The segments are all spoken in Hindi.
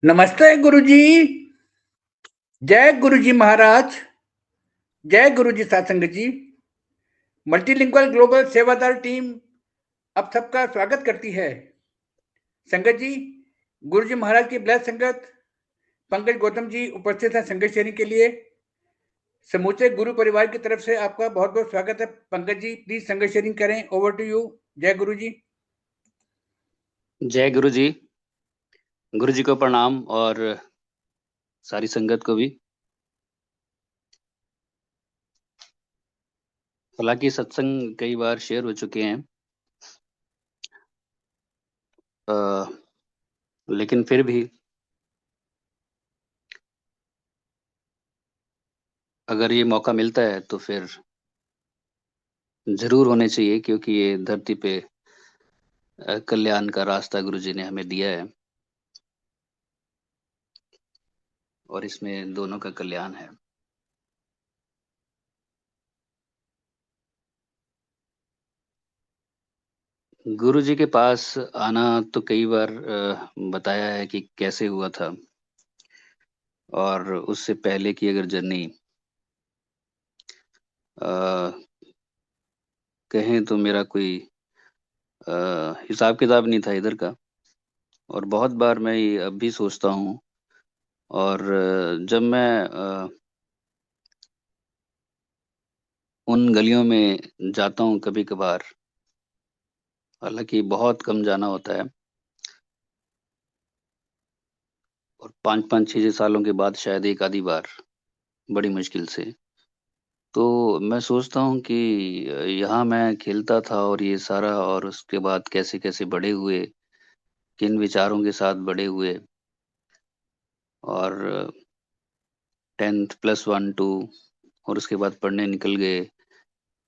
नमस्ते गुरुजी। जय गुरुजी महाराज। जय गुरुजी सत्संग जी। मल्टीलिंगुअल ग्लोबल सेवादार टीम अब सबका स्वागत करती है। संगत जी, गुरुजी महाराज की ब्लेस संगत पंकज गौतम जी उपस्थित है संगत शेयरिंग के लिए। समूचे गुरु परिवार की तरफ से आपका बहुत बहुत स्वागत है। पंकज जी प्लीज संगत शेयरिंग करें। Over to you. जय गुरु जी। जय गुरु जी। गुरु जी को प्रणाम और सारी संगत को भी। हालांकि सत्संग कई बार शेयर हो चुके हैं, लेकिन फिर भी अगर ये मौका मिलता है तो फिर जरूर होने चाहिए, क्योंकि ये धरती पे कल्याण का रास्ता गुरु जी ने हमें दिया है और इसमें दोनों का कल्याण है। गुरु जी के पास आना तो कई बार बताया है कि कैसे हुआ था, और उससे पहले की अगर जर्नी कहें तो मेरा कोई हिसाब किताब नहीं था इधर का। और बहुत बार मैं ये अब भी सोचता हूँ, और जब मैं उन गलियों में जाता हूँ कभी कभार, हालांकि बहुत कम जाना होता है, और 5-5 6 6 सालों के बाद शायद एक आधी बार, बड़ी मुश्किल से, तो मैं सोचता हूँ कि यहाँ मैं खेलता था और ये सारा, और उसके बाद कैसे कैसे बड़े हुए, किन विचारों के साथ बड़े हुए, और 10th +1 2 और उसके बाद पढ़ने निकल गए,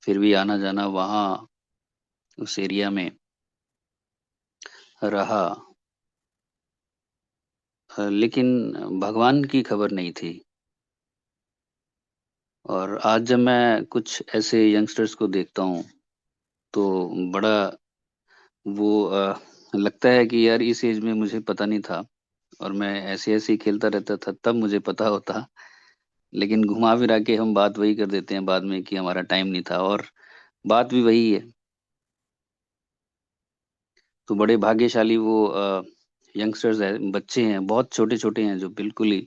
फिर भी आना जाना वहाँ उस एरिया में रहा। लेकिन भगवान की खबर नहीं थी। और आज जब मैं कुछ ऐसे यंगस्टर्स को देखता हूँ तो बड़ा वो लगता है कि यार इस एज में मुझे पता नहीं था, और मैं ऐसे ऐसे ही खेलता रहता था, तब मुझे पता होता। लेकिन घुमा फिरा के हम बात वही कर देते हैं बाद में कि हमारा टाइम नहीं था, और बात भी वही है। तो बड़े भाग्यशाली वो यंगस्टर्स है, बच्चे हैं, बहुत छोटे छोटे हैं, जो बिल्कुल ही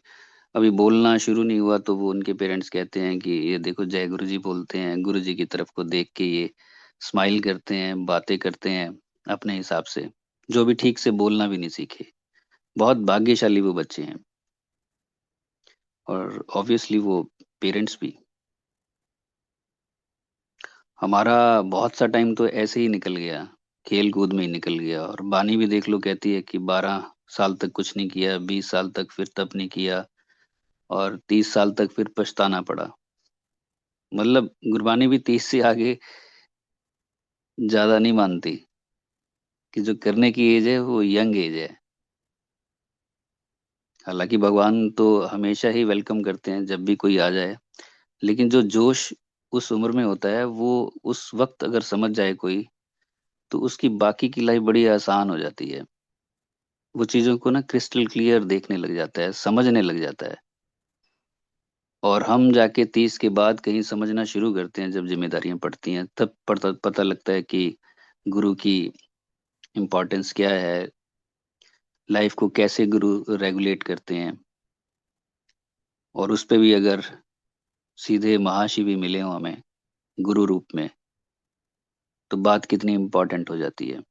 अभी बोलना शुरू नहीं हुआ तो वो उनके पेरेंट्स कहते हैं कि ये देखो जय गुरु जी बोलते हैं, गुरु जी की तरफ को देख के ये स्माइल करते हैं, बातें करते हैं अपने हिसाब से, जो भी ठीक से बोलना भी नहीं सीखे। बहुत भाग्यशाली वो बच्चे हैं, और ऑब्वियसली वो पेरेंट्स भी। हमारा बहुत सा टाइम तो ऐसे ही निकल गया, खेल कूद में ही निकल गया। और बानी भी देख लो, कहती है कि 12 साल तक कुछ नहीं किया, 20 साल तक फिर तप नहीं किया, और 30 साल तक फिर पछताना पड़ा। मतलब गुरबानी भी 30 से आगे ज्यादा नहीं मानती, कि जो करने की एज है वो यंग एज है। हालांकि भगवान तो हमेशा ही वेलकम करते हैं जब भी कोई आ जाए, लेकिन जो जोश उस उम्र में होता है वो उस वक्त अगर समझ जाए कोई, तो उसकी बाकी की लाइफ बड़ी आसान हो जाती है। वो चीजों को ना क्रिस्टल क्लियर देखने लग जाता है, समझने लग जाता है। और हम जाके 30 के बाद कहीं समझना शुरू करते हैं, जब जिम्मेदारियां पड़ती हैं, तब पता लगता है कि गुरु की इम्पोर्टेंस क्या है, लाइफ को कैसे गुरु रेगुलेट करते हैं। और उस पे भी अगर सीधे महाशिव भी मिले हो हमें गुरु रूप में, तो बात कितनी इम्पोर्टेंट हो जाती है।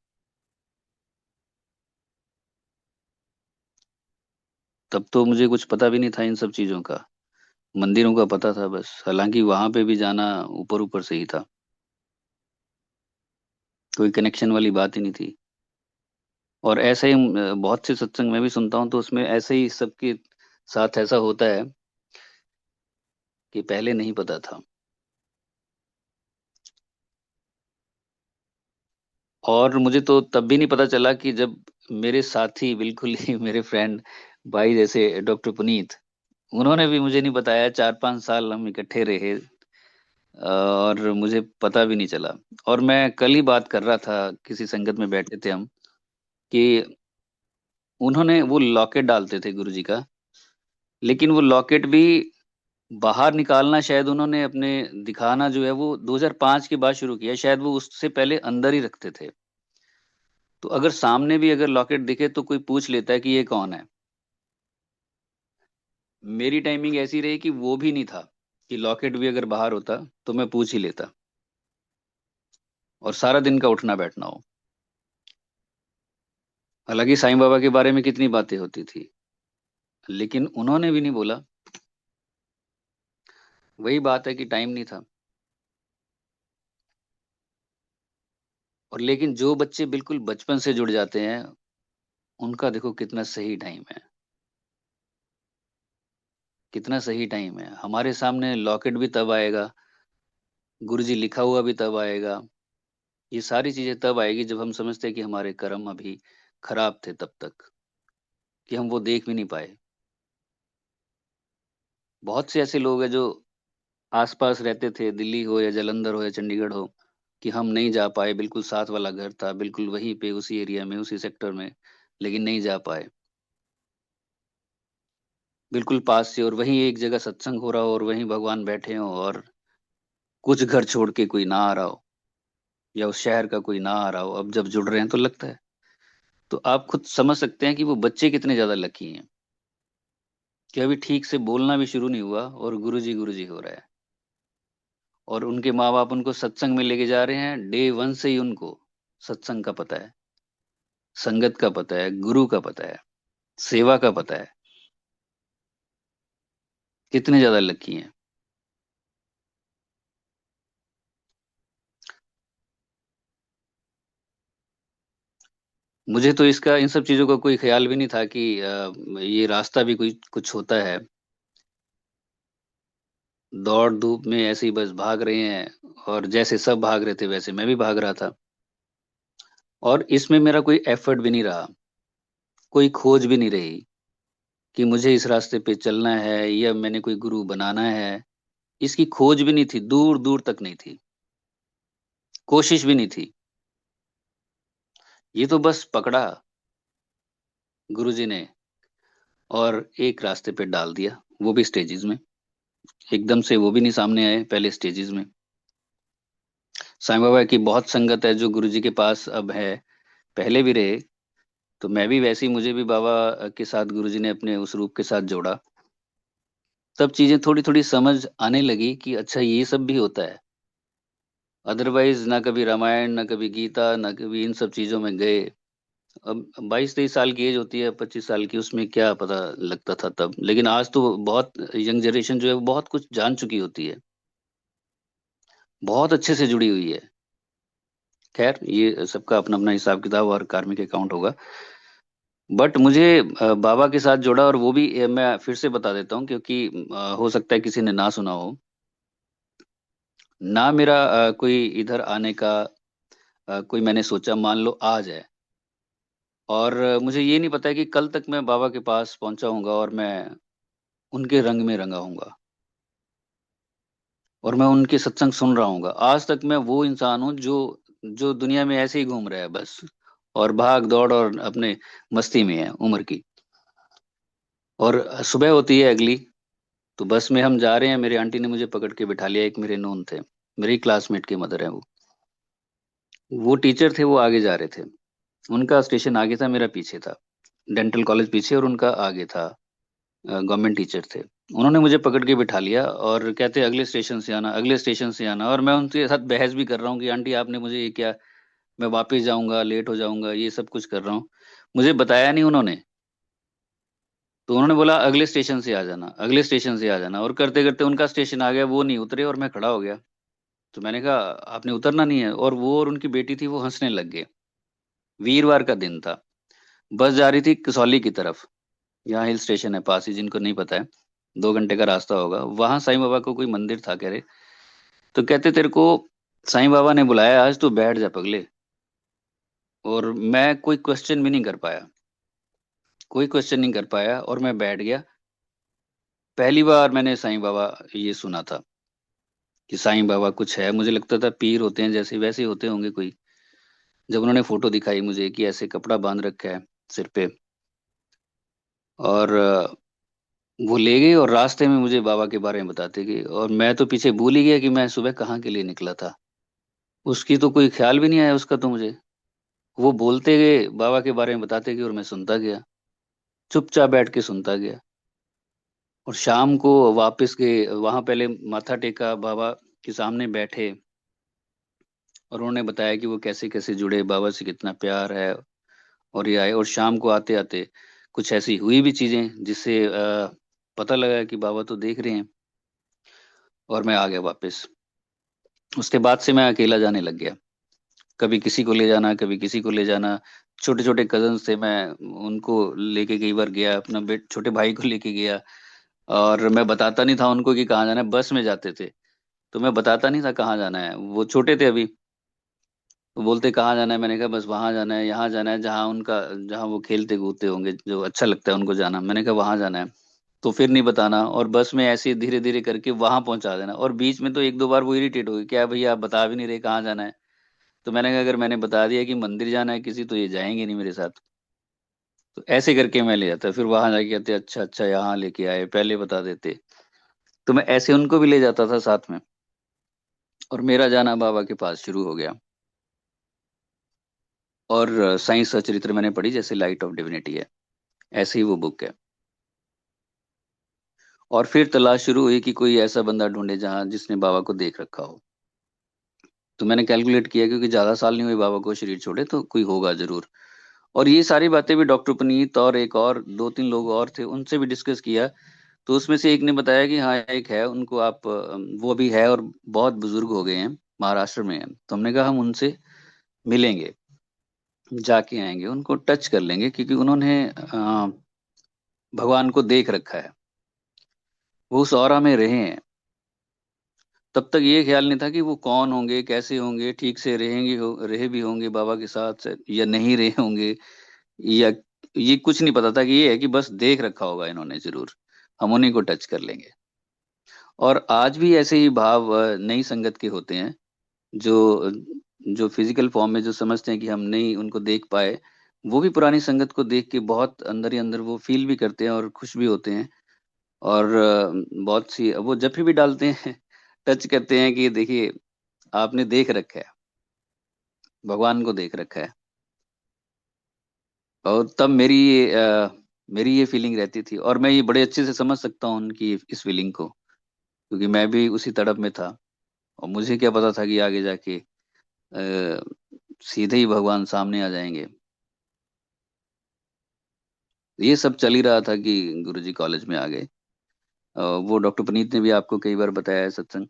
तब तो मुझे कुछ पता भी नहीं था इन सब चीजों का, मंदिरों का पता था बस, हालांकि वहां पे भी जाना ऊपर ऊपर से ही था, कोई कनेक्शन वाली बात ही नहीं थी। और ऐसे ही बहुत से सत्संग मैं भी सुनता हूँ, तो उसमें ऐसे ही सबके साथ ऐसा होता है कि पहले नहीं पता था। और मुझे तो तब भी नहीं पता चला कि जब मेरे साथी, बिल्कुल ही मेरे फ्रेंड भाई जैसे डॉक्टर पुनीत, उन्होंने भी मुझे नहीं बताया, 4-5 साल हम इकट्ठे रहे, और मुझे पता भी नहीं चला। और मैं कल ही बात कर रहा था, किसी संगत में बैठे थे हम, कि उन्होंने वो लॉकेट डालते थे गुरुजी का, लेकिन वो लॉकेट भी बाहर निकालना शायद उन्होंने अपने दिखाना जो है वो 2005 के बाद शुरू किया, शायद वो उससे पहले अंदर ही रखते थे। तो अगर सामने भी अगर लॉकेट दिखे तो कोई पूछ लेता है कि ये कौन है। मेरी टाइमिंग ऐसी रही कि वो भी नहीं था, कि लॉकेट भी अगर बाहर होता तो मैं पूछ ही लेता, और सारा दिन का उठना बैठना हो। हालांकि साईं बाबा के बारे में कितनी बातें होती थी, लेकिन उन्होंने भी नहीं बोला। वही बात है कि टाइम नहीं था। और लेकिन जो बच्चे बिल्कुल बचपन से जुड़ जाते हैं, उनका देखो कितना सही टाइम है, कितना सही टाइम है। हमारे सामने लॉकेट भी तब आएगा, गुरुजी लिखा हुआ भी तब आएगा, ये सारी चीजें तब आएगी जब हम समझते हैं कि हमारे कर्म अभी खराब थे तब तक, कि हम वो देख भी नहीं पाए। बहुत से ऐसे लोग हैं जो आसपास रहते थे, दिल्ली हो या जालंधर हो या चंडीगढ़ हो, कि हम नहीं जा पाए। बिल्कुल साथ वाला घर था, बिल्कुल वहीं पे उसी एरिया में उसी सेक्टर में, लेकिन नहीं जा पाए। बिल्कुल पास से, और वहीं एक जगह सत्संग हो रहा हो और वहीं भगवान बैठे हो, और कुछ घर छोड़ के कोई ना आ रहा हो, या उस शहर का कोई ना आ रहा हो। अब जब जुड़ रहे हैं तो लगता है। तो आप खुद समझ सकते हैं कि वो बच्चे कितने ज्यादा लकी हैं, कि अभी ठीक से बोलना भी शुरू नहीं हुआ और गुरुजी गुरुजी हो रहा है। और उनके माँ बाप उनको सत्संग में लेके जा रहे हैं, डे वन से ही उनको सत्संग का पता है, संगत का पता है, गुरु का पता है, सेवा का पता है। कितने ज्यादा लकी हैं। मुझे तो इसका, इन सब चीजों का कोई ख्याल भी नहीं था कि ये रास्ता भी कोई कुछ होता है। दौड़ धूप में ऐसे ही बस भाग रहे हैं, और जैसे सब भाग रहे थे वैसे मैं भी भाग रहा था। और इसमें मेरा कोई एफर्ट भी नहीं रहा, कोई खोज भी नहीं रही कि मुझे इस रास्ते पे चलना है या मैंने कोई गुरु बनाना है। इसकी खोज भी नहीं थी, दूर दूर तक नहीं थी, कोशिश भी नहीं थी। ये तो बस पकड़ा गुरुजी ने, और एक रास्ते पे डाल दिया, वो भी स्टेजेस में। एकदम से वो भी नहीं सामने आए, पहले स्टेजेस में। साईं बाबा की बहुत संगत है जो गुरुजी के पास अब है, पहले भी रहे। तो मैं भी वैसे ही, मुझे भी बाबा के साथ गुरुजी ने अपने उस रूप के साथ जोड़ा। तब चीजें थोड़ी थोड़ी समझ आने लगी कि अच्छा ये सब भी होता है। अदरवाइज ना कभी रामायण, ना कभी गीता, ना कभी इन सब चीजों में गए। अब 22-23 साल की एज होती है, 25 साल की, उसमें क्या पता लगता था तब। लेकिन आज तो बहुत यंग जनरेशन जो है वो बहुत कुछ जान चुकी होती है, बहुत अच्छे से जुड़ी हुई है। खैर, ये सबका अपना अपना हिसाब किताब और कार्मिक अकाउंट होगा। बट मुझे बाबा के साथ जोड़ा, और वो भी मैं फिर से बता देता हूँ, क्योंकि हो सकता है किसी ने ना सुना हो। ना मेरा कोई इधर आने का कोई मैंने सोचा मान लो आज है, और मुझे ये नहीं पता है कि कल तक मैं बाबा के पास पहुंचा हूंगा और मैं उनके रंग में रंगा हूंगा, और मैं उनके सत्संग सुन रहा हूंगा। आज तक मैं वो इंसान हूँ जो जो दुनिया में ऐसे ही घूम रहा है बस, और भाग दौड़ और अपने मस्ती में है उम्र की। और सुबह होती है अगली, तो बस में हम जा रहे हैं, मेरी आंटी ने मुझे पकड़ के बिठा लिया। एक मेरे नोन थे, मेरी क्लासमेट के मदर है वो टीचर थे, वो आगे जा रहे थे। उनका स्टेशन आगे था, मेरा पीछे था। डेंटल कॉलेज पीछे और उनका आगे था। गवर्नमेंट टीचर थे। उन्होंने मुझे पकड़ के बिठा लिया और कहते अगले स्टेशन से आना, अगले स्टेशन से आना। और मैं उनके साथ बहस भी कर रहा हूँ कि आंटी आपने मुझे ये क्या, मैं वापस जाऊंगा, लेट हो जाऊंगा, ये सब कुछ कर रहा हूँ। मुझे बताया नहीं उन्होंने। तो उन्होंने बोला अगले स्टेशन से आ जाना, अगले स्टेशन से आ जाना। और करते करते उनका स्टेशन आ गया, वो नहीं उतरे और मैं खड़ा हो गया। तो मैंने कहा आपने उतरना नहीं है। और वो और उनकी बेटी थी, वो हंसने लग गए। वीरवार का दिन था, बस जा रही थी कसौली की तरफ। यहाँ हिल स्टेशन है पास ही, जिनको नहीं पता है, 2 घंटे का रास्ता होगा। वहां साईं बाबा को कोई मंदिर था कह रहे। तो कहते तेरे को साईं बाबा ने बुलाया आज, तू बैठ जा पगले। और मैं कोई क्वेश्चन भी नहीं कर पाया, कोई क्वेश्चन नहीं कर पाया, और मैं बैठ गया। पहली बार मैंने साईं बाबा ये सुना था कि साईं बाबा कुछ है। मुझे लगता था पीर होते हैं जैसे, वैसे होते होंगे कोई। जब उन्होंने फोटो दिखाई मुझे कि ऐसे कपड़ा बांध रखा है सिर पे, और वो ले गई और रास्ते में मुझे बाबा के बारे में बताते गए, और मैं तो पीछे भूल ही गया कि मैं सुबह कहाँ के लिए निकला था। उसकी तो कोई ख्याल भी नहीं आया उसका तो मुझे। वो बोलते गए, बाबा के बारे में बताते गए, और मैं सुनता गया, चुपचाप बैठ के सुनता गया। और शाम को वापस गए, वहां पहले माथा टेका, बाबा के सामने बैठे, और उन्होंने बताया कि वो कैसे कैसे जुड़े, बाबा से कितना प्यार है। और ये आए, और शाम को आते आते कुछ ऐसी हुई भी चीजें जिससे पता लगा कि बाबा तो देख रहे हैं। और मैं आ गया वापस। उसके बाद से मैं अकेला जाने लग गया, कभी किसी को ले जाना, कभी किसी को ले जाना। छोटे छोटे कजन थे, मैं उनको लेके कई बार गया, अपना छोटे भाई को लेके गया। और मैं बताता नहीं था उनको कि कहाँ जाना है, बस में जाते थे तो मैं बताता नहीं था कहाँ जाना है, वो छोटे थे अभी। तो बोलते कहाँ जाना है, मैंने कहा बस वहां जाना है, यहाँ जाना है, जहाँ वो खेलते कूदते होंगे, जो अच्छा लगता है उनको जाना, मैंने कहा वहां जाना है। तो फिर नहीं बताना, और बस में ऐसे धीरे धीरे करके वहां पहुंचा देना। और बीच में तो एक दो बार वो इरिटेट हो गई, क्या भैया आप बता भी नहीं रहे कहाँ जाना है। तो मैंने कहा अगर मैंने बता दिया कि मंदिर जाना है किसी, तो ये जाएंगे नहीं मेरे साथ। तो ऐसे करके मैं ले जाता, फिर वहां जाके कहते अच्छा अच्छा यहाँ लेके आए, पहले बता देते। तो मैं ऐसे उनको भी ले जाता था साथ में, और मेरा जाना बाबा के पास शुरू हो गया। और साइंस सचरित्र मैंने पढ़ी, जैसे लाइट ऑफ डिविनिटी है, ऐसे ही वो बुक है। और फिर तलाश शुरू हुई कि कोई ऐसा बंदा ढूंढे जहाँ जिसने बाबा को देख रखा हो। तो मैंने कैलकुलेट किया, क्योंकि ज्यादा साल नहीं हुए बाबा को शरीर छोड़े, तो कोई होगा जरूर। और ये सारी बातें भी डॉक्टर पुनीत और एक और दो तीन लोग और थे, उनसे भी डिस्कस किया। तो उसमें से एक ने बताया कि हाँ एक है, उनको आप वो भी है, और बहुत बुजुर्ग हो गए हैं, महाराष्ट्र में है। तो हमने कहा हम उनसे मिलेंगे, जाके आएंगे, उनको टच कर लेंगे, क्योंकि उन्होंने भगवान को देख रखा है, वो उस ऑरा में रहे हैं। तब तक ये ख्याल नहीं था कि वो कौन होंगे, कैसे होंगे, ठीक से रहेंगे, रहे भी होंगे बाबा के साथ या नहीं रहे होंगे, या ये कुछ नहीं पता था। कि ये है कि बस देख रखा होगा इन्होंने जरूर, हम उन्हीं को टच कर लेंगे। और आज भी ऐसे ही भाव नई संगत के होते हैं, जो जो फिजिकल फॉर्म में जो समझते हैं कि हम नहीं उनको देख पाए, वो भी पुरानी संगत को देख के बहुत अंदर ही अंदर वो फील भी करते हैं और खुश भी होते हैं। और बहुत सी वो जब भी डालते हैं टच करते हैं कि देखिए आपने देख रखा है, भगवान को देख रखा है। और तब मेरी ये फीलिंग रहती थी, और मैं ये बड़े अच्छे से समझ सकता हूँ उनकी इस फीलिंग को, क्योंकि मैं भी उसी तड़प में था। और मुझे क्या पता था कि आगे जाके सीधे ही भगवान सामने आ जाएंगे। ये सब चल ही रहा था कि गुरुजी कॉलेज में आ गए। वो डॉक्टर पुनीत ने भी आपको कई बार बताया है सत्संग,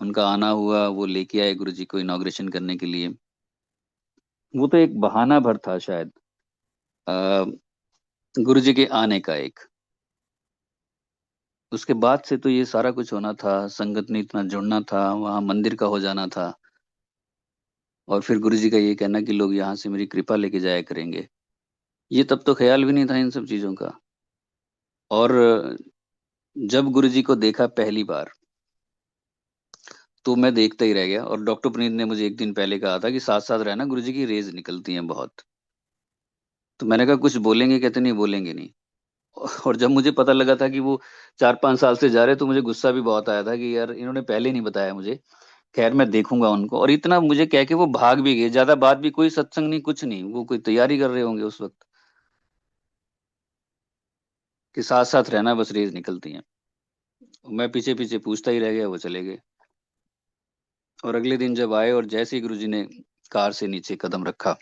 उनका आना हुआ, वो लेके आए गुरुजी को इनॉग्रेशन करने के लिए। वो तो एक बहाना भर था शायद, गुरुजी के आने का एक। उसके बाद से तो ये सारा कुछ होना था, संगत ने इतना जुड़ना था, वहां मंदिर का हो जाना था। और फिर गुरुजी का ये कहना कि लोग यहाँ से मेरी कृपा लेके जाया करेंगे। ये तब तो ख्याल भी नहीं था इन सब चीजों का। और जब गुरुजी को देखा पहली बार, तो मैं देखता ही रह गया। और डॉक्टर पुनीत ने मुझे एक दिन पहले कहा था कि साथ साथ रहना, गुरुजी की रेज निकलती हैं बहुत। तो मैंने कहा कुछ बोलेंगे, कहते नहीं बोलेंगे नहीं। और जब मुझे पता लगा था कि वो 4-5 साल से जा रहे, तो मुझे गुस्सा भी बहुत आया था कि यार इन्होंने पहले नहीं बताया मुझे। खैर मैं देखूंगा उनको, और इतना मुझे कह के वो भाग भी गए, ज्यादा बात भी, कोई सत्संग नहीं, कुछ नहीं, वो कोई तैयारी कर रहे होंगे उस वक्त कि साथ साथ रहना, बस रेज निकलती हैं। मैं पीछे पीछे पूछता ही रह गया, वो चले गए। और अगले दिन जब आए, और जैसे ही गुरुजी ने कार से नीचे कदम रखा,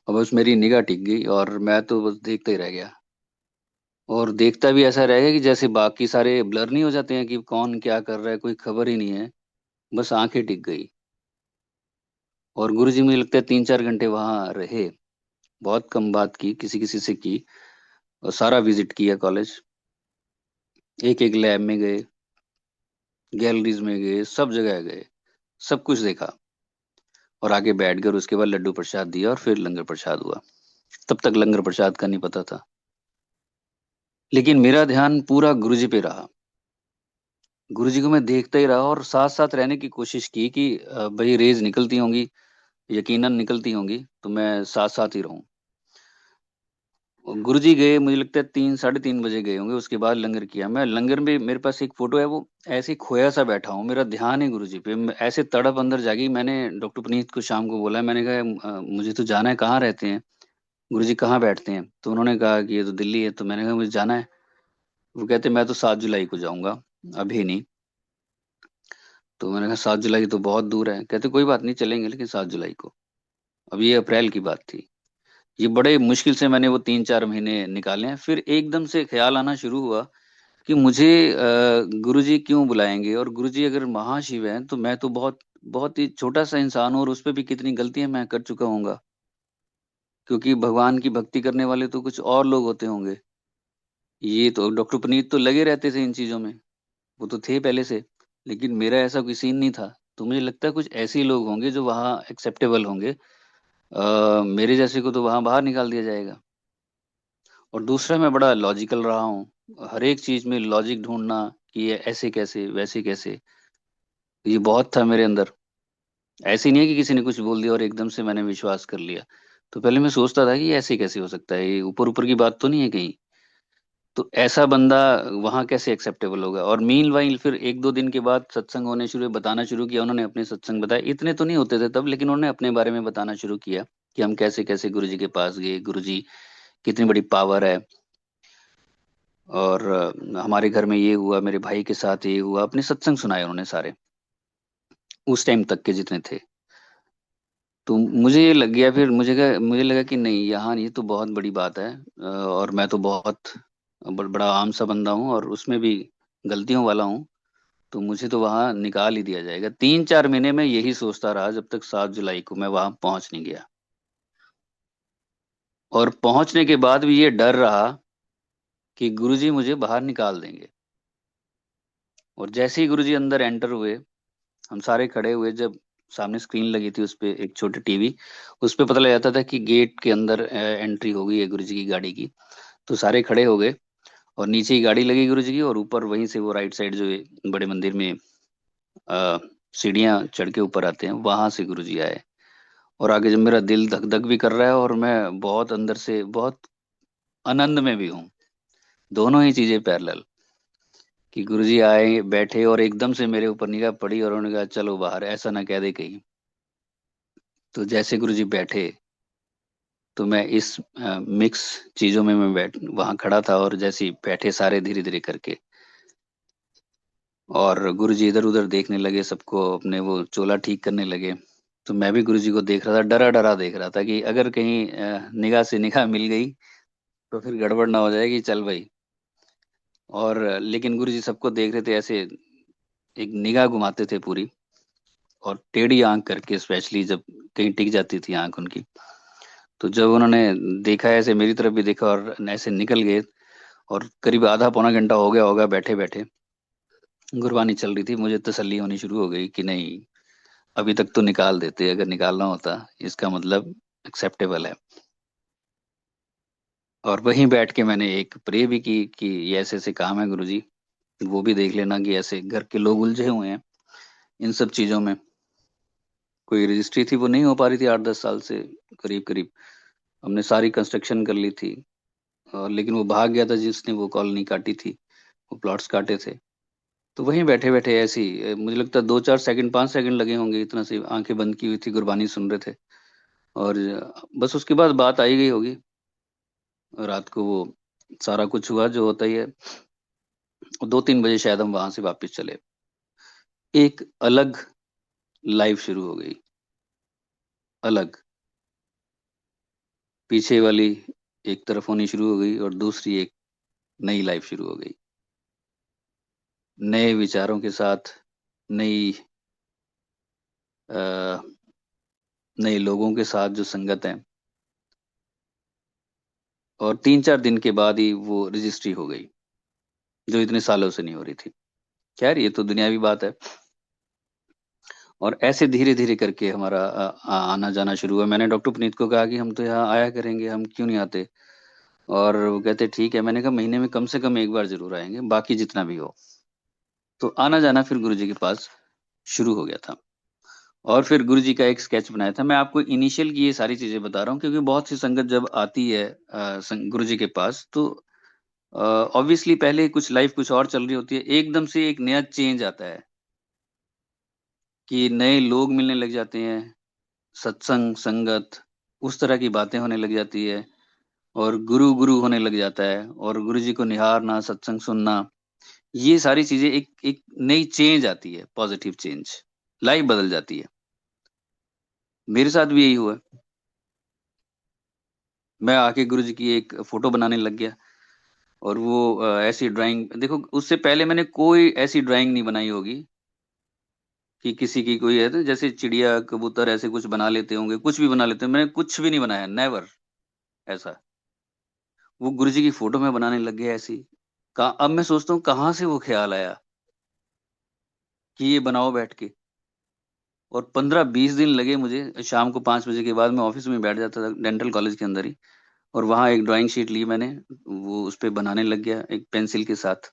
और बस मेरी निगाह टिक गई, और मैं तो बस देखता ही रह गया। और देखता भी ऐसा रह गया कि जैसे बाकी सारे ब्लर नहीं हो जाते हैं कि कौन क्या कर रहा है, कोई खबर ही नहीं है, बस आंखें टिक गई। और गुरुजी मुझे लगता है 3-4 घंटे वहां रहे, बहुत कम बात की, किसी किसी से की। और सारा विजिट किया कॉलेज, एक एक लैब में गए, गैलरीज में गए, सब जगह गए, सब कुछ देखा। और आके बैठ गए, और उसके बाद लड्डू प्रसाद दिया, और फिर लंगर प्रसाद हुआ। तब तक लंगर प्रसाद का नहीं पता था, लेकिन मेरा ध्यान पूरा गुरुजी पे रहा। गुरुजी को मैं देखता ही रहा, और साथ साथ रहने की कोशिश की कि भाई रेज निकलती होंगी, यकीनन निकलती होंगी, तो मैं साथ साथ ही रहूं। गुरुजी गए, मुझे लगता है 3 साढ़े 3 बजे गए होंगे। उसके बाद लंगर किया। मैं लंगर में, मेरे पास एक फोटो है, वो ऐसे ही खोया सा बैठा हूँ, मेरा ध्यान है गुरुजी पे। ऐसे तड़प अंदर जागी। मैंने डॉक्टर पुनीत को शाम को बोला, मैंने कहा मुझे तो जाना है, कहाँ रहते हैं गुरुजी, कहाँ बैठते हैं? तो उन्होंने कहा कि ये तो दिल्ली है। तो मैंने कहा मुझे जाना है। वो कहते मैं तो 7 जुलाई को जाऊंगा, अभी नहीं। तो मैंने कहा 7 जुलाई तो बहुत दूर है। कहते कोई बात नहीं, चलेंगे, लेकिन 7 जुलाई को। अब ये अप्रैल की बात थी। ये बड़े मुश्किल से मैंने वो 3 4 महीने निकाले हैं। फिर एकदम से ख्याल आना शुरू हुआ कि मुझे गुरुजी क्यों बुलाएंगे, और गुरुजी अगर महाशिव हैं तो मैं तो बहुत बहुत ही छोटा सा इंसान हूँ, और उस पर भी कितनी गलतियां मैं कर चुका हूँगा। क्योंकि भगवान की भक्ति करने वाले तो कुछ और लोग होते होंगे। ये तो डॉक्टर पुनीत तो लगे रहते थे इन चीजों में, वो तो थे पहले से। लेकिन मेरा ऐसा कोई सीन नहीं था। तो मुझे लगता है कुछ ऐसे ही लोग होंगे जो वहाँ एक्सेप्टेबल होंगे। मेरे जैसे को तो वहाँ बाहर निकाल दिया जाएगा। और दूसरा, मैं बड़ा लॉजिकल रहा हूँ, हर एक चीज में लॉजिक ढूंढना कि ये ऐसे कैसे वैसे कैसे, ये बहुत था मेरे अंदर। ऐसे नहीं है कि किसी ने कुछ बोल दिया और एकदम से मैंने विश्वास कर लिया। तो पहले मैं सोचता था कि ये ऐसे कैसे हो सकता है, ये ऊपर ऊपर की बात तो नहीं है कहीं। तो ऐसा बंदा वहां कैसे एक्सेप्टेबल होगा? और मीन वाइल फिर 1 2 दिन के बाद सत्संग होने शुरू हुए, बताना शुरू किया उन्होंने, अपने सत्संग बताए। इतने तो नहीं होते थे तब, लेकिन उन्होंने अपने बारे में बताना शुरू किया कि हम कैसे कैसे गुरु जी के पास गए, गुरु जी कितनी बड़ी पावर है। और हमारे घर में ये हुआ, मेरे भाई के साथ ये हुआ। अपने सत्संग सुनाए उन्होंने सारे, उस टाइम तक के जितने थे। तो मुझे ये लग गया, फिर मुझे लगा कि नहीं, यहाँ ये तो बहुत बड़ी बात है। और मैं तो बहुत बड़ा आम सा बंदा हूँ, और उसमें भी गलतियों वाला हूँ। तो मुझे तो वहां निकाल ही दिया जाएगा। 3 4 महीने में यही सोचता रहा, जब तक 7 जुलाई को मैं वहां पहुंच नहीं गया। और पहुंचने के बाद भी ये डर रहा कि गुरुजी मुझे बाहर निकाल देंगे। और जैसे ही गुरुजी अंदर एंटर हुए, हम सारे खड़े हुए। जब सामने स्क्रीन लगी थी, उस पे एक छोटी टीवी, उस पे पता लग जाता था कि गेट के अंदर एंट्री हो गई है गुरुजी की गाड़ी की। तो सारे खड़े हो गए, और नीचे ही गाड़ी लगी गुरुजी की, और ऊपर वहीं से वो राइट साइड जो है बड़े मंदिर में सीढ़ियां चढ़ के ऊपर आते हैं, वहां से गुरुजी आए। और आगे जब मेरा दिल धक धक भी कर रहा है, और मैं बहुत अंदर से बहुत आनंद में भी हूँ, दोनों ही चीजें पैरेलल। कि गुरुजी आए, बैठे, और एकदम से मेरे ऊपर निगाह पड़ी, और उन्होंने कहा चलो बाहर, ऐसा ना कह दे कहीं। तो जैसे गुरुजी बैठे, तो मैं इस मिक्स चीजों में मैं बैठ वहां खड़ा था। और जैसे ही बैठे सारे धीरे धीरे करके, और गुरुजी इधर उधर देखने लगे, सबको अपने वो चोला ठीक करने लगे। तो मैं भी गुरुजी को देख रहा था, डरा डरा देख रहा था कि अगर कहीं निगाह से निगाह मिल गई तो फिर गड़बड़ ना हो जाएगी, चल भाई। और लेकिन गुरुजी सबको देख रहे थे ऐसे, एक निगाह घुमाते थे पूरी, और टेढ़ी आंख करके, स्पेशली जब कहीं टिक जाती थी आंख उनकी। तो जब उन्होंने देखा, ऐसे मेरी तरफ भी देखा, और ऐसे निकल गए। और करीब आधा पौना घंटा हो गया होगा बैठे बैठे, गुरबानी चल रही थी। मुझे तसल्ली होनी शुरू हो गई कि नहीं, अभी तक तो निकाल देते, अगर निकालना होता इसका मतलब एक्सेप्टेबल है। और वहीं बैठ के मैंने एक प्रे भी की कि ये ऐसे ऐसे काम है गुरुजी, वो भी देख लेना कि ऐसे घर के लोग उलझे हुए हैं इन सब चीजों में। कोई रजिस्ट्री थी वो नहीं हो पा रही थी 8 10 साल से करीब करीब। हमने सारी कंस्ट्रक्शन कर ली थी, और लेकिन वो भाग गया था जिसने वो कॉलोनी काटी थी, वो प्लॉट्स काटे थे। तो वहीं बैठे बैठे ऐसी मुझे लगता है 2 4 सेकंड 5 सेकंड लगे होंगे, इतना सी आंखें बंद की हुई थी, गुरबानी सुन रहे थे। और बस उसके बाद बात आई गई होगी। रात को वो सारा कुछ हुआ जो होता ही है। 2 3 बजे शायद हम वहां से वापस चले। एक अलग लाइफ शुरू हो गई, अलग। पीछे वाली एक तरफ होनी शुरू हो गई, और दूसरी एक नई लाइफ शुरू हो गई, नए विचारों के साथ, नई अ, नए लोगों के साथ जो संगत है। और 3 4 दिन के बाद ही वो रजिस्ट्री हो गई, जो इतने सालों से नहीं हो रही थी। खैर, ये तो दुनियावी बात है। और ऐसे धीरे धीरे करके हमारा आना जाना शुरू हुआ। मैंने डॉक्टर पुनीत को कहा कि हम तो यहाँ आया करेंगे, हम क्यों नहीं आते? और वो कहते ठीक है। मैंने कहा महीने में कम से कम एक बार जरूर आएंगे, बाकी जितना भी हो। तो आना जाना फिर गुरुजी के पास शुरू हो गया था। और फिर गुरु जी का एक स्केच बनाया था। मैं आपको इनिशियल की ये सारी चीजें बता रहा हूँ क्योंकि बहुत सी संगत जब आती है गुरु जी के पास, तो ऑब्वियसली पहले कुछ लाइफ कुछ और चल रही होती है, एकदम से एक नया चेंज आता है कि नए लोग मिलने लग जाते हैं, सत्संग संगत उस तरह की बातें होने लग जाती है, और गुरु गुरु होने लग जाता है, और गुरु जी को निहारना, सत्संग सुनना, ये सारी चीजें एक एक नई चेंज आती है, पॉजिटिव चेंज, लाइफ बदल जाती है। मेरे साथ भी यही हुआ। मैं आके गुरु जी की एक फोटो बनाने लग गया, और वो ऐसी ड्राइंग, देखो उससे पहले मैंने कोई ऐसी ड्राइंग नहीं बनाई होगी कि किसी की कोई है तो जैसे चिड़िया कबूतर ऐसे कुछ बना लेते होंगे, कुछ भी बना लेते हैं, मैंने कुछ भी नहीं बनाया, नेवर ऐसा। वो गुरु जी की फोटो में बनाने लग गया ऐसी। अब मैं सोचता हूँ कहाँ से वो ख्याल आया कि ये बनाओ बैठ के। और 15-20 दिन लगे मुझे, शाम को 5 बजे के बाद मैं ऑफिस में बैठ जाता था डेंटल कॉलेज के अंदर ही, और वहां एक ड्राइंग शीट ली मैंने, वो उस पे बनाने लग गया एक पेंसिल के साथ,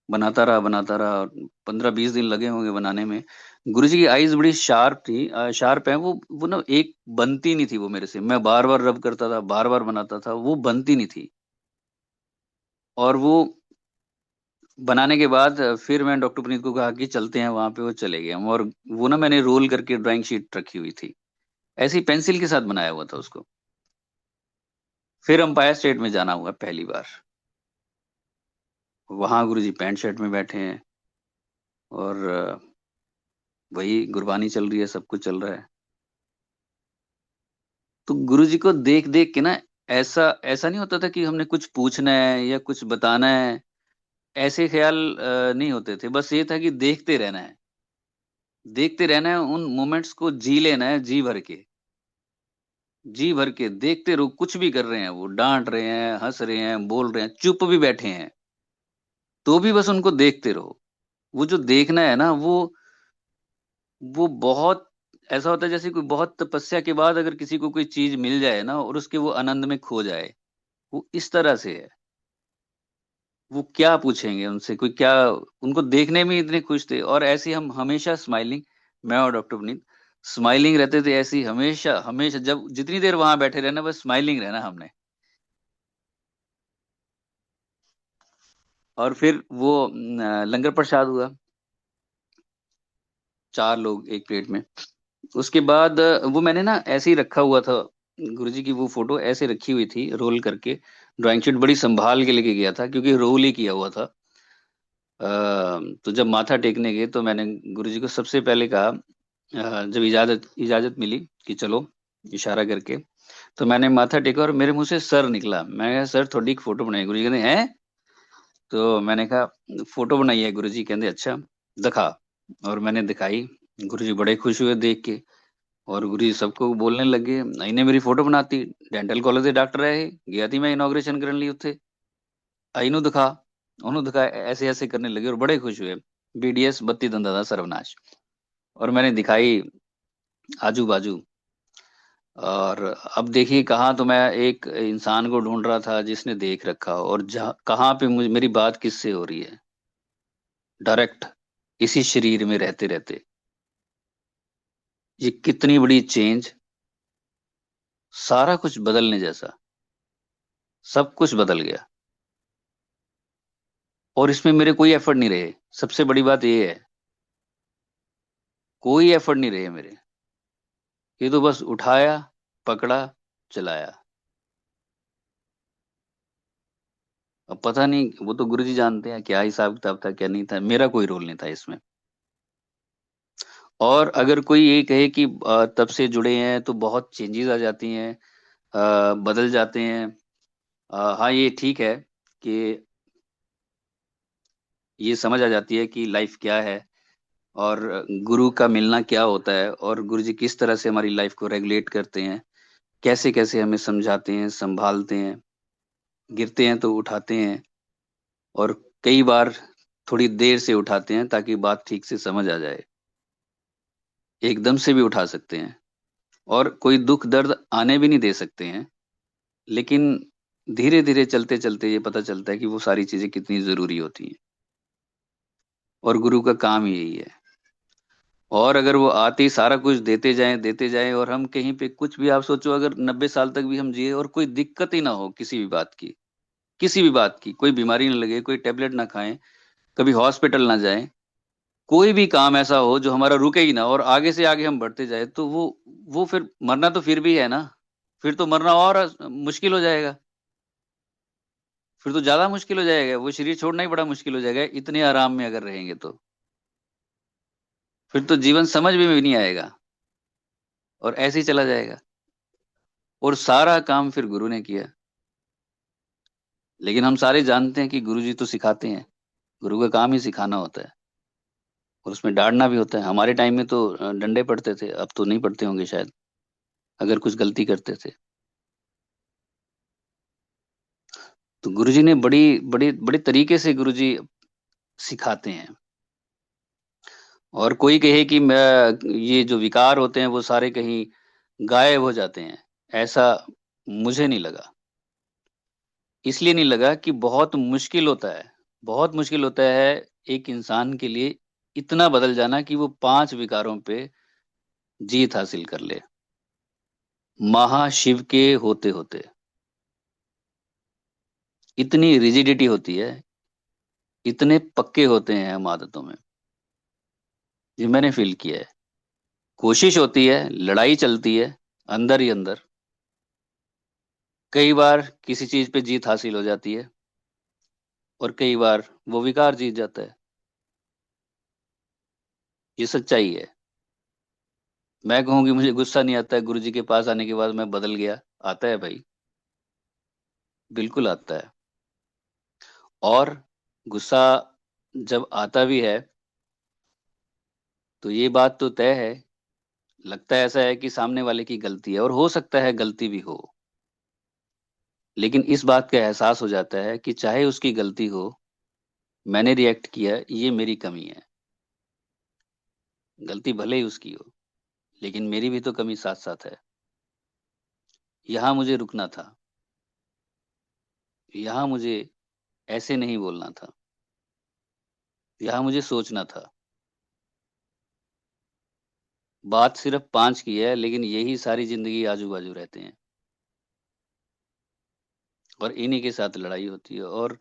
बनाता रहा बनाता रहा। 15-20 दिन लगे होंगे बनाने में। गुरुजी की आईज बड़ी शार्प थी, शार्प है वो ना, एक बनती नहीं थी वो मेरे से, मैं बार बार रब करता था, बार बार बनाता था, वो बनती नहीं थी। और वो बनाने के बाद फिर मैं डॉक्टर पुनीत को कहा कि चलते हैं वहां पे, वो चले गए हम। और वो ना मैंने रोल करके ड्राइंग शीट रखी हुई थी, ऐसी पेंसिल के साथ बनाया हुआ था उसको। फिर अंपायर स्टेट में जाना हुआ पहली बार, वहां गुरुजी पैंट शर्ट में बैठे हैं, और वही गुरबानी चल रही है, सब कुछ चल रहा है। तो गुरु जी को देख देख के ना, ऐसा ऐसा नहीं होता था कि हमने कुछ पूछना है या कुछ बताना है, ऐसे ख्याल नहीं होते थे। बस ये था कि देखते रहना है, देखते रहना है, उन मोमेंट्स को जी लेना है, जी भर के, जी भर के देखते रहो। कुछ भी कर रहे हैं, वो डांट रहे हैं, हंस रहे हैं, बोल रहे हैं, चुप भी बैठे हैं, तो भी बस उनको देखते रहो। वो जो देखना है ना, वो बहुत ऐसा होता है जैसे कोई बहुत तपस्या के बाद अगर किसी को कोई चीज मिल जाए ना, और उसके वो आनंद में खो जाए, वो इस तरह से है। वो क्या पूछेंगे उनसे, कोई क्या, उनको देखने में इतने खुश थे। और ऐसे हम हमेशा स्माइलिंग, मैं और डॉक्टर पुनीत स्माइलिंग रहते थे, ऐसी हमेशा हमेशा, जब जितनी देर वहां बैठे रहना, बस स्माइलिंग रहना हमने। और फिर वो लंगर प्रसाद हुआ, 4 लोग एक प्लेट में। उसके बाद वो मैंने ना ऐसे ही रखा हुआ था, गुरुजी की वो फोटो ऐसे रखी हुई थी रोल करके, ड्राइंग शीट बड़ी संभाल के लेके गया था क्योंकि रोल ही किया हुआ था। अ, तो जब माथा टेकने गए तो मैंने गुरुजी को सबसे पहले कहा, जब इजाजत इजाजत मिली कि चलो, इशारा करके, तो मैंने माथा टेका और मेरे मुंह से सर निकला। मैं कहा सर थोड़ी एक फोटो बनाई। गुरुजी कहते हैं, तो मैंने कहा फोटो बनाई है। गुरुजी कहते अच्छा दिखा। और मैंने दिखाई। गुरुजी बड़े खुश हुए देख के, और गुरुजी सबको बोलने लगे इन्हें मेरी फोटो बनाती, डेंटल कॉलेज ਦੇ डॉक्टर है, गया थी मैं इनॉग्रेशन करने ਲਈ ਉੱਥੇ, ਇਹਨੂੰ दिखा, ਉਹਨੂੰ दिखा, ऐसे ऐसे करने लगे और बड़े खुश हुए। बीडीएस 32 दंदा था सर्वनाश। और मैंने दिखाई आजू बाजू। और अब देखिए, कहाँ तो मैं एक इंसान को ढूंढ रहा था जिसने देख रखा हो, और जहाँ कहाँ पे मुझे मेरी बात किससे हो रही है, डायरेक्ट इसी शरीर में रहते रहते। ये कितनी बड़ी चेंज, सारा कुछ बदलने जैसा, सब कुछ बदल गया। और इसमें मेरे कोई एफर्ट नहीं रहे, सबसे बड़ी बात ये है, कोई एफर्ट नहीं रहे मेरे। ये तो बस उठाया, पकड़ा, चलाया। अब पता नहीं, वो तो गुरुजी जानते हैं क्या हिसाब किताब था, क्या नहीं था, मेरा कोई रोल नहीं था इसमें। और अगर कोई ये कहे कि तब से जुड़े हैं तो बहुत चेंजेस आ जाती हैं, बदल जाते हैं, हाँ ये ठीक है कि ये समझ आ जाती है कि लाइफ क्या है, और गुरु का मिलना क्या होता है, और गुरु जी किस तरह से हमारी लाइफ को रेगुलेट करते हैं, कैसे कैसे हमें समझाते हैं, संभालते हैं, गिरते हैं तो उठाते हैं। और कई बार थोड़ी देर से उठाते हैं ताकि बात ठीक से समझ आ जाए, एकदम से भी उठा सकते हैं, और कोई दुख दर्द आने भी नहीं दे सकते हैं। लेकिन धीरे धीरे चलते चलते ये पता चलता है कि वो सारी चीजें कितनी जरूरी होती हैं, और गुरु का काम ही यही है। और अगर वो आते ही सारा कुछ देते जाएं और हम कहीं पे कुछ भी, आप सोचो अगर 90 साल तक भी हम जिए और कोई दिक्कत ही ना हो किसी भी बात की, किसी भी बात की, कोई बीमारी ना लगे, कोई टेबलेट ना खाएं, कभी हॉस्पिटल ना जाएं, कोई भी काम ऐसा हो जो हमारा रुके ही ना और आगे से आगे हम बढ़ते जाए, तो वो फिर मरना तो फिर भी है ना, फिर तो मरना और मुश्किल हो जाएगा, फिर तो ज्यादा मुश्किल हो जाएगा, वो शरीर छोड़ना ही बड़ा मुश्किल हो जाएगा इतने आराम में अगर रहेंगे तो, फिर तो जीवन समझ में भी नहीं आएगा और ऐसे ही चला जाएगा। और सारा काम फिर गुरु ने किया। लेकिन हम सारे जानते हैं कि गुरु जी तो सिखाते हैं, गुरु का काम ही सिखाना होता है और उसमें डांटना भी होता है। हमारे टाइम में तो डंडे पड़ते थे, अब तो नहीं पड़ते होंगे शायद, अगर कुछ गलती करते थे। तो गुरु जी ने बड़ी बड़ी बड़ी तरीके से गुरु जी सिखाते हैं। और कोई कहे कि मैं, ये जो विकार होते हैं वो सारे कहीं गायब हो जाते हैं, ऐसा मुझे नहीं लगा। इसलिए नहीं लगा कि बहुत मुश्किल होता है, बहुत मुश्किल होता है एक इंसान के लिए इतना बदल जाना कि वो 5 विकारों पे जीत हासिल कर ले, महाशिव के होते होते। इतनी रिजिडिटी होती है, इतने पक्के होते हैं हम आदतों में, ये मैंने फील किया है। कोशिश होती है, लड़ाई चलती है अंदर ही अंदर, कई बार किसी चीज पे जीत हासिल हो जाती है और कई बार वो विकार जीत जाता है। ये सच्चाई है। मैं कहूँ कि मुझे गुस्सा नहीं आता है गुरु जी के पास आने के बाद मैं बदल गया, आता है भाई, बिल्कुल आता है। और गुस्सा जब आता भी है तो ये बात तो तय है, लगता है ऐसा है कि सामने वाले की गलती है और हो सकता है गलती भी हो, लेकिन इस बात का एहसास हो जाता है कि चाहे उसकी गलती हो, मैंने रिएक्ट किया, ये मेरी कमी है। गलती भले ही उसकी हो, लेकिन मेरी भी तो कमी साथ साथ है। यहाँ मुझे रुकना था, यहाँ मुझे ऐसे नहीं बोलना था, यहाँ मुझे सोचना था। बात सिर्फ 5 की है, लेकिन यही सारी जिंदगी आजू बाजू रहते हैं और इन्हीं के साथ लड़ाई होती है। और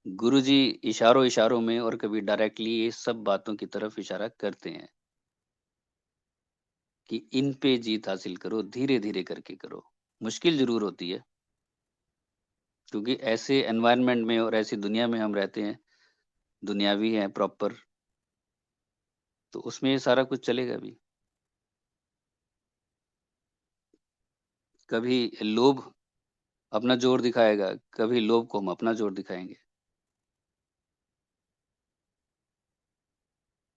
गुरुजी इशारों इशारों में और कभी डायरेक्टली ये सब बातों की तरफ इशारा करते हैं कि इन पे जीत हासिल करो, धीरे धीरे करके करो। मुश्किल जरूर होती है, क्योंकि ऐसे एनवायरनमेंट में और ऐसी दुनिया में हम रहते हैं, दुनियावी हैं प्रॉपर, तो उसमें ये सारा कुछ चलेगा भी। कभी लोभ अपना जोर दिखाएगा, कभी लोभ को हम अपना जोर दिखाएंगे,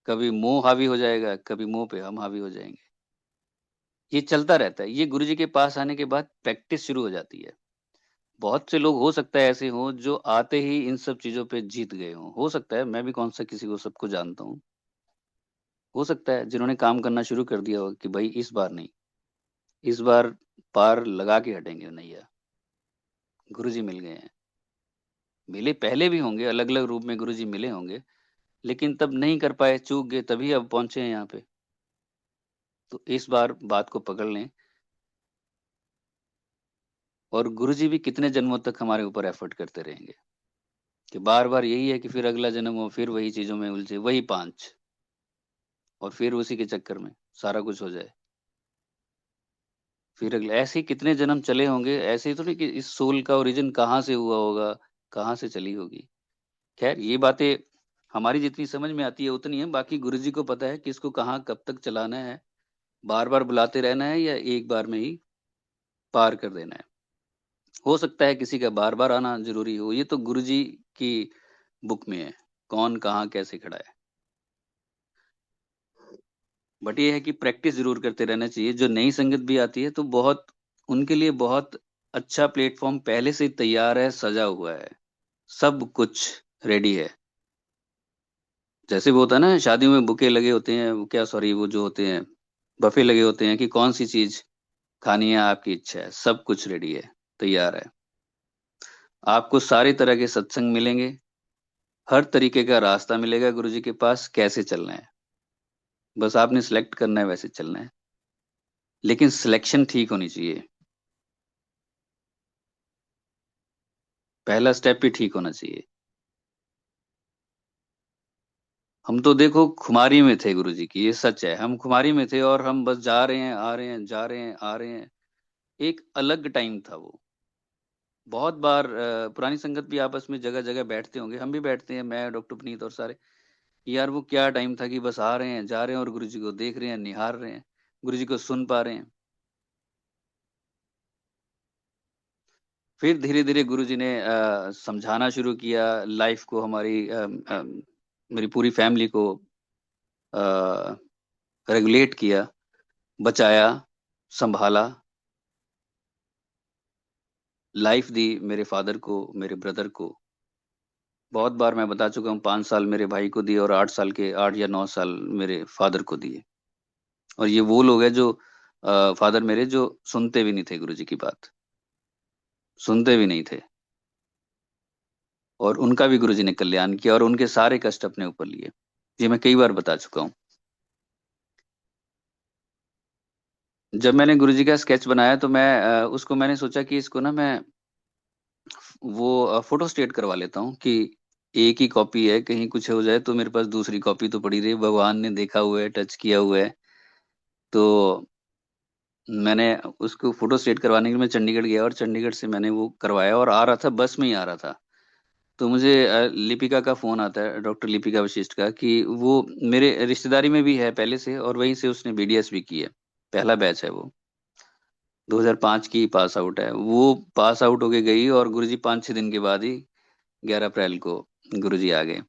कभी मोह हावी हो जाएगा, कभी मोह पे हम हावी हो जाएंगे। ये चलता रहता है। ये गुरुजी के पास आने के बाद प्रैक्टिस शुरू हो जाती है। बहुत से लोग हो सकता है ऐसे हों जो आते ही इन सब चीजों पे जीत गए हों, हो सकता है, मैं भी कौन सा किसी को सबको जानता हूँ। हो सकता है जिन्होंने काम करना शुरू कर दिया हो कि भाई इस बार नहीं, इस बार पार लगा के हटेंगे नैया, गुरुजी मिल गए हैं। मिले पहले भी होंगे, अलग अलग रूप में गुरुजी मिले होंगे, लेकिन तब नहीं कर पाए, चूक गए, तभी अब पहुंचे हैं यहाँ पे। तो इस बार बात को पकड़ लें। और गुरुजी भी कितने जन्मों तक हमारे ऊपर एफर्ट करते रहेंगे कि बार बार यही है कि फिर अगला जन्म हो, फिर वही चीजों में उलझे, वही 5, और फिर उसी के चक्कर में सारा कुछ हो जाए। फिर अगले ऐसे ही कितने जन्म चले होंगे, ऐसे ही तो नहीं कि इस सोल का ओरिजिन कहाँ से हुआ होगा, कहाँ से चली होगी। खैर ये बातें हमारी जितनी समझ में आती है उतनी है, बाकी गुरुजी को पता है कि इसको कहाँ कब तक चलाना है, बार बार बुलाते रहना है या एक बार में ही पार कर देना है। हो सकता है किसी का बार बार आना जरूरी हो, ये तो गुरुजी की बुक में है, कौन कहाँ कैसे खड़ा है। बट ये है कि प्रैक्टिस जरूर करते रहना चाहिए। जो नई संगत भी आती है तो बहुत, उनके लिए बहुत अच्छा प्लेटफॉर्म पहले से ही तैयार है, सजा हुआ है, सब कुछ रेडी है। जैसे वो होता है ना शादियों में बुके लगे होते हैं, वो क्या, सॉरी, वो जो होते हैं बफे लगे होते हैं कि कौन सी चीज खानी है, आपकी इच्छा है, सब कुछ रेडी है, तैयार है। आपको सारी तरह के सत्संग मिलेंगे, हर तरीके का रास्ता मिलेगा गुरुजी के पास, कैसे चलना है। बस आपने सिलेक्ट करना है, वैसे चलना है, लेकिन सिलेक्शन ठीक होनी चाहिए। पहला स्टेप ही ठीक होना चाहिए। हम तो देखो खुमारी में थे गुरुजी की, ये सच है, हम खुमारी में थे और हम बस जा रहे हैं आ रहे हैं, जा रहे हैं आ रहे हैं। एक अलग टाइम था वो। बहुत बार पुरानी संगत भी आपस में जगह जगह बैठते होंगे, हम भी बैठते हैं, मैं डॉक्टर पुनीत और सारे। यार वो क्या टाइम था कि बस आ रहे हैं जा रहे हैं और गुरुजी को देख रहे हैं, निहार रहे हैं, गुरुजी को सुन पा रहे हैं। फिर धीरे धीरे गुरुजी ने समझाना शुरू किया लाइफ को, हमारी मेरी पूरी फैमिली को रेगुलेट किया, बचाया, संभाला, लाइफ दी मेरे फादर को, मेरे ब्रदर को। बहुत बार मैं बता चुका हूँ, 5 साल मेरे भाई को दिए और 8 साल के 8 या 9 साल मेरे फादर को दिए। और ये वो लोग हैं जो फादर मेरे जो सुनते भी नहीं थे गुरुजी की बात, सुनते भी नहीं थे। और उनका भी गुरुजी ने कल्याण किया और उनके सारे कष्ट अपने ऊपर लिए। ये मैं कई बार बता चुका हूँ। जब मैंने गुरुजी का स्केच बनाया तो मैं उसको मैंने सोचा कि इसको ना मैं वो फोटो स्टेट करवा लेता हूँ कि एक ही कॉपी है, कहीं कुछ हो जाए तो मेरे पास दूसरी कॉपी तो पड़ी रही, भगवान ने देखा हुआ है, टच किया हुआ है। तो मैंने उसको फोटो स्टेट करवाने के लिए मैं चंडीगढ़ गया और चंडीगढ़ से मैंने वो करवाया और आ रहा था, बस में ही आ रहा था। तो मुझे लिपिका का फोन आता है, डॉक्टर लिपिका वशिष्ठ का, कि वो मेरे रिश्तेदारी में भी है पहले से और वहीं से उसने बीडीएस भी की है, पहला बैच है वो, 2005 की पास आउट है वो। पास आउट होके गई और गुरुजी 5-6 दिन के बाद ही 11 अप्रैल को गुरुजी आ गए।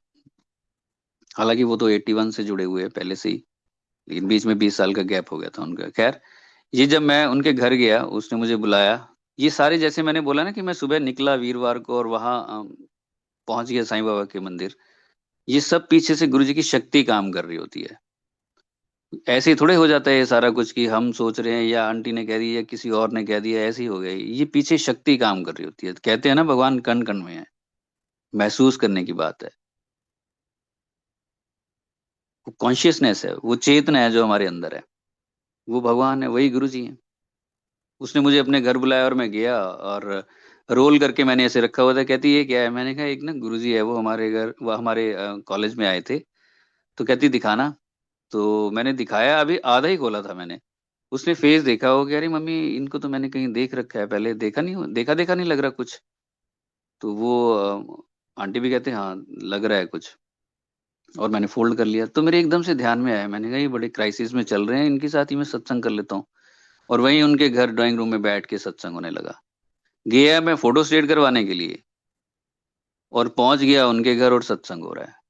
हालांकि वो तो 81 से जुड़े हुए हैं पहले से ही, लेकिन बीच में 20 साल का गैप हो गया था उनका। खैर, ये जब मैं उनके घर गया उसने मुझे बुलाया। ये सारे, जैसे मैंने बोला ना कि मैं सुबह निकला वीरवार को और वहां पहुंच गया साईं बाबा के मंदिर, ये सब पीछे से गुरुजी की शक्ति काम कर रही होती है। ऐसे ही थोड़े हो जाता है ये सारा कुछ कि हम सोच रहे हैं या आंटी ने कह दी या किसी और ने कह दिया, ऐसे ही हो गया। ये पीछे शक्ति काम कर रही होती है। कहते हैं ना भगवान कण कण में है, महसूस करने की बात है। वो कॉन्शियसनेस है, वो चेतना है जो हमारे अंदर है, वो भगवान है, वही गुरु जी है। उसने मुझे अपने घर बुलाया और मैं गया और रोल करके मैंने ऐसे रखा हुआ था। कहती ये क्या है? मैंने कहा एक ना गुरुजी है, वो हमारे घर, वो हमारे कॉलेज में आए थे। तो कहती दिखाना। तो मैंने दिखाया, अभी आधा ही खोला था मैंने। उसने फेस देखा, वो कह रही मम्मी इनको तो मैंने कहीं देख रखा है पहले, देखा नहीं, देखा देखा नहीं लग रहा कुछ। तो वो आंटी भी कहते हाँ लग रहा है कुछ। और मैंने फोल्ड कर लिया तो मेरे एकदम से ध्यान में आया, मैंने कहा ये बड़े क्राइसिस में चल रहे हैं, इनके साथ ही मैं सत्संग कर लेता हूँ। और वहीं उनके घर ड्राइंग रूम में बैठ के सत्संग होने लगा। गया मैं फोटो स्टेट करवाने के लिए और पहुंच गया उनके घर और सत्संग हो रहा है।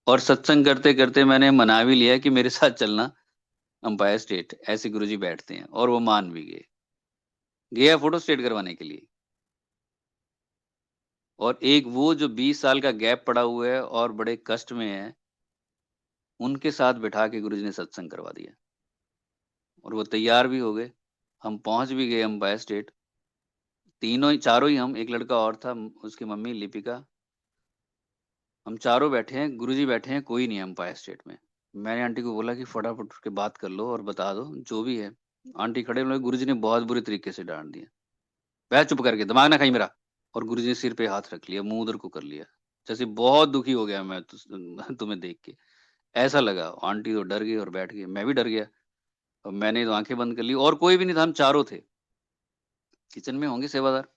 और सत्संग करते करते मैंने मना भी लिया कि मेरे साथ चलना अंपायर स्टेट, ऐसे गुरुजी बैठते हैं, और वो मान भी गए। गया फोटो स्टेट करवाने के लिए। और एक वो जो 20 साल का गैप पड़ा हुआ है और बड़े कष्ट में है, उनके साथ बिठा के गुरुजी ने सत्संग करवा दिया और वो तैयार भी हो गए। हम पहुंच भी गए अंपायर स्टेट, तीनों ही चारों ही, हम, एक लड़का और था, उसकी मम्मी लिपिका, हम चारों बैठे हैं, गुरुजी बैठे हैं, कोई नहीं है अंपायर स्टेट में। मैंने आंटी को बोला कि फटाफट उठ के बात कर लो और बता दो जो भी है। आंटी खड़े हुए, गुरुजी ने बहुत बुरी तरीके से डांट दिया, बैठ चुप करके, दिमाग ना खाई मेरा। और गुरुजी ने सिर पे हाथ रख लिया, मुंह उधर को कर लिया, जैसे बहुत दुखी हो गया मैं तुम्हें देख के, ऐसा लगा। आंटी तो डर गई और बैठ गई, मैं भी डर गया। और मैंने तो आंखें बंद कर ली और कोई भी नहीं था, हम चारों थे, किचन में होंगे सेवादार।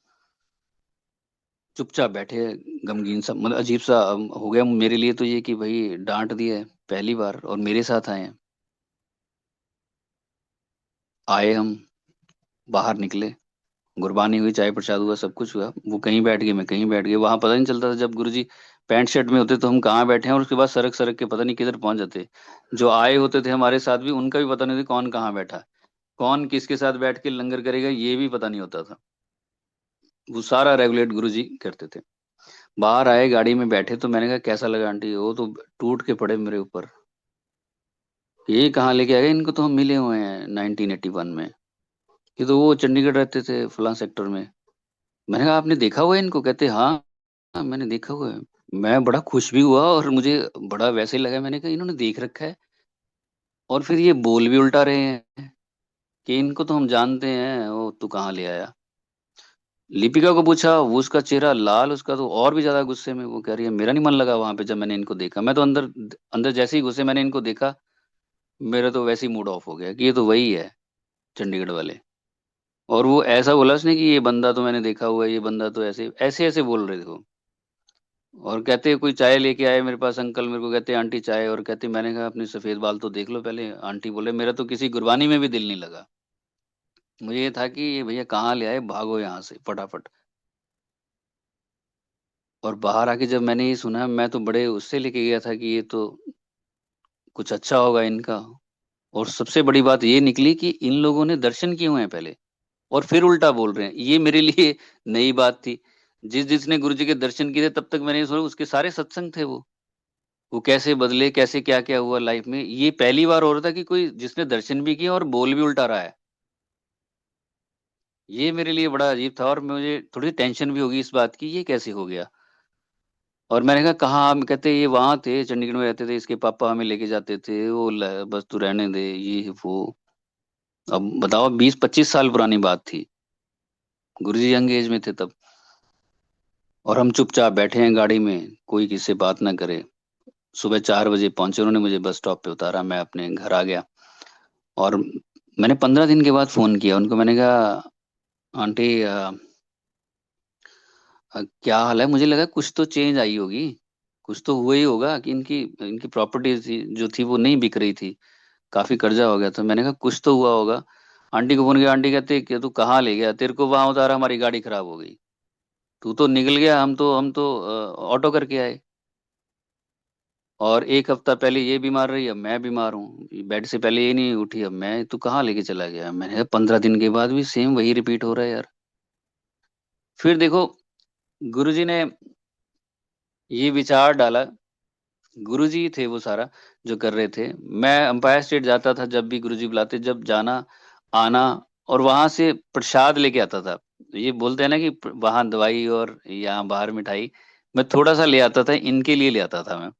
चुपचाप बैठे, गमगीन सा, मतलब अजीब सा हो गया मेरे लिए तो ये कि भाई डांट दिया है पहली बार और मेरे साथ आए हैं। आए हम, बाहर निकले, गुरबानी हुई, चाय प्रसाद हुआ, सब कुछ हुआ। वो कहीं बैठ गए, मैं कहीं बैठ गया, वहां पता नहीं चलता था। जब गुरुजी पैंट शर्ट में होते तो हम कहाँ बैठे हैं, और उसके बाद सरक सरक के पता नहीं किधर पहुंच जाते। जो आए होते थे हमारे साथ भी, उनका भी पता नहीं था कौन कहाँ बैठा, कौन किसके साथ बैठ के लंगर करेगा, ये भी पता नहीं होता था। वो सारा रेगुलेट गुरुजी करते थे। बाहर आए, गाड़ी में बैठे, तो मैंने कहा कैसा लगा आंटी? वो तो टूट के पड़े मेरे ऊपर, ये कहाँ लेके आ गए, इनको तो हम मिले हुए हैं 1981 में, ये तो वो चंडीगढ़ रहते थे फलां सेक्टर में। मैंने कहा आपने देखा हुआ है इनको? कहते हाँ, हाँ मैंने देखा हुआ है। मैं बड़ा खुश भी हुआ और मुझे बड़ा वैसे ही लगा, मैंने कहा इन्होंने देख रखा है। और फिर ये बोल भी उल्टा रहे हैं कि इनको तो हम जानते हैं, वो तू कहाँ ले आया। लिपिका को पूछा, वो उसका चेहरा लाल, उसका तो और भी ज्यादा गुस्से में। वो कह रही है मेरा नहीं मन लगा वहां पे जब मैंने इनको देखा। मैं तो अंदर अंदर जैसे ही घुसे मैंने इनको देखा, मेरा तो वैसे ही मूड ऑफ हो गया कि ये तो वही है, चंडीगढ़ वाले। और वो ऐसा बोला उसने कि ये बंदा तो मैंने देखा हुआ है, ये बंदा तो ऐसे ऐसे ऐसे बोल रहे थे वो। और कहते कोई चाय लेके आए मेरे पास अंकल, मेरे को कहते आंटी चाय। और कहते मैंने कहा अपने सफेद बाल तो देख लो पहले। आंटी बोले मेरा तो किसी गुरबानी में भी दिल नहीं लगा। मुझे ये था कि ये भैया कहाँ ले आए, भागो यहाँ से फटाफट। और बाहर आके जब मैंने ये सुना, मैं तो बड़े उससे लेके गया था कि ये तो कुछ अच्छा होगा इनका। और सबसे बड़ी बात ये निकली कि इन लोगों ने दर्शन किए हुए हैं पहले, और फिर उल्टा बोल रहे हैं। ये मेरे लिए नई बात थी। जिस जिसने गुरु जी के दर्शन किए थे तब तक मैंने सुना उसके सारे सत्संग थे वो कैसे बदले, कैसे क्या क्या हुआ लाइफ में। ये पहली बार हो रहा था कि कोई जिसने दर्शन भी किया और बोल भी उल्टा रहा है। ये मेरे लिए बड़ा अजीब था, और मुझे थोड़ी टेंशन भी होगी इस बात की, ये कैसे हो गया। और मैंने कहा कहाँ, हम कहते ये वहां थे चंडीगढ़ में रहते थे, इसके पापा हमें लेके जाते थे, वो बस तू रहने दे ये वो। अब बताओ 20-25 साल पुरानी बात थी, गुरुजी यंग एज में थे तब। और हम चुपचाप बैठे हैं गाड़ी में, कोई किसी से बात ना करे। सुबह 4 बजे पहुंचे, उन्होंने मुझे बस स्टॉप पे उतारा, मैं अपने घर आ गया। और मैंने 15 दिन के बाद फोन किया उनको। मैंने कहा आंटी क्या हाल है। मुझे लगा कुछ तो चेंज आई होगी, कुछ तो हुआ ही होगा कि इनकी इनकी प्रॉपर्टी थी जो थी वो नहीं बिक रही थी, काफी कर्जा हो गया था। मैंने कहा कुछ तो हुआ होगा। आंटी को फोन किया, आंटी कहते कि तू कहाँ ले गया, तेरे को वहां उतारा, हमारी गाड़ी खराब हो गई, तू तो निकल गया, हम तो ऑटो करके आए। और एक हफ्ता पहले ये बीमार रही, अब मैं बीमार हूँ, बेड से पहले ये नहीं उठी, अब मैं, तू कहाँ लेके चला गया। मैंने कहा 15 दिन के बाद भी सेम वही रिपीट हो रहा है यार। फिर देखो, गुरुजी ने ये विचार डाला, गुरुजी थे वो सारा जो कर रहे थे। मैं अंपायर स्टेट जाता था जब भी गुरुजी बुलाते, जब जाना आना, और वहां से प्रसाद लेके आता था। ये बोलते हैं ना कि वहां दवाई और यहाँ बाहर मिठाई, मैं थोड़ा सा ले आता था, इनके लिए ले आता था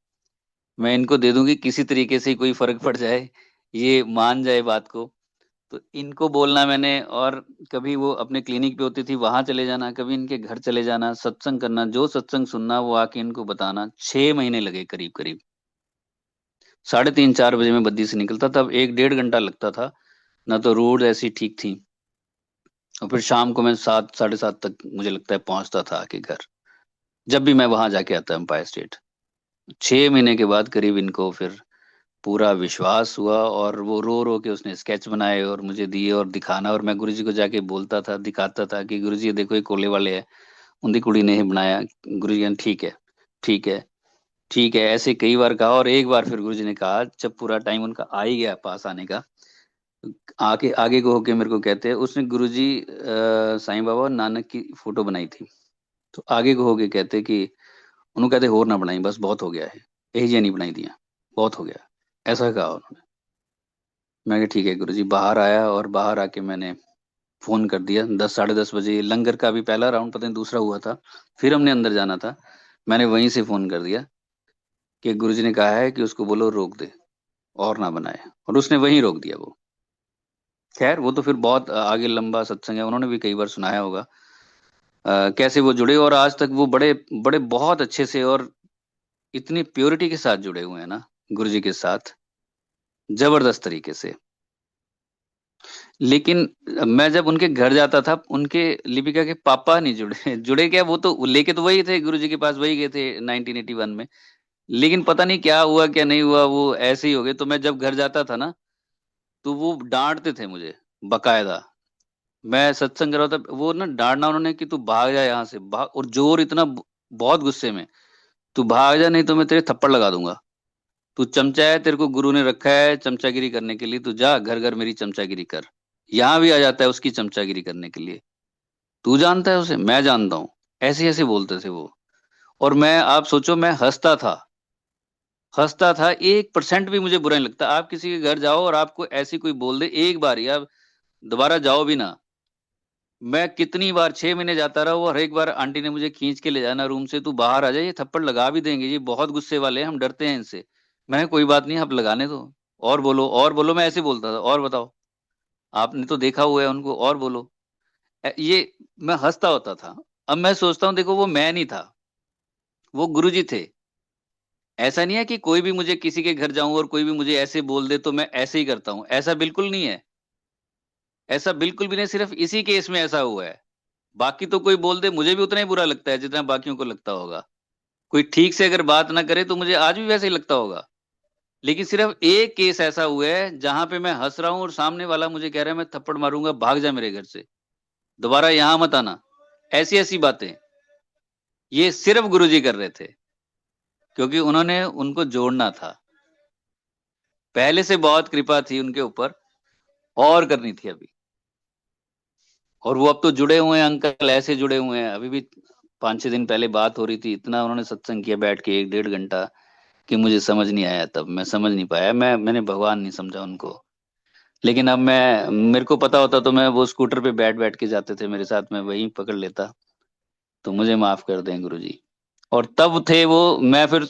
मैं इनको दे दूंगी किसी तरीके से कोई फर्क पड़ जाए, ये मान जाए बात को। तो इनको बोलना मैंने। और कभी वो अपने क्लिनिक पे होती थी वहां चले जाना, कभी इनके घर चले जाना, सत्संग करना, जो सत्संग सुनना वो आके इनको बताना। 6 महीने लगे करीब करीब। 3:30-4 बजे में बद्दी से निकलता, तब 1-1.5 घंटा लगता था, ना तो रोड ऐसी ठीक थी। और फिर शाम को मैं 7, 7:30 तक मुझे लगता है पहुंचता था आके घर, जब भी मैं वहां जाके आता एम्पायर स्टेट। 6 महीने के बाद करीब इनको फिर पूरा विश्वास हुआ, और वो रो रो के उसने स्केच बनाए और मुझे दिए, और दिखाना, और मैं गुरुजी को जाके बोलता था, दिखाता था कि गुरुजी ये देखो ये कोले वाले है, उनकी कुड़ी ने ही बनाया। गुरुजी ने ठीक है, ठीक है, ठीक है, ऐसे कई बार कहा। और एक बार फिर गुरुजी ने कहा, जब पूरा टाइम उनका आ ही गया पास आने का, आगे आगे को होके मेरे को कहते हैं, उसने गुरुजी साईं बाबा और नानक की फोटो बनाई थी। तो आगे को होके कहते कि उन्होंने कहते और ना बनाई, बस बहुत हो गया है, यही जे नहीं बनाई दिया, बहुत हो गया, ऐसा कहा उन्होंने। मैं कहा ठीक है गुरुजी। बाहर आया, और बाहर आके मैंने फोन कर दिया 10, 10:30 बजे। लंगर का भी पहला राउंड पता नहीं दूसरा हुआ था, फिर हमने अंदर जाना था। मैंने वहीं से फोन कर दिया कि गुरुजी ने कहा है कि उसको बोलो रोक दे और ना बनाए, और उसने वहीं रोक दिया वो। खैर वो तो फिर बहुत आगे लंबा सत्संग है, उन्होंने भी कई बार सुनाया होगा कैसे वो जुड़े, और आज तक वो बड़े बड़े बहुत अच्छे से और इतनी प्योरिटी के साथ जुड़े हुए हैं ना गुरुजी के साथ, जबरदस्त तरीके से। लेकिन मैं जब उनके घर जाता था, उनके लिपिका के पापा नहीं जुड़े जुड़े क्या, वो तो लेके तो वही थे गुरुजी के पास, वही गए थे 1981 में। लेकिन पता नहीं क्या हुआ क्या नहीं हुआ, वो ऐसे ही हो गए। तो मैं जब घर जाता था ना, तो वो डांटते थे मुझे बकायदा। मैं सत्संग कर रहा था, वो ना डांटना उन्होंने कि तू भाग जा यहाँ से, भाग, और जोर इतना बहुत गुस्से में, तू भाग जा नहीं तो मैं तेरे थप्पड़ लगा दूंगा। तू चमचा है, तेरे को गुरु ने रखा है चमचागिरी करने के लिए, तू जा घर घर मेरी चमचागिरी कर। यहाँ भी आ जाता है उसकी चमचागिरी करने के लिए, तू जानता है उसे, मैं जानता हूँ। ऐसे ऐसे बोलते थे वो। और मैं, आप सोचो, मैं हंसता था, हंसता था, 1% भी मुझे बुरा नहीं लगता। आप किसी के घर जाओ और आपको ऐसी कोई बोल दे एक बार, या दोबारा जाओ भी ना। मैं कितनी बार 6 महीने जाता रहा, और हर एक बार आंटी ने मुझे खींच के ले जाना रूम से, तू बाहर आ जा, ये थप्पड़ लगा भी देंगे, ये बहुत गुस्से वाले हैं, हम डरते हैं इनसे। मैं कोई बात नहीं, आप लगाने दो। और बोलो, मैं ऐसे बोलता था, और बताओ, आपने तो देखा हुआ है उनको, और बोलो। ये मैं हंसता होता था। अब मैं सोचता हूँ, देखो वो मैं नहीं था, वो गुरुजी थे। ऐसा नहीं है कि कोई भी मुझे किसी के घर जाऊं और कोई भी मुझे ऐसे बोल दे तो मैं ऐसे ही करता हूं, ऐसा बिल्कुल नहीं है। ऐसा बिल्कुल भी नहीं, सिर्फ इसी केस में ऐसा हुआ है। बाकी तो कोई बोल दे मुझे भी उतना ही बुरा लगता है जितना बाकियों को लगता होगा। कोई ठीक से अगर बात ना करे तो मुझे आज भी वैसे ही लगता होगा। लेकिन सिर्फ एक केस ऐसा हुआ है जहां पे मैं हंस रहा हूं और सामने वाला मुझे कह रहा है मैं थप्पड़ मारूंगा, भाग जा मेरे घर से, दोबारा यहां मत आना। ऐसी ऐसी बातें ये सिर्फ गुरुजी कर रहे थे, क्योंकि उन्होंने उनको जोड़ना था। पहले से बहुत कृपा थी उनके ऊपर, और करनी थी अभी। और वो अब तो जुड़े हुए हैं अंकल, ऐसे जुड़े हुए हैं। अभी भी 5-6 दिन पहले बात हो रही थी, इतना उन्होंने सत्संग किया बैठ के 1-1.5 घंटा, कि मुझे समझ नहीं आया। तब मैं समझ नहीं पाया, मैंने भगवान नहीं समझा उनको। लेकिन अब मैं, मेरे को पता होता तो मैं, वो स्कूटर पे बैठ बैठ के जाते थे मेरे साथ, मैं वहीं पकड़ लेता। तो मुझे माफ कर दें गुरुजी। और तब थे वो, मैं फिर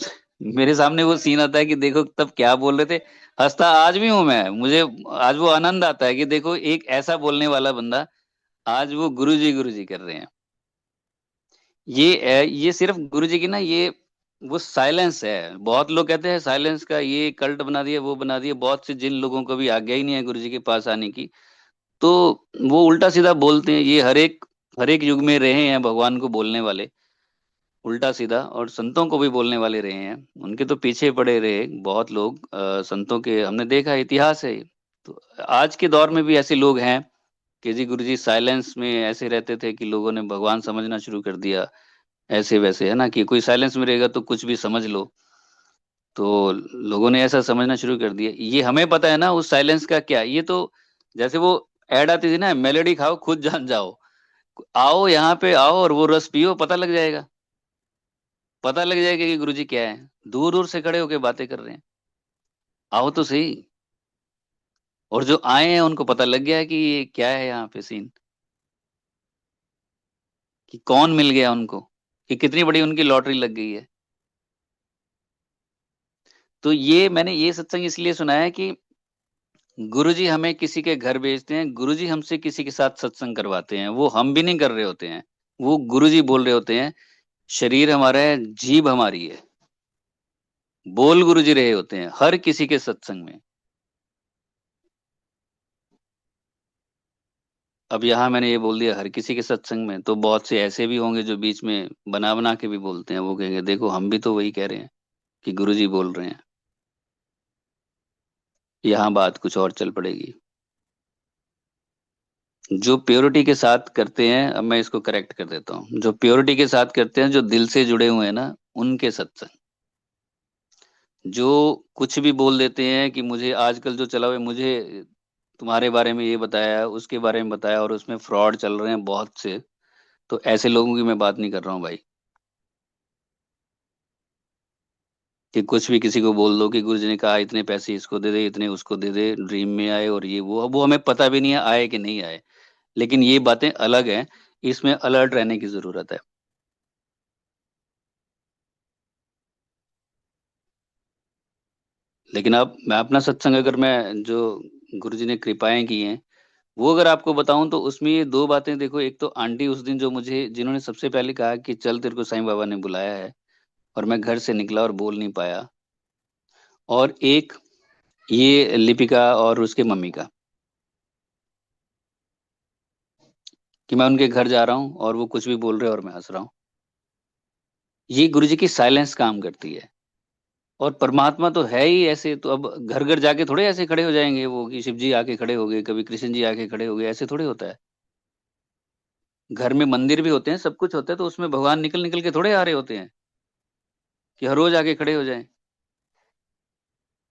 मेरे सामने वो सीन आता है कि देखो तब क्या बोल रहे थे। हंसता आज भी हूं मैं, मुझे आज वो आनंद आता है कि देखो एक ऐसा बोलने वाला बंदा, आज वो गुरुजी कर रहे हैं। ये सिर्फ गुरुजी की ना, ये वो साइलेंस है। बहुत लोग कहते हैं साइलेंस का ये कल्ट बना दिया, वो बना दिया। बहुत से जिन लोगों को भी आज्ञा ही नहीं है गुरुजी के पास आने की, तो वो उल्टा सीधा बोलते हैं। ये हर एक युग में रहे हैं भगवान को बोलने वाले उल्टा सीधा, और संतों को भी बोलने वाले रहे हैं। उनके तो पीछे पड़े रहे बहुत लोग, संतों के हमने देखा, इतिहास है। तो आज के दौर में भी ऐसे लोग हैं कि जी गुरुजी साइलेंस में ऐसे रहते थे कि लोगों ने भगवान समझना शुरू कर दिया। ऐसे वैसे है ना, कि कोई साइलेंस में रहेगा तो कुछ भी समझ लो। तो लोगों ने ऐसा समझना शुरू कर दिया। ये हमें पता है ना उस साइलेंस का क्या। ये तो जैसे वो ऐड आती थी ना, मेलोडी खाओ खुद जान जाओ। आओ यहाँ पे आओ और वो रस पियो, पता लग जाएगा। पता लग जाएगा कि गुरुजी क्या है। दूर दूर से खड़े होके बातें कर रहे हैं, आओ तो सही। और जो आए हैं उनको पता लग गया है कि ये क्या है यहाँ पे सीन, कि कौन मिल गया उनको, कि कितनी बड़ी उनकी लॉटरी लग गई है। तो ये मैंने ये सत्संग इसलिए सुना है कि गुरुजी हमें किसी के घर भेजते हैं, गुरुजी हमसे किसी के साथ सत्संग करवाते हैं। वो हम भी नहीं कर रहे होते हैं, वो गुरुजी बोल रहे होते हैं। शरीर हमारा है, जीभ हमारी है, बोल गुरुजी रहे होते हैं हर किसी के सत्संग में। अब यहाँ मैंने ये बोल दिया हर किसी के सत्संग में, तो बहुत से ऐसे भी होंगे जो बीच में बना बना के भी बोलते हैं। वो कहेंगे देखो हम भी तो वही कह रहे हैं कि गुरुजी बोल रहे हैं। यहाँ बात कुछ और चल पड़ेगी। जो प्योरिटी के साथ करते हैं, अब मैं इसको करेक्ट कर देता हूँ, जो प्योरिटी के साथ करते हैं, जो दिल से जुड़े हुए हैं ना, उनके सत्संग। जो कुछ भी बोल देते हैं कि मुझे आजकल जो चला हुआ है, मुझे तुम्हारे बारे में ये बताया, उसके बारे में बताया, और उसमें फ्रॉड चल रहे हैं बहुत से, तो ऐसे लोगों की मैं बात नहीं कर रहा हूँ भाई। कि कुछ भी किसी को बोल दो कि गुरुजी ने कहा इतने पैसे इसको दे दे, इतने उसको दे दे, ड्रीम में आए और ये वो हमें पता भी नहीं है आए कि नहीं आए। लेकिन ये बातें अलग हैं, इसमें अलर्ट रहने की जरूरत है। लेकिन अब मैं अपना सत्संग, अगर मैं जो गुरुजी ने कृपाएं की हैं वो अगर आपको बताऊं, तो उसमें ये दो बातें देखो। एक तो आंटी उस दिन जो मुझे, जिन्होंने सबसे पहले कहा कि चल तेरे को साईं बाबा ने बुलाया है, और मैं घर से निकला और बोल नहीं पाया। और एक ये लिपिका और उसके मम्मी का, कि मैं उनके घर जा रहा हूँ और वो कुछ भी बोल रहे हैं और मैं हंस रहा हूँ। ये गुरुजी की साइलेंस काम करती है। और परमात्मा तो है ही ऐसे, तो अब घर घर जाके थोड़े ऐसे खड़े हो जाएंगे वो, कि शिव जी आके खड़े हो गए, कभी कृष्ण जी आके खड़े हो गए, ऐसे थोड़े होता है। घर में मंदिर भी होते हैं, सब कुछ होता है, तो उसमें भगवान निकल निकल के थोड़े आ रहे होते हैं कि हर रोज आके खड़े हो जाएं।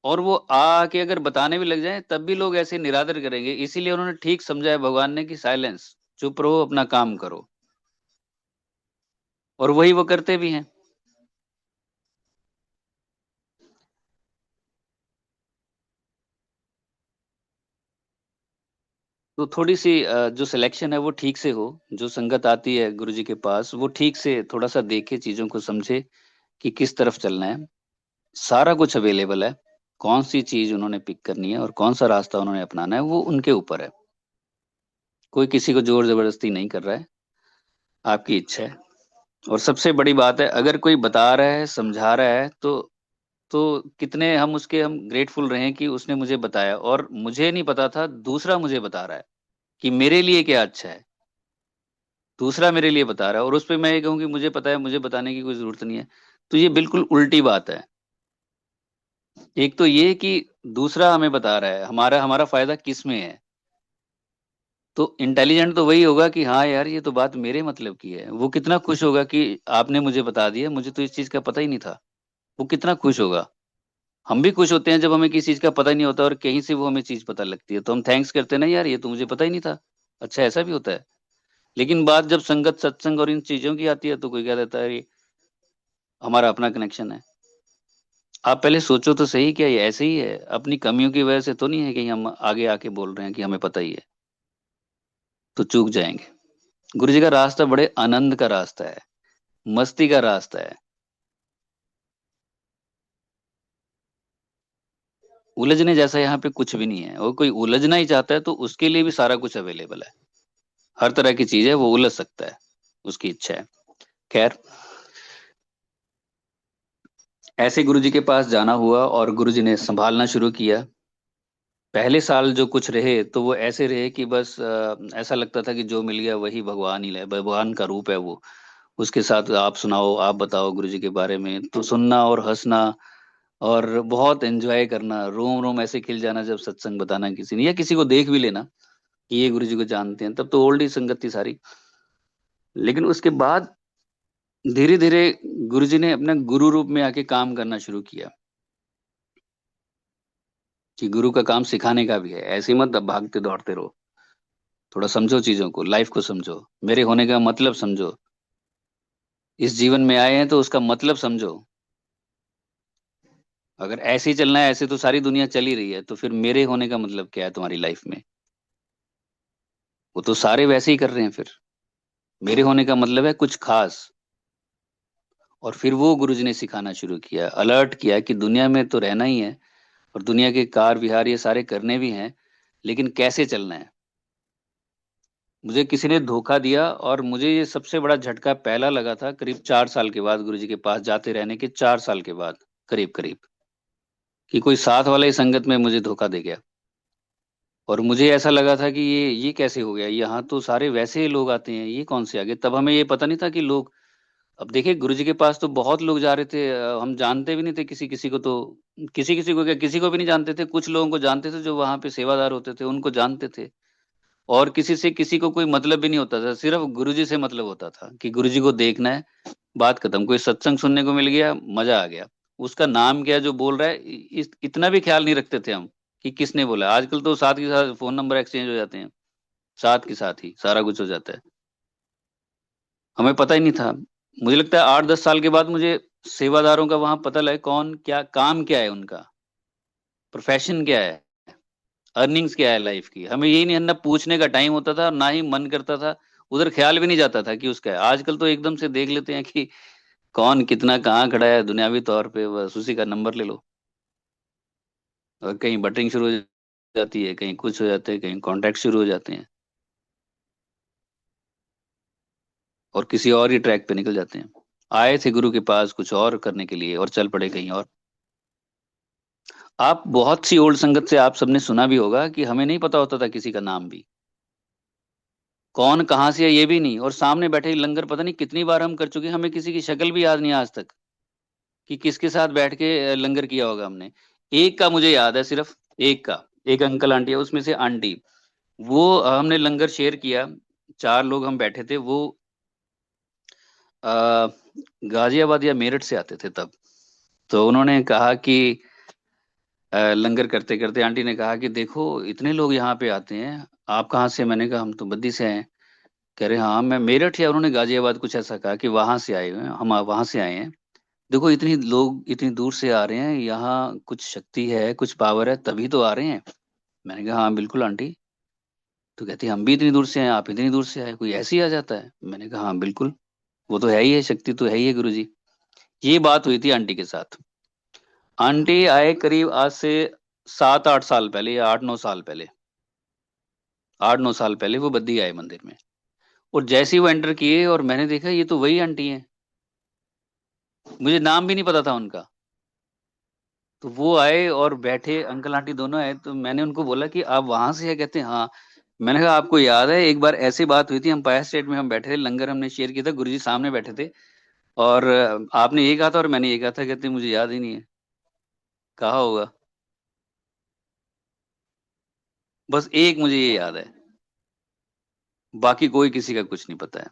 और वो आके अगर बताने भी लग जाए तब भी लोग ऐसे निरादर करेंगे। इसीलिए उन्होंने ठीक समझा है भगवान ने कि साइलेंस, चुप रहो, अपना काम करो। और वही वो करते भी हैं। तो थोड़ी सी जो सिलेक्शन है वो ठीक से हो, जो संगत आती है गुरु जी के पास वो ठीक से थोड़ा सा देखे, चीजों को समझे कि किस तरफ चलना है। सारा कुछ अवेलेबल है। कौन सी चीज उन्होंने पिक करनी है और कौन सा रास्ता उन्होंने अपनाना है, वो उनके ऊपर है। कोई किसी को जोर जबरदस्ती नहीं कर रहा है, आपकी इच्छा है। और सबसे बड़ी बात है, अगर कोई बता रहा है, समझा रहा है, तो कितने हम ग्रेटफुल रहे कि उसने मुझे बताया, और मुझे नहीं पता था, दूसरा मुझे बता रहा है कि मेरे लिए क्या अच्छा है। दूसरा मेरे लिए बता रहा है, और उस पे मैं ये कहूँ कि मुझे पता है, मुझे बताने की कोई जरूरत नहीं है, तो ये बिल्कुल उल्टी बात है। एक तो ये कि दूसरा हमें बता रहा है, हमारा हमारा फायदा किस में है। तो इंटेलिजेंट तो वही होगा कि हाँ यार, ये तो बात मेरे मतलब की है। वो कितना खुश होगा कि आपने मुझे बता दिया, मुझे तो इस चीज का पता ही नहीं था। वो कितना खुश होगा। हम भी खुश होते हैं जब हमें किसी चीज का पता ही नहीं होता और कहीं से वो हमें चीज पता लगती है, तो हम थैंक्स करते हैं ना, यार ये तो मुझे पता ही नहीं था। अच्छा, ऐसा भी होता है। लेकिन बात जब संगत, सत्संग और इन चीजों की आती है, तो कोई कह देता है ये हमारा अपना कनेक्शन है। आप पहले सोचो तो सही, क्या ये ऐसे ही है? अपनी कमियों की वजह से तो नहीं है कि हम आगे आके बोल रहे हैं कि हमें पता ही है? तो चूक जाएंगे। गुरु जी का रास्ता बड़े आनंद का रास्ता है, मस्ती का रास्ता है। उलझने जैसा यहाँ पे कुछ भी नहीं है, और कोई उलझना ही चाहता है तो उसके लिए भी सारा कुछ अवेलेबल है। हर तरह की चीज है, वो उलझ सकता है, उसकी इच्छा है। खैर, ऐसे गुरु जी के पास जाना हुआ और गुरु जी ने संभालना शुरू किया। पहले साल जो कुछ रहे तो वो ऐसे रहे कि बस ऐसा लगता था कि जो मिल गया वही भगवान ही है, भगवान का रूप है वो। उसके साथ आप सुनाओ, आप बताओ गुरु जी के बारे में, तो सुनना और हंसना और बहुत एंजॉय करना, रोम रोम ऐसे खिल जाना जब सत्संग बताना किसी ने, या किसी को देख भी लेना कि ये गुरु जी को जानते हैं, तब तो ओल्ड ही संगत थी सारी। लेकिन उसके बाद धीरे धीरे गुरु जी ने अपने गुरु रूप में आके काम करना शुरू किया, कि गुरु का काम सिखाने का भी है। ऐसे मत भागते दौड़ते रहो, थोड़ा समझो चीजों को, लाइफ को समझो, मेरे होने का मतलब समझो। इस जीवन में आए हैं तो उसका मतलब समझो। अगर ऐसे ही चलना है, ऐसे तो सारी दुनिया चल ही रही है, तो फिर मेरे होने का मतलब क्या है तुम्हारी लाइफ में? वो तो सारे वैसे ही कर रहे हैं फिर। मेरे होने का मतलब है कुछ खास। और फिर वो गुरुजी ने सिखाना शुरू किया, अलर्ट किया कि दुनिया में तो रहना ही है, और दुनिया के कार विहार ये सारे करने भी हैं, लेकिन कैसे चलना है। मुझे किसी ने धोखा दिया, और मुझे ये सबसे बड़ा झटका पहला लगा था करीब 4 साल के बाद, गुरुजी के पास जाते रहने के 4 साल के बाद, करीब करीब, कि कोई साथ वाले संगत में मुझे धोखा दे गया। और मुझे ऐसा लगा था कि ये कैसे हो गया, यहाँ तो सारे वैसे ही लोग आते हैं, ये कौन से आ गए। तब हमें ये पता नहीं था कि लोग, अब देखिए गुरुजी के पास तो बहुत लोग जा रहे थे, हम जानते भी नहीं थे किसी किसी को, तो किसी किसी को क्या, किसी को भी नहीं जानते थे। कुछ लोगों को जानते थे जो वहां पे सेवादार होते थे, उनको जानते थे। और किसी से किसी को कोई मतलब भी नहीं होता था, सिर्फ गुरुजी से मतलब होता था कि गुरुजी को देखना है, बात खत्म। कोई सत्संग सुनने को मिल गया, मजा आ गया। उसका नाम क्या है जो बोल रहा है, इतना भी ख्याल नहीं रखते थे हम कि किसने बोला। आजकल तो साथ के साथ फोन नंबर एक्सचेंज हो जाते हैं, साथ के साथ ही सारा कुछ हो जाता है। हमें पता ही नहीं था। मुझे लगता है 8-10 साल के बाद मुझे सेवादारों का वहां पता लगा कौन क्या काम, क्या है उनका, प्रोफेशन क्या है, अर्निंग्स क्या है लाइफ की। हमें यही नहीं, ना पूछने का टाइम होता था और ना ही मन करता था, उधर ख्याल भी नहीं जाता था कि उसका है। आजकल तो एकदम से देख लेते हैं कि कौन कितना कहाँ खड़ा है दुनियावी तौर पे, बस उसी का नंबर ले लो। और कहीं बटरिंग शुरू हो जाती है, कहीं कुछ हो जाते हैं, कहीं कॉन्ट्रैक्ट शुरू हो जाते हैं, और किसी और ही ट्रैक पे निकल जाते हैं। आए थे गुरु के पास कुछ और करने के लिए और चल पड़े कहीं और। आप बहुत सी ओल्ड संगत से आप सबने सुना भी होगा कि हमें नहीं पता होता था किसी का नाम भी, कौन कहाँ से है ये भी नहीं। और सामने बैठे ही लंगर पता नहीं कितनी बार हम कर चुके हैं, हमें किसी की शक्ल भी याद नहीं आज तक कि किसके साथ बैठ के लंगर किया होगा हमने। एक का मुझे याद है सिर्फ, एक का, एक अंकल आंटी है उसमें से आंटी, वो हमने लंगर शेयर किया। 4 लोग हम बैठे थे, वो आ, गाजियाबाद या मेरठ से आते थे तब। तो उन्होंने कहा कि लंगर करते करते आंटी ने कहा कि देखो इतने लोग यहाँ पे आते हैं, आप कहाँ से? मैंने कहा हम तो बद्दी से हैं। कह रहे हाँ मैं मेरठ, या उन्होंने गाजियाबाद कुछ ऐसा कहा कि वहां से आए हुए हैं, हम वहां से आए हैं। देखो इतनी लोग इतनी दूर से आ रहे हैं, यहाँ कुछ शक्ति है, कुछ पावर है, तभी तो आ रहे हैं। मैंने कहा हाँ बिल्कुल आंटी। तो कहती हम भी इतनी दूर से आए, आप इतनी दूर से आए, कोई ऐसे ही आ जाता है? मैंने कहा हाँ बिल्कुल, वो तो है ही है, शक्ति तो है ही है गुरु जी। ये बात हुई थी आंटी के साथ। आंटी आए करीब आज से 7-8 साल पहले या 8-9 साल पहले, 8-9 साल पहले वो बद्दी आए मंदिर में। और जैसे ही वो एंटर किए और मैंने देखा ये तो वही आंटी हैं, मुझे नाम भी नहीं पता था उनका। तो वो आए और बैठे, अंकल आंटी दोनों आए, तो मैंने उनको बोला कि आप वहां से है? कहते हैं हाँ। मैंने कहा आपको याद है एक बार ऐसी बात हुई थी, हम पाया स्टेट में हम बैठे थे, लंगर हमने शेयर किया था, गुरुजी सामने बैठे थे और आपने ये कहा था और मैंने ये कहा था। कहते मुझे याद ही नहीं है, कहा होगा। बस एक मुझे ये याद है, बाकी कोई किसी का कुछ नहीं पता है।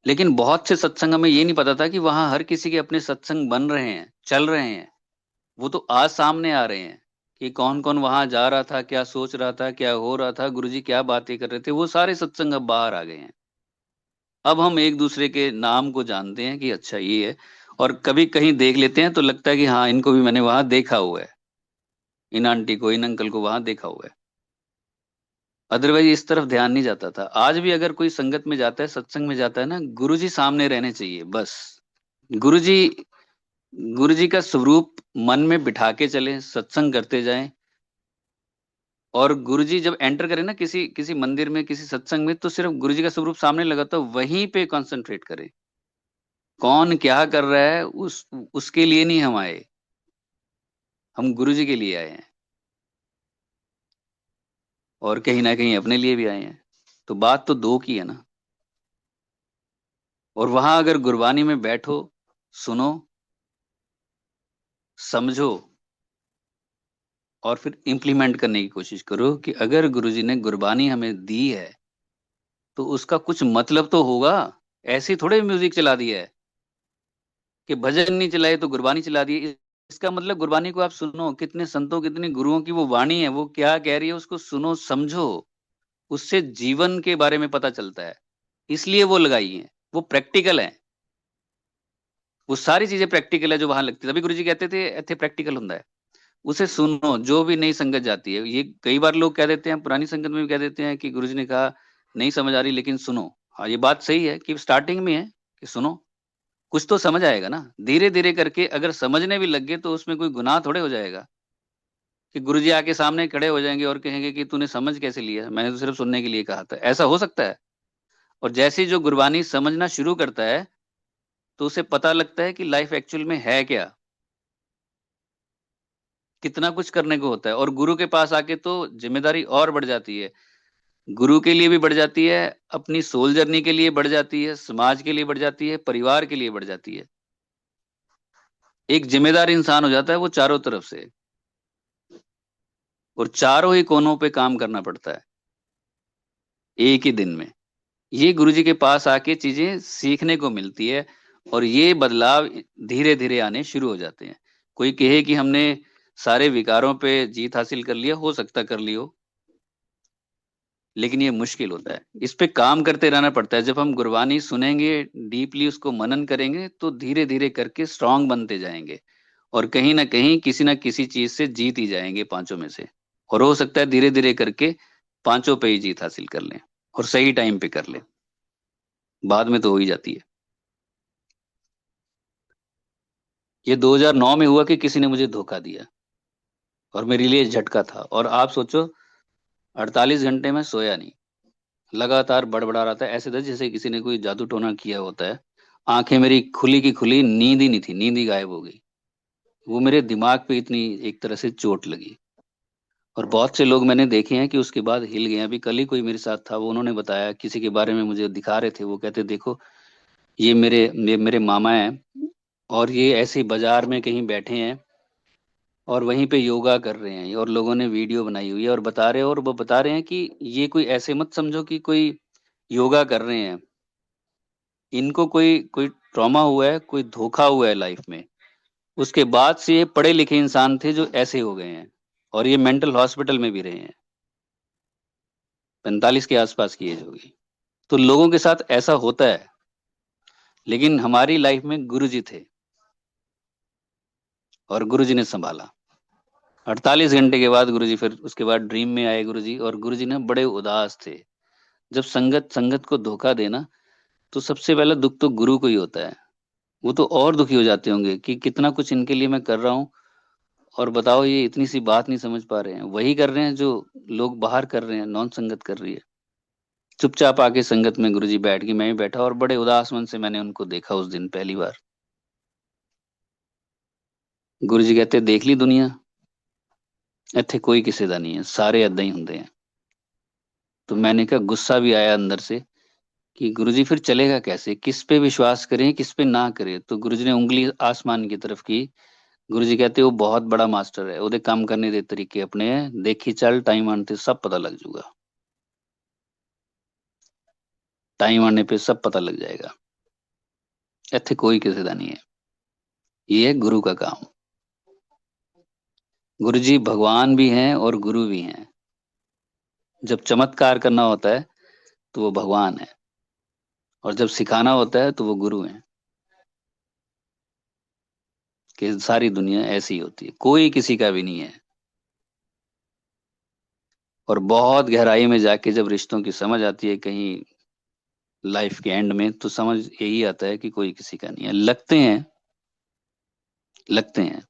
लेकिन बहुत से सत्संग में ये नहीं पता था कि वहां हर किसी के अपने सत्संग बन रहे हैं, चल रहे हैं। वो तो आज सामने आ रहे हैं कि कौन कौन वहां जा रहा था, क्या सोच रहा था, क्या हो रहा था, गुरुजी क्या बातें कर रहे थे, वो सारे सत्संग अब बाहर आ गए हैं। अब हम एक दूसरे के नाम को जानते हैं कि अच्छा ये है, और कभी कहीं देख लेते हैं तो लगता है कि हाँ इनको भी मैंने वहां देखा हुआ है, इन आंटी को, इन अंकल को वहां देखा हुआ है। अदरवाइज इस तरफ ध्यान नहीं जाता था। आज भी अगर कोई संगत में जाता है, सत्संग में जाता है ना, गुरुजी सामने रहने चाहिए बस। गुरुजी, गुरुजी का स्वरूप मन में बिठा के चले, सत्संग करते जाएं। और गुरुजी जब एंटर करें ना किसी किसी मंदिर में, किसी सत्संग में, तो सिर्फ गुरुजी का स्वरूप सामने लगा तो वहीं पे कंसंट्रेट करें। कौन क्या कर रहा है उसके लिए नहीं हम आए, हम गुरुजी के लिए आए हैं, और कहीं ना कहीं अपने लिए भी आए हैं। तो बात तो दो की है ना। और वहां अगर गुरबानी में बैठो, सुनो, समझो, और फिर इम्प्लीमेंट करने की कोशिश करो कि अगर गुरुजी ने गुरबानी हमें दी है तो उसका कुछ मतलब तो होगा। ऐसे ही थोड़े म्यूजिक चला दिया है कि भजन नहीं चलाए तो गुरबानी चला दी। इसका मतलब गुरबानी को आप सुनो, कितने संतों, कितने गुरुओं की वो वाणी है, वो क्या कह रही है उसको सुनो, समझो। उससे जीवन के बारे में पता चलता है, इसलिए वो लगाई है, वो प्रैक्टिकल है। वो सारी चीजें प्रैक्टिकल है जो वहां लगती है, तभी गुरुजी कहते थे इतने प्रैक्टिकल होता है। उसे सुनो, जो भी नई संगत जाती है। ये कई बार लोग कह देते हैं, पुरानी संगत में भी कह देते हैं कि गुरुजी ने कहा नहीं समझ आ रही लेकिन सुनो। हाँ ये बात सही है कि स्टार्टिंग में है कि सुनो, कुछ तो समझ आएगा ना। धीरे धीरे करके अगर समझने भी लग गए तो उसमें कोई गुनाह थोड़े हो जाएगा कि गुरुजी आके सामने खड़े हो जाएंगे और कहेंगे कि तूने समझ कैसे लिया, मैंने तो सिर्फ सुनने के लिए कहा था। ऐसा हो सकता है? और जैसे ही जो गुरबानी समझना शुरू करता है तो उसे पता लगता है कि लाइफ एक्चुअल में है क्या, कितना कुछ करने को होता है। और गुरु के पास आके तो जिम्मेदारी और बढ़ जाती है, गुरु के लिए भी बढ़ जाती है, अपनी सोल जर्नी के लिए बढ़ जाती है, समाज के लिए बढ़ जाती है, परिवार के लिए बढ़ जाती है। एक जिम्मेदार इंसान हो जाता है वो चारों तरफ से, और चारों ही कोनों पे काम करना पड़ता है एक ही दिन में। ये गुरुजी के पास आके चीजें सीखने को मिलती है, और ये बदलाव धीरे धीरे आने शुरू हो जाते हैं। कोई कहे कि हमने सारे विकारों पे जीत हासिल कर लिया, हो सकता कर लियो, लेकिन ये मुश्किल होता है। इस पे काम करते रहना पड़ता है। जब हम गुरबानी सुनेंगे, डीपली उसको मनन करेंगे, तो धीरे धीरे करके स्ट्रांग बनते जाएंगे, और कहीं ना कहीं किसी ना किसी चीज से जीत ही जाएंगे पांचों में से। और हो सकता है धीरे धीरे करके पांचों पे ही जीत हासिल कर लें, और सही टाइम पे कर लें। बाद में तो हो ही जाती है। ये 2009 में हुआ कि किसी ने मुझे धोखा दिया, और मेरे लिए झटका था। और आप सोचो, 48 घंटे में सोया नहीं, लगातार बड़बड़ा रहा था, ऐसे था जैसे किसी ने कोई जादू टोना किया होता है। आंखें मेरी खुली की खुली, नींद ही नहीं थी, नींद ही गायब हो गई। वो मेरे दिमाग पे इतनी एक तरह से चोट लगी। और बहुत से लोग मैंने देखे हैं कि उसके बाद हिल गए। अभी कल ही कोई मेरे साथ था, वो उन्होंने बताया, किसी के बारे में मुझे दिखा रहे थे, वो कहते देखो ये मेरे मामा हैं, और ये ऐसे ही बाजार में कहीं बैठे हैं और वहीं पे योगा कर रहे हैं, और लोगों ने वीडियो बनाई हुई है और बता रहे हैं, और वो बता रहे हैं कि ये कोई ऐसे मत समझो कि कोई योगा कर रहे हैं, इनको कोई कोई ट्रॉमा हुआ है, कोई धोखा हुआ है लाइफ में। उसके बाद से ये पढ़े लिखे इंसान थे जो ऐसे हो गए हैं, और ये मेंटल हॉस्पिटल में भी रहे हैं। 45 के आसपास की एज होगी। तो लोगों के साथ ऐसा होता है, लेकिन हमारी लाइफ में गुरुजी थे, और गुरुजी ने संभाला। 48 घंटे के बाद गुरुजी, फिर उसके बाद ड्रीम में आए गुरुजी, और गुरुजी ने बड़े उदास थे। जब संगत संगत को धोखा देना, तो सबसे पहला दुख तो गुरु को ही होता है। वो तो और दुखी हो जाते होंगे कि कितना कुछ इनके लिए मैं कर रहा हूँ, और बताओ ये इतनी सी बात नहीं समझ पा रहे हैं। वही कर रहे हैं जो लोग बाहर कर रहे हैं, नॉन संगत कर रही है। चुपचाप आके संगत में गुरुजी बैठ गए, मैं भी बैठा, और बड़े उदास मन से मैंने उनको देखा उस दिन पहली बार। गुरुजी कहते, देख ली दुनिया, ਇੱਥੇ कोई किसी का नहीं है, सारे ਏਦਾਂ ही ਹੁੰਦੇ हैं। तो मैंने कहा, गुस्सा भी आया अंदर से कि गुरुजी फिर चलेगा कैसे, किस पे विश्वास करें किस पे ना करें। तो गुरुजी ने उंगली आसमान की तरफ की। गुरुजी कहते, वो बहुत बड़ा मास्टर है, ਉਹਦੇ ਕੰਮ करने ਦੇ तरीके अपने है, देखी चल टाइम आने ਤੇ सब पता लग जाऊगा, टाइम आने पे सब पता लग जाएगा। ਇੱਥੇ कोई किसी का नहीं है, ये है गुरु का काम। गुरुजी भगवान भी हैं और गुरु भी हैं। जब चमत्कार करना होता है तो वो भगवान है, और जब सिखाना होता है तो वो गुरु हैं। कि सारी दुनिया ऐसी होती है, कोई किसी का भी नहीं है। और बहुत गहराई में जाके जब रिश्तों की समझ आती है कहीं लाइफ के एंड में, तो समझ यही आता है कि कोई किसी का नहीं है। लगते हैं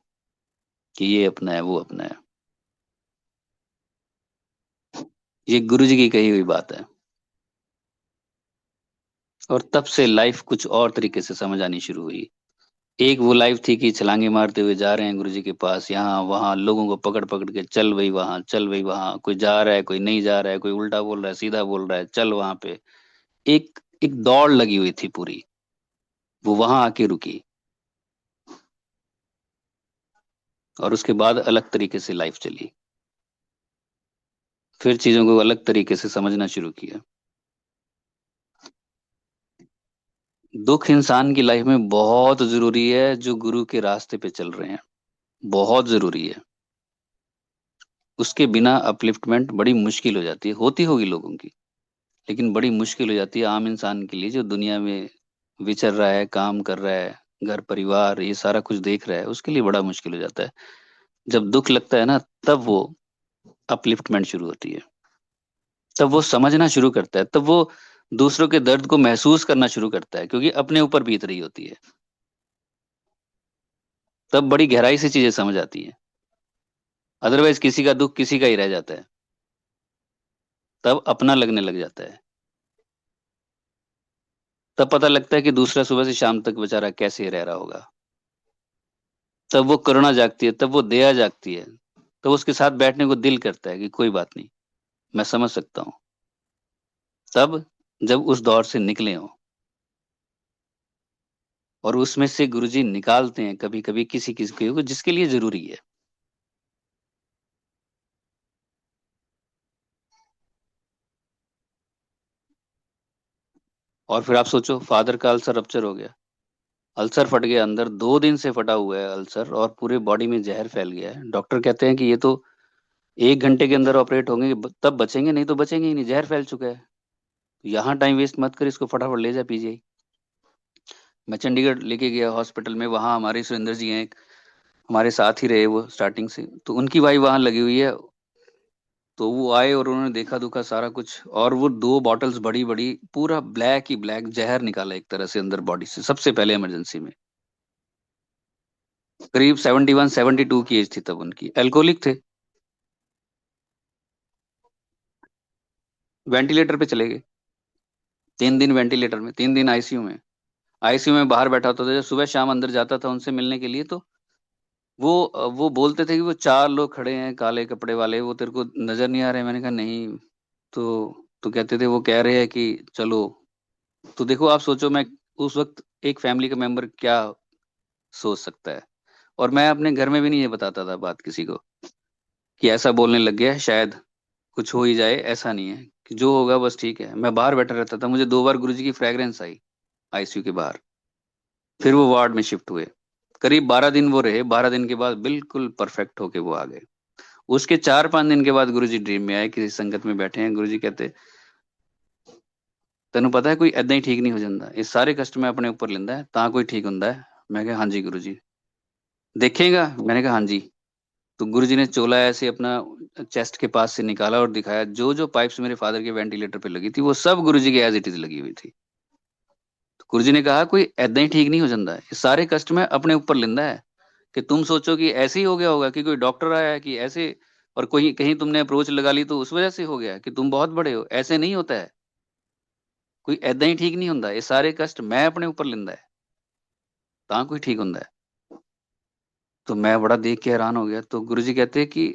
कि ये अपना है वो अपना है। ये गुरु जी की कही हुई बात है। और तब से लाइफ कुछ और तरीके से समझ आनी शुरू हुई। एक वो लाइफ थी कि छलांगे मारते हुए जा रहे हैं गुरु जी के पास, यहाँ वहां लोगों को पकड़ पकड़ के, चल भाई वहां, चल भाई वहां, कोई जा रहा है कोई नहीं जा रहा है, कोई उल्टा बोल रहा है सीधा बोल रहा है, चल वहां पे। एक एक दौड़ लगी हुई थी पूरी, वो वहां आके रुकी। और उसके बाद अलग तरीके से लाइफ चली, फिर चीजों को अलग तरीके से समझना शुरू किया। दुख इंसान की लाइफ में बहुत जरूरी है, जो गुरु के रास्ते पे चल रहे हैं, बहुत जरूरी है। उसके बिना अपलिफ्टमेंट बड़ी मुश्किल हो जाती है, होती होगी लोगों की, लेकिन बड़ी मुश्किल हो जाती है आम इंसान के लिए, जो दुनिया में विचर रहा है, काम कर रहा है, घर परिवार ये सारा कुछ देख रहा है, उसके लिए बड़ा मुश्किल हो जाता है। जब दुख लगता है ना, तब वो अपलिफ्टमेंट शुरू होती है, तब वो समझना शुरू करता है, तब वो दूसरों के दर्द को महसूस करना शुरू करता है, क्योंकि अपने ऊपर बीत रही होती है। तब बड़ी गहराई से चीजें समझ आती हैं। अदरवाइज किसी का दुख किसी का ही रह जाता है, तब अपना लगने लग जाता है। तब पता लगता है कि दूसरा सुबह से शाम तक बेचारा कैसे रह रहा होगा। तब वो करुणा जागती है, तब वो दया जागती है, तब उसके साथ बैठने को दिल करता है कि कोई बात नहीं, मैं समझ सकता हूँ। तब जब उस दौर से निकले हो, और उसमें से गुरुजी निकालते हैं कभी कभी किसी किसी को जिसके लिए जरूरी है। और फिर आप सोचो, फादर का अल्सर रप्चर हो गया, अल्सर फट गया अंदर, 2 दिन से फटा हुआ है अल्सर, और पूरे बॉडी में जहर फैल गया है। डॉक्टर कहते हैं कि ये तो 1 घंटे के अंदर ऑपरेट होंगे, तब बचेंगे, नहीं तो बचेंगे ही नहीं, जहर फैल चुका है। यहाँ टाइम वेस्ट मत कर, इसको फटाफट ले जा पीजीआई। मैं चंडीगढ़ लेके गया हॉस्पिटल में, वहाँ हमारे सुरेंद्र जी हैं एक, हमारे साथ ही रहे वो स्टार्टिंग से, तो उनकी वाइफ वहाँ लगी हुई है। तो वो आए और उन्होंने देखा दुखा सारा कुछ, और वो 2 बॉटल्स बड़ी बड़ी, पूरा ब्लैक ही ब्लैक जहर निकाला एक तरह से अंदर बॉडी से, सबसे पहले इमरजेंसी में। करीब 71-72 की एज थी तब उनकी, एल्कोहलिक थे। वेंटिलेटर पे चले गए, 3 दिन वेंटिलेटर में, 3 दिन आईसीयू में। आईसीयू में बाहर बैठा होता था, जब सुबह शाम अंदर जाता था उनसे मिलने के लिए, तो वो बोलते थे कि वो 4 लोग खड़े हैं काले कपड़े वाले, वो तेरे को नजर नहीं आ रहे। मैंने कहा नहीं। तो तो कहते थे वो कह रहे हैं कि चलो। तो देखो आप सोचो, मैं उस वक्त एक फैमिली का मेंबर क्या सोच सकता है। और मैं अपने घर में भी नहीं ये बताता था बात किसी को, कि ऐसा बोलने लग गया है, शायद कुछ हो ही जाए। ऐसा नहीं है कि जो होगा बस ठीक है। मैं बाहर बैठा रहता था, मुझे 2 बार गुरुजी की फ्रेग्रेंस आई आईसीयू के बाहर। फिर वो वार्ड में शिफ्ट हुए, करीब 12 दिन वो रहे। 12 दिन के बाद बिल्कुल परफेक्ट होके वो आ गए। उसके 4-5 दिन के बाद गुरुजी ड्रीम में आए, किसी संगत में बैठे हैं, गुरुजी कहते, तेन पता है कोई ऐदा ही ठीक नहीं हो जाता, ये सारे कष्ट मैं अपने ऊपर लेंदा है ਤਾਂ कोई ठीक ਹੁੰਦਾ है। मैं कहा हाँ जी गुरुजी। देखेगा, मैंने कहा हाँ जी। तो गुरुजी ने चोला ऐसे अपना चेस्ट के पास से निकाला और दिखाया, जो जो पाइप्स मेरे फादर के वेंटिलेटर पे लगी थी वो सब गुरुजी के एज इट इज लगी हुई थी। गुरुजी ने कहा कोई ऐदा ही ठीक नहीं हो जाता, ये सारे कष्ट मैं अपने ऊपर लिंदा है कि तुम सोचो कि ऐसे ही हो गया होगा कि कोई डॉक्टर आया कि ऐसे, और कोई कहीं तुमने अप्रोच लगा ली तो उस वजह से हो गया कि तुम बहुत बड़े हो। ऐसे नहीं होता है, कोई ऐदा ही ठीक नहीं होता, ये सारे कष्ट मैं अपने ऊपर लिंदा है तां कोई ठीक होता है। तो मैं बड़ा देख के हैरान हो गया। तो गुरुजी कहते हैं कि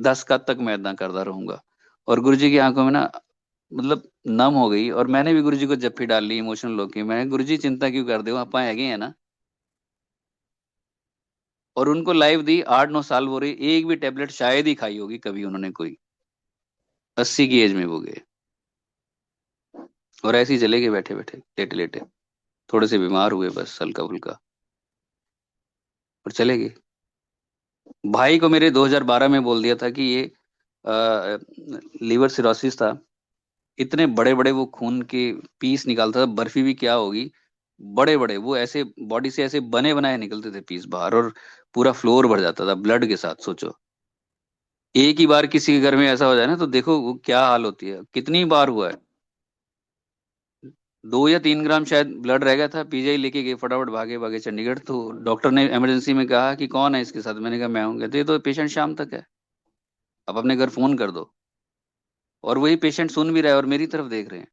10 कद तक मैं ऐदा करता रहूंगा। और गुरुजी की आंखों में ना मतलब नम हो गई, और मैंने भी गुरुजी को जप्फी डाल ली इमोशनल होके। मैं गुरुजी चिंता क्यों कर दो, आप हैगे हैं ना। और उनको लाइव दी 8-9 साल वो रही, एक भी टेबलेट शायद ही खाई होगी कभी उन्होंने कोई। 80 की एज में वो गए, और ऐसे ही चले गए बैठे बैठे लेटे लेटे। थोड़े से बीमार हुए बस हल्का फुल्का, और चले गए। भाई को मेरे 2012 में बोल दिया था कि ये लीवर सिरोसिस था। इतने बड़े बड़े वो खून के पीस निकालता था, बर्फी भी क्या होगी, बड़े बड़े वो ऐसे बॉडी से ऐसे बने बनाए निकलते थे पीस बाहर, और पूरा फ्लोर भर जाता था ब्लड के साथ। सोचो एक ही बार किसी के घर में ऐसा हो जाए ना, तो देखो वो क्या हाल होती है। कितनी बार हुआ है। 2 या 3 ग्राम शायद ब्लड रह गया था, पीजीआई लेके गए, फटाफट भागे भागे चंडीगढ़। तो डॉक्टर ने इमरजेंसी में कहा कि कौन है इसके साथ, मैंने कहा मैं हूँ। कहते ये तो पेशेंट शाम तक है, आप अपने घर फोन कर दो। और वही पेशेंट सुन भी रहा है और मेरी तरफ देख रहे हैं।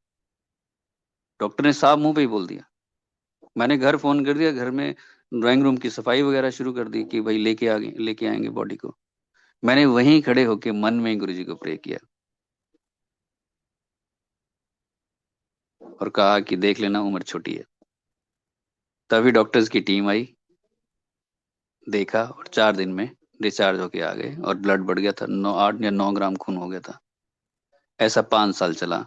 डॉक्टर ने साफ मुंह पे ही बोल दिया। मैंने घर फोन कर दिया, घर में ड्राइंग रूम की सफाई वगैरह शुरू कर दी कि भाई लेके आएंगे बॉडी को। मैंने वहीं खड़े होके मन में गुरु जी को प्रे किया और कहा कि देख लेना उम्र छोटी है। तभी डॉक्टर्स की टीम आई, देखा, और 4 दिन में डिस्चार्ज होके आ गए। और ब्लड बढ़ गया था, 8 या 9 ग्राम खून हो गया था। ऐसा 5 साल चला।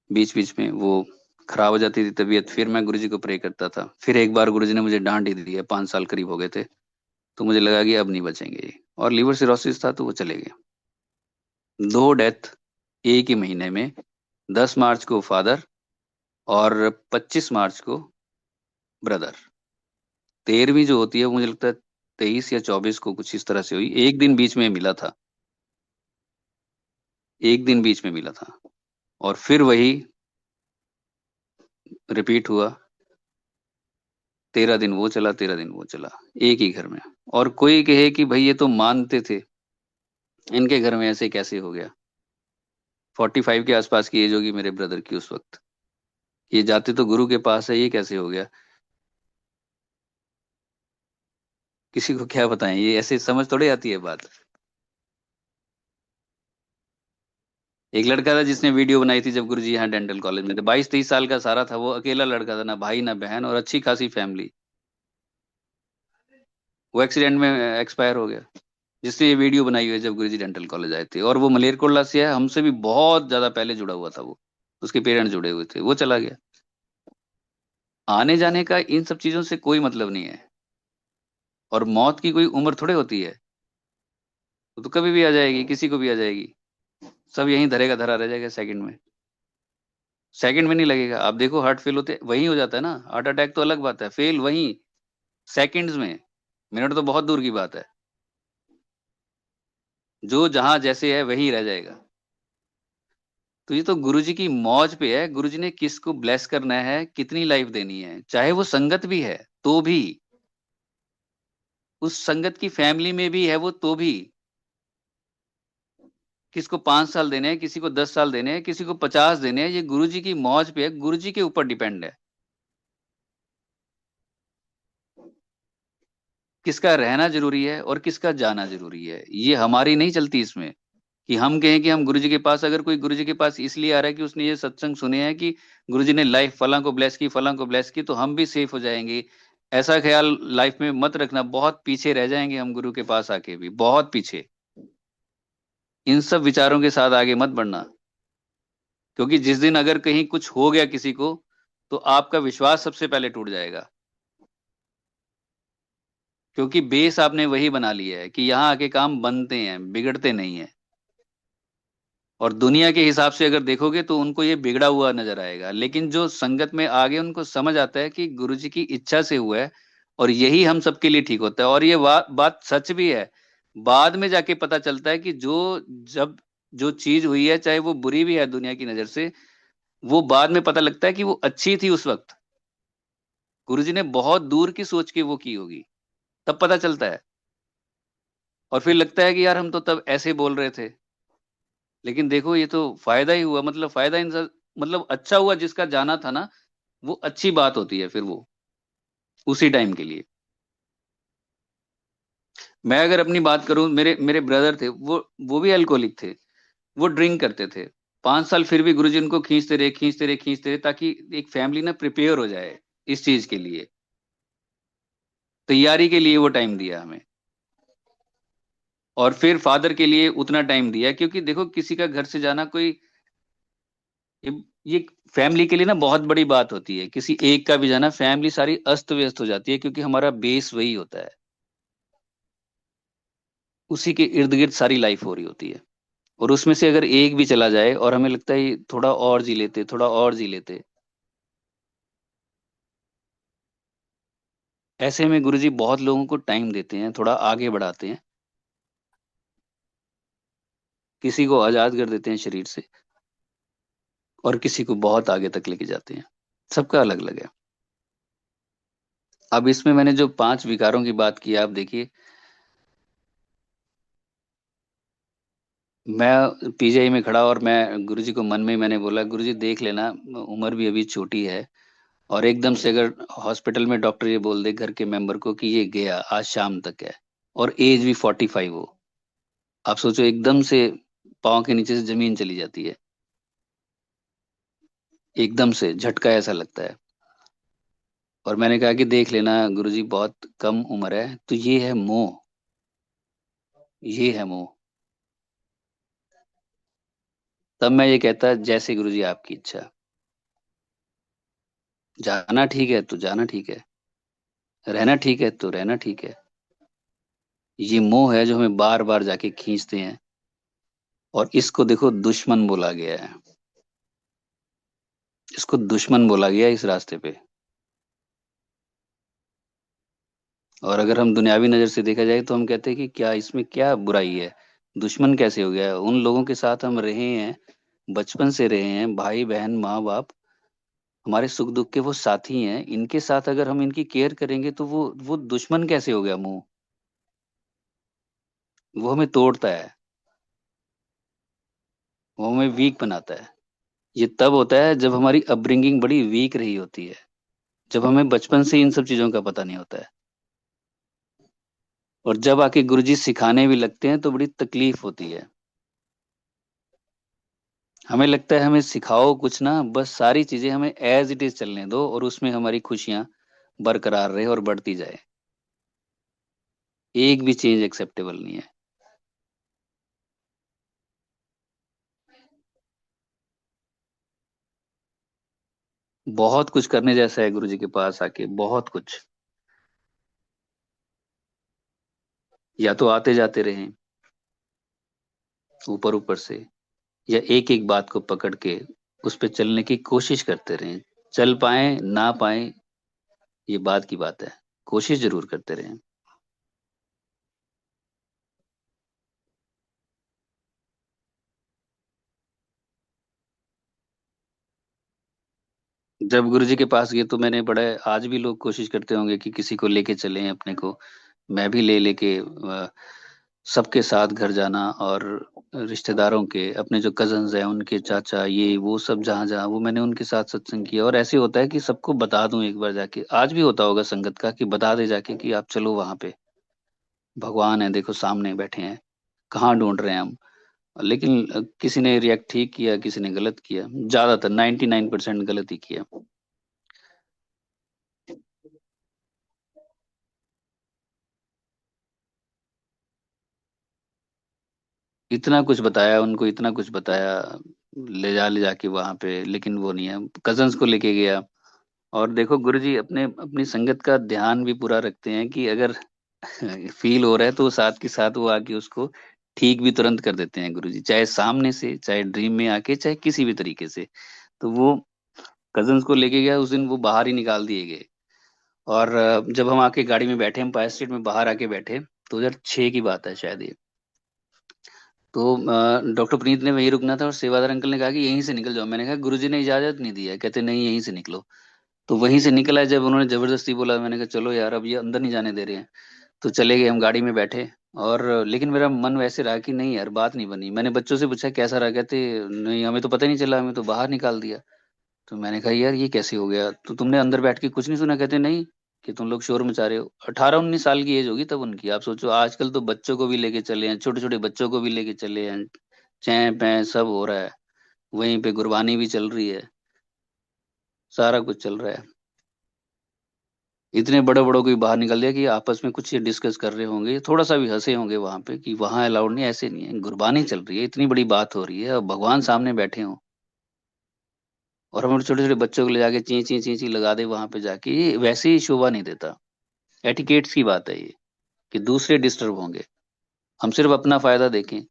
बीच बीच में वो खराब हो जाती थी तबीयत, फिर मैं गुरुजी को प्रे करता था। फिर एक बार गुरुजी ने मुझे डांट ही दी है, 5 साल करीब हो गए थे, तो मुझे लगा कि अब नहीं बचेंगे ये। और लीवर सिरोसिस था तो वो चले गए। 2 डेथ एक ही महीने में। 10 मार्च को फादर, और 25 मार्च को ब्रदर। 13वीं जो होती है वो मुझे लगता है 23 या 24 को कुछ इस तरह से हुई। एक दिन बीच में मिला था, एक दिन बीच में मिला था। और फिर वही रिपीट हुआ। 13 दिन वो चला, 13 दिन वो चला, एक ही घर में। और कोई कहे कि भाई ये तो मानते थे, इनके घर में ऐसे कैसे हो गया। 45 के आसपास की एज होगी मेरे ब्रदर की उस वक्त। ये जाते तो गुरु के पास है, ये कैसे हो गया। किसी को क्या बताएं, ये ऐसे समझ थोड़ी आती है बात। एक लड़का था जिसने वीडियो बनाई थी जब गुरुजी यहाँ डेंटल कॉलेज में थे, 22-23 साल का सारा था वो, अकेला लड़का था, ना भाई ना बहन, और अच्छी खासी फैमिली। वो एक्सीडेंट में एक्सपायर हो गया, जिसने ये वीडियो बनाई हुई है जब गुरुजी डेंटल कॉलेज आए थे। और वो मलेरकोटला से है, हमसे भी बहुत ज्यादा पहले जुड़ा हुआ था वो। उसके पेरेंट्स जुड़े हुए थे, वो चला गया। आने जाने का इन सब चीजों से कोई मतलब नहीं है। और मौत की कोई उम्र थोड़े होती है, वो तो कभी भी आ जाएगी, किसी को भी आ जाएगी। सब यहीं धरेगा धरा रह जाएगा सेकंड में। सेकंड में नहीं लगेगा। आप देखो हार्ट फेल होते वहीं हो जाता है ना, हार्ट अटैक तो अलग बात है, फेल वहीं सेकंड्स में। मिनट तो बहुत दूर की बात है। जो जहां जैसे है वही रह जाएगा। तो ये तो गुरुजी की मौज पे है, गुरुजी ने किसको ब्लेस करना है, कितनी लाइफ देनी है, चाहे वो संगत भी है तो भी, उस संगत की फैमिली में भी है वो तो भी। किसको 5 साल देने हैं, किसी को 10 साल देने हैं, किसी को 50 देने हैं, ये गुरुजी की मौज पे है, गुरुजी के ऊपर डिपेंड है। किसका रहना जरूरी है और किसका जाना जरूरी है, ये हमारी नहीं चलती इसमें। कि हम कहें कि हम गुरुजी के पास, अगर कोई गुरुजी के पास इसलिए आ रहा है कि उसने ये सत्संग सुने हैं कि गुरुजी ने लाइफ फलां को ब्लेस की, फलां को ब्लेस की, तो हम भी सेफ हो जाएंगे। ऐसा ख्याल लाइफ में मत रखना, बहुत पीछे रह जाएंगे हम गुरु के पास आके भी, बहुत पीछे। इन सब विचारों के साथ आगे मत बढ़ना। क्योंकि जिस दिन अगर कहीं कुछ हो गया किसी को, तो आपका विश्वास सबसे पहले टूट जाएगा। क्योंकि बेस आपने वही बना लिया है कि यहाँ आके काम बनते हैं, बिगड़ते नहीं है। और दुनिया के हिसाब से अगर देखोगे तो उनको ये बिगड़ा हुआ नजर आएगा, लेकिन जो संगत में आगे उनको समझ आता है कि गुरुजी की इच्छा से हुआ है, और यही हम सबके लिए ठीक होता है। और ये बात सच भी है। बाद में जाके पता चलता है कि जब जो चीज हुई है, चाहे वो बुरी भी है दुनिया की नजर से, वो बाद में पता लगता है कि वो अच्छी थी उस वक्त। गुरुजी ने बहुत दूर की सोच के वो की होगी, तब पता चलता है। और फिर लगता है कि यार हम तो तब ऐसे बोल रहे थे, लेकिन देखो ये तो फायदा ही हुआ, मतलब फायदा इन मतलब अच्छा हुआ, जिसका जाना था ना, वो अच्छी बात होती है फिर वो उसी टाइम के लिए। मैं अगर अपनी बात करूं, मेरे मेरे ब्रदर थे, वो भी अल्कोहलिक थे, वो ड्रिंक करते थे। 5 साल फिर भी गुरुजी उनको खींचते रहे, खींचते रहे, खींचते रहे, ताकि एक फैमिली ना प्रिपेयर हो जाए इस चीज के लिए, तैयारी के लिए वो टाइम दिया हमें। और फिर फादर के लिए उतना टाइम दिया, क्योंकि देखो किसी का घर से जाना कोई, ये फैमिली के लिए ना बहुत बड़ी बात होती है। किसी एक का भी जाना, फैमिली सारी अस्त व्यस्त हो जाती है, क्योंकि हमारा बेस वही होता है, उसी के इर्द गिर्द सारी लाइफ हो रही होती है। और उसमें से अगर एक भी चला जाए और हमें लगता है थोड़ा और जी लेते, थोड़ा और जी लेते, ऐसे में गुरुजी बहुत लोगों को टाइम देते हैं, थोड़ा आगे बढ़ाते हैं, किसी को आजाद कर देते हैं शरीर से, और किसी को बहुत आगे तक लेके जाते हैं। सबका अलग अलग है। अब इसमें मैंने जो 5 विकारों की बात की, आप देखिए, मैं पीजीआई में खड़ा, और मैं गुरुजी को मन में ही मैंने बोला, गुरुजी देख लेना, उम्र भी अभी छोटी है, और एकदम से अगर हॉस्पिटल में डॉक्टर ये बोल दे घर के मेंबर को कि ये गया, आज शाम तक है, और एज भी 45 हो, आप सोचो, एकदम से पाँव के नीचे से जमीन चली जाती है, एकदम से झटका ऐसा लगता है। और मैंने कहा कि देख लेना गुरुजी, बहुत कम उम्र है, तो ये है मोह, ये है मोह। तब मैं ये कहता, जैसे गुरुजी आपकी इच्छा, जाना ठीक है तो जाना ठीक है, रहना ठीक है तो रहना ठीक है। ये मोह है जो हमें बार बार जाके खींचते हैं, और इसको देखो दुश्मन बोला गया है, इसको दुश्मन बोला गया है इस रास्ते पे। और अगर हम दुनियावी नजर से देखा जाए तो हम कहते हैं कि क्या इसमें क्या बुराई है, दुश्मन कैसे हो गया है? उन लोगों के साथ हम रहे हैं, बचपन से रहे हैं, भाई बहन माँ बाप, हमारे सुख दुख के वो साथी हैं, इनके साथ अगर हम इनकी केयर करेंगे तो वो दुश्मन कैसे हो गया मुंह? वो हमें तोड़ता है, वो हमें वीक बनाता है। ये तब होता है जब हमारी अपब्रिंगिंग बड़ी वीक रही होती है, जब हमें बचपन से इन सब चीजों का पता नहीं होता है, और जब आके गुरुजी सिखाने भी लगते हैं तो बड़ी तकलीफ होती है। हमें लगता है हमें सिखाओ कुछ ना, बस सारी चीजें हमें एज इट इज चलने दो, और उसमें हमारी खुशियां बरकरार रहे और बढ़ती जाए। एक भी चेंज एक्सेप्टेबल नहीं है। बहुत कुछ करने जैसा है गुरुजी के पास आके, बहुत कुछ। या तो आते जाते रहें ऊपर ऊपर से, या एक एक बात को पकड़ के उस पे चलने की कोशिश करते रहें। चल पाए ना पाए, ये बात की बात है, कोशिश जरूर करते रहें। जब गुरुजी के पास गए तो मैंने बड़ा, आज भी लोग कोशिश करते होंगे कि किसी को लेके चलें अपने को, मैं भी ले लेके सबके साथ घर जाना, और रिश्तेदारों के, अपने जो कजन्स हैं उनके चाचा, ये वो सब, जहाँ जहाँ वो, मैंने उनके साथ सत्संग किया। और ऐसे होता है कि सबको बता दूं एक बार जाके, आज भी होता होगा संगत का कि बता दे जाके कि आप चलो वहां पे, भगवान है देखो सामने बैठे हैं, कहाँ ढूंढ रहे हैं हम। लेकिन किसी ने रिएक्ट ठीक किया, किसी ने गलत किया, ज्यादातर 99% गलत ही किया। इतना कुछ बताया उनको, इतना कुछ बताया, ले जाके वहां पे, लेकिन वो नहीं है। कजन्स को लेके गया, और देखो गुरुजी अपने अपनी संगत का ध्यान भी पूरा रखते हैं कि अगर फील हो रहा है तो वो साथ के साथ वो आके उसको ठीक भी तुरंत कर देते हैं गुरुजी, चाहे सामने से, चाहे ड्रीम में आके, चाहे किसी भी तरीके से। तो वो कजन्स को लेके गया उस दिन, वो बाहर ही निकाल दिए गए। और जब हम आके गाड़ी में बैठे, हम पायर स्ट्रीट में बाहर आके बैठे, 2006 की बात है शायद ये। तो डॉक्टर प्रीत ने वहीं रुकना था, और सेवादार अंकल ने कहा कि यहीं से निकल जाओ। मैंने कहा गुरुजी ने इजाजत नहीं दी है, कहते नहीं यहीं से निकलो। तो वहीं से निकला जब उन्होंने जबरदस्ती बोला, मैंने कहा चलो यार अब ये अंदर नहीं जाने दे रहे हैं। तो चले गए, हम गाड़ी में बैठे। और लेकिन मेरा मन वैसे रहा कि नहीं यार, बात नहीं बनी। मैंने बच्चों से पूछा कैसा रहा, कहते नहीं हमें तो पता ही नहीं चला, हमें तो बाहर निकाल दिया। तो मैंने कहा यार ये कैसे हो गया, तो तुमने अंदर बैठ के कुछ नहीं सुना, कहते नहीं कि तुम लोग शोर मचा रहे हो। 18-19 साल की एज होगी तब उनकी। आप सोचो आजकल तो बच्चों को भी लेके चले हैं, छोटे छोटे बच्चों को भी लेके चले हैं, चैं पैं सब हो रहा है। वहीं पे गुरबानी भी चल रही है, सारा कुछ चल रहा है। इतने बड़े बड़ों को भी बाहर निकल दिया कि आपस में कुछ ये डिस्कस कर रहे होंगे, थोड़ा सा भी हंसे होंगे वहां पे कि वहां अलाउड नहीं, ऐसे नहीं है, गुरबानी चल रही है, इतनी बड़ी बात हो रही है और भगवान सामने बैठे हों, और हम छोटे छोटे बच्चों को ले जाके ची ची ची ची लगा दे वहां पे जाके, ये वैसे ही शोभा नहीं देता। एटिकेट्स की बात है ये, कि दूसरे डिस्टर्ब होंगे, हम सिर्फ अपना फायदा देखें।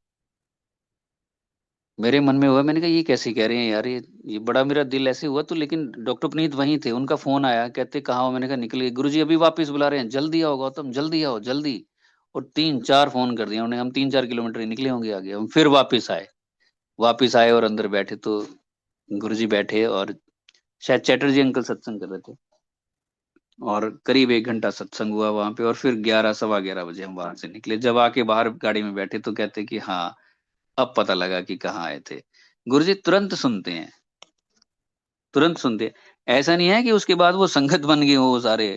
मेरे मन में हुआ, मैंने कहा ये कैसे कह रहे हैं यार, ये बड़ा मेरा दिल ऐसे हुआ। तो लेकिन डॉक्टर पुनीत वहीं थे, उनका फोन आया, कहते कहाँ हो, मैंने कहा निकल गए गुरुजी, अभी वापस बुला रहे हैं, जल्दी आओ गौतम, जल्दी आओ जल्दी। और 3-4 फोन कर दिया उन्होंने, हम 3-4 किलोमीटर ही निकले होंगे आगे, हम फिर वापस आए। वापस आए और अंदर बैठे तो गुरुजी बैठे, और शायद चैटर्जी अंकल सत्संग कर रहे थे। और करीब 1 घंटा सत्संग हुआ वहां पे, और फिर 11, 11:15 बजे हम वहां से निकले। जब आके बाहर गाड़ी में बैठे तो कहते कि हाँ, अब पता लगा कि कहाँ आए थे। गुरुजी तुरंत सुनते हैं, तुरंत सुनते हैं। ऐसा नहीं है कि उसके बाद वो संगत बन गए हो वो सारे।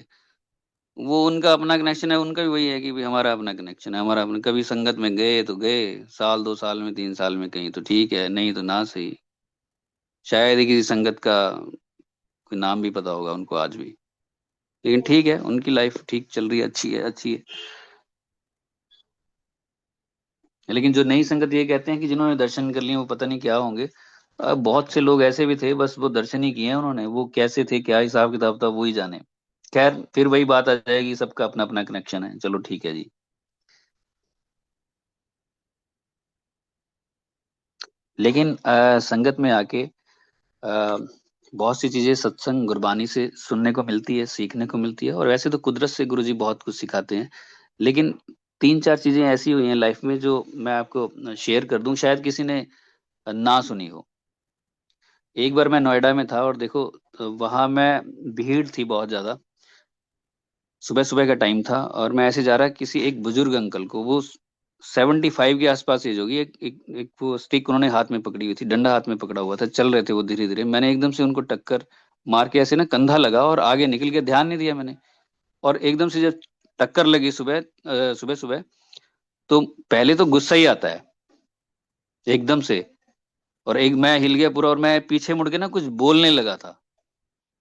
वो उनका अपना कनेक्शन है, उनका भी वही है कि भाई हमारा अपना कनेक्शन है, हमारा अपना। कभी संगत में गए तो गए, साल 2 साल में 3 साल में कहीं तो ठीक है, नहीं तो ना सही। शायद ही किसी संगत का कोई नाम भी पता होगा उनको आज भी। लेकिन ठीक है, उनकी लाइफ ठीक चल रही है, अच्छी है, अच्छी है। लेकिन जो नई संगत ये कहते हैं कि जिन्होंने दर्शन कर लिए वो पता नहीं क्या होंगे। बहुत से लोग ऐसे भी थे, बस वो दर्शन ही किए हैं उन्होंने, वो कैसे थे, क्या हिसाब किताब था, वो ही जाने। खैर फिर वही बात आ जाएगी, सबका अपना अपना कनेक्शन है, चलो ठीक है जी। लेकिन संगत में आके बहुत सी चीजें सत्संग गुरबानी से सुनने को मिलती है, सीखने को मिलती है। और वैसे तो कुदरत से गुरुजी बहुत कुछ सिखाते हैं, लेकिन 3-4 चीजें ऐसी हुई हैं लाइफ में जो मैं आपको शेयर कर दूं, शायद किसी ने ना सुनी हो। एक बार मैं नोएडा में था, और देखो वहां मैं, भीड़ थी बहुत ज्यादा, सुबह सुबह का टाइम था, और मैं ऐसे जा रहा, किसी एक बुजुर्ग अंकल को, वो 75 के आसपास एज होगी, एक वो स्टिक उन्होंने हाथ में पकड़ी हुई थी, डंडा हाथ में पकड़ा हुआ था, चल रहे थे वो धीरे धीरे। मैंने एकदम से उनको टक्कर मार के ऐसे ना कंधा लगा और आगे निकल के, ध्यान नहीं दिया मैंने। और एकदम से जब टक्कर लगी सुबह सुबह सुबह, तो पहले तो गुस्सा ही आता है एकदम से। और एक मैं हिल गया पूरा, और मैं पीछे मुड़ के ना कुछ बोलने लगा था।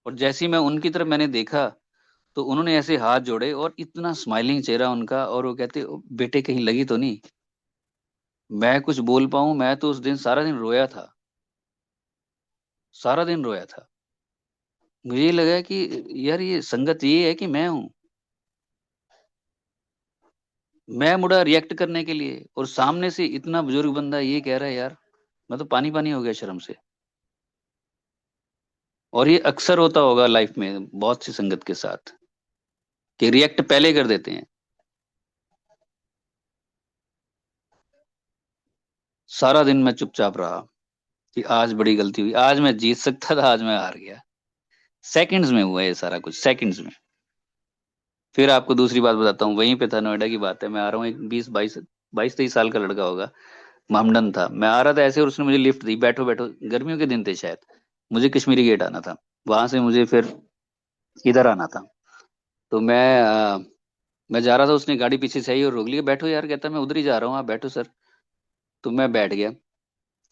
और जैसे ही मैं उनकी तरफ मैंने देखा, तो उन्होंने ऐसे हाथ जोड़े, और इतना स्माइलिंग चेहरा उनका, और वो कहते "ओ, बेटे कहीं लगी तो नहीं"। मैं कुछ बोल पाऊं, मैं तो उस दिन सारा दिन रोया था, सारा दिन रोया था। मुझे ये लगा कि यार ये संगत ये है कि मैं हूं। मैं मुड़ा रिएक्ट करने के लिए, और सामने से इतना बुजुर्ग बंदा ये कह रहा है यार, मैं तो पानी पानी हो गया शर्म से। और ये अक्सर होता होगा लाइफ में बहुत सी संगत के साथ, कि रिएक्ट पहले कर देते हैं। सारा दिन मैं चुपचाप रहा, कि आज बड़ी गलती हुई, आज मैं जीत सकता था, आज मैं हार गया। सेकंड्स में हुआ ये सारा कुछ, सेकंड्स में। फिर आपको दूसरी बात बताता हूँ, वहीं पे था, नोएडा की बात है। मैं आ रहा हूँ, एक 22-22 22-23 साल का लड़का होगा, मामडन था। मैं आ रहा था ऐसे, और उसने मुझे लिफ्ट दी, बैठो बैठो। गर्मियों के दिन थे शायद, मुझे कश्मीरी गेट आना था, वहां से मुझे फिर इधर आना था। तो मैं जा रहा था, उसने गाड़ी पीछे से आई और रोक लिया, बैठो यार, कहता मैं उधर ही जा रहा हूँ, आप बैठो सर। तो मैं बैठ गया।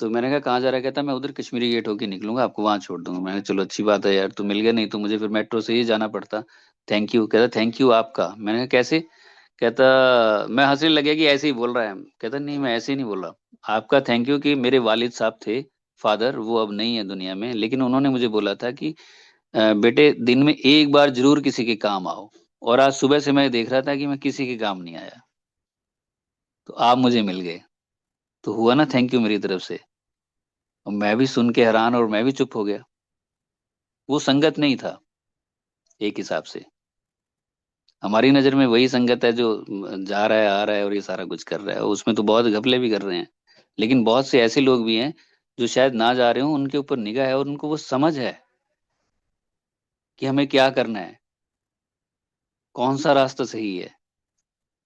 तो मैंने कहा कहाँ जा रहा है, कहता मैं उधर कश्मीरी गेट होके निकलूंगा, आपको वहां छोड़ दूंगा। मैंने कहा चलो अच्छी बात है यार, तू मिल गया, नहीं तो मुझे फिर मेट्रो से ही जाना पड़ता। Thank you. कहता थैंक यू आपका। मैंने कहा कैसे। कहता, मैं हंसने लगे कि ऐसे ही बोल रहा है। कहता नहीं, मैं ऐसे ही नहीं बोल रहा, आपका थैंक यू कि मेरे वालिद साहब थे, फादर, वो अब नहीं है दुनिया में, लेकिन उन्होंने मुझे बोला था कि बेटे दिन में एक बार जरूर किसी के काम आओ। और आज सुबह से मैं देख रहा था कि मैं किसी के काम नहीं आया, तो आप मुझे मिल गए, तो हुआ ना थैंक यू मेरी तरफ से। और मैं भी सुन के हैरान, और मैं भी चुप हो गया। वो संगत नहीं था एक हिसाब से। हमारी नजर में वही संगत है जो जा रहा है, आ रहा है, और ये सारा कुछ कर रहा है, उसमें तो बहुत घपले भी कर रहे हैं। लेकिन बहुत से ऐसे लोग भी हैं जो शायद ना जा रहे हो, उनके ऊपर निगाह है और उनको वो समझ है कि हमें क्या करना है, कौन सा रास्ता सही है,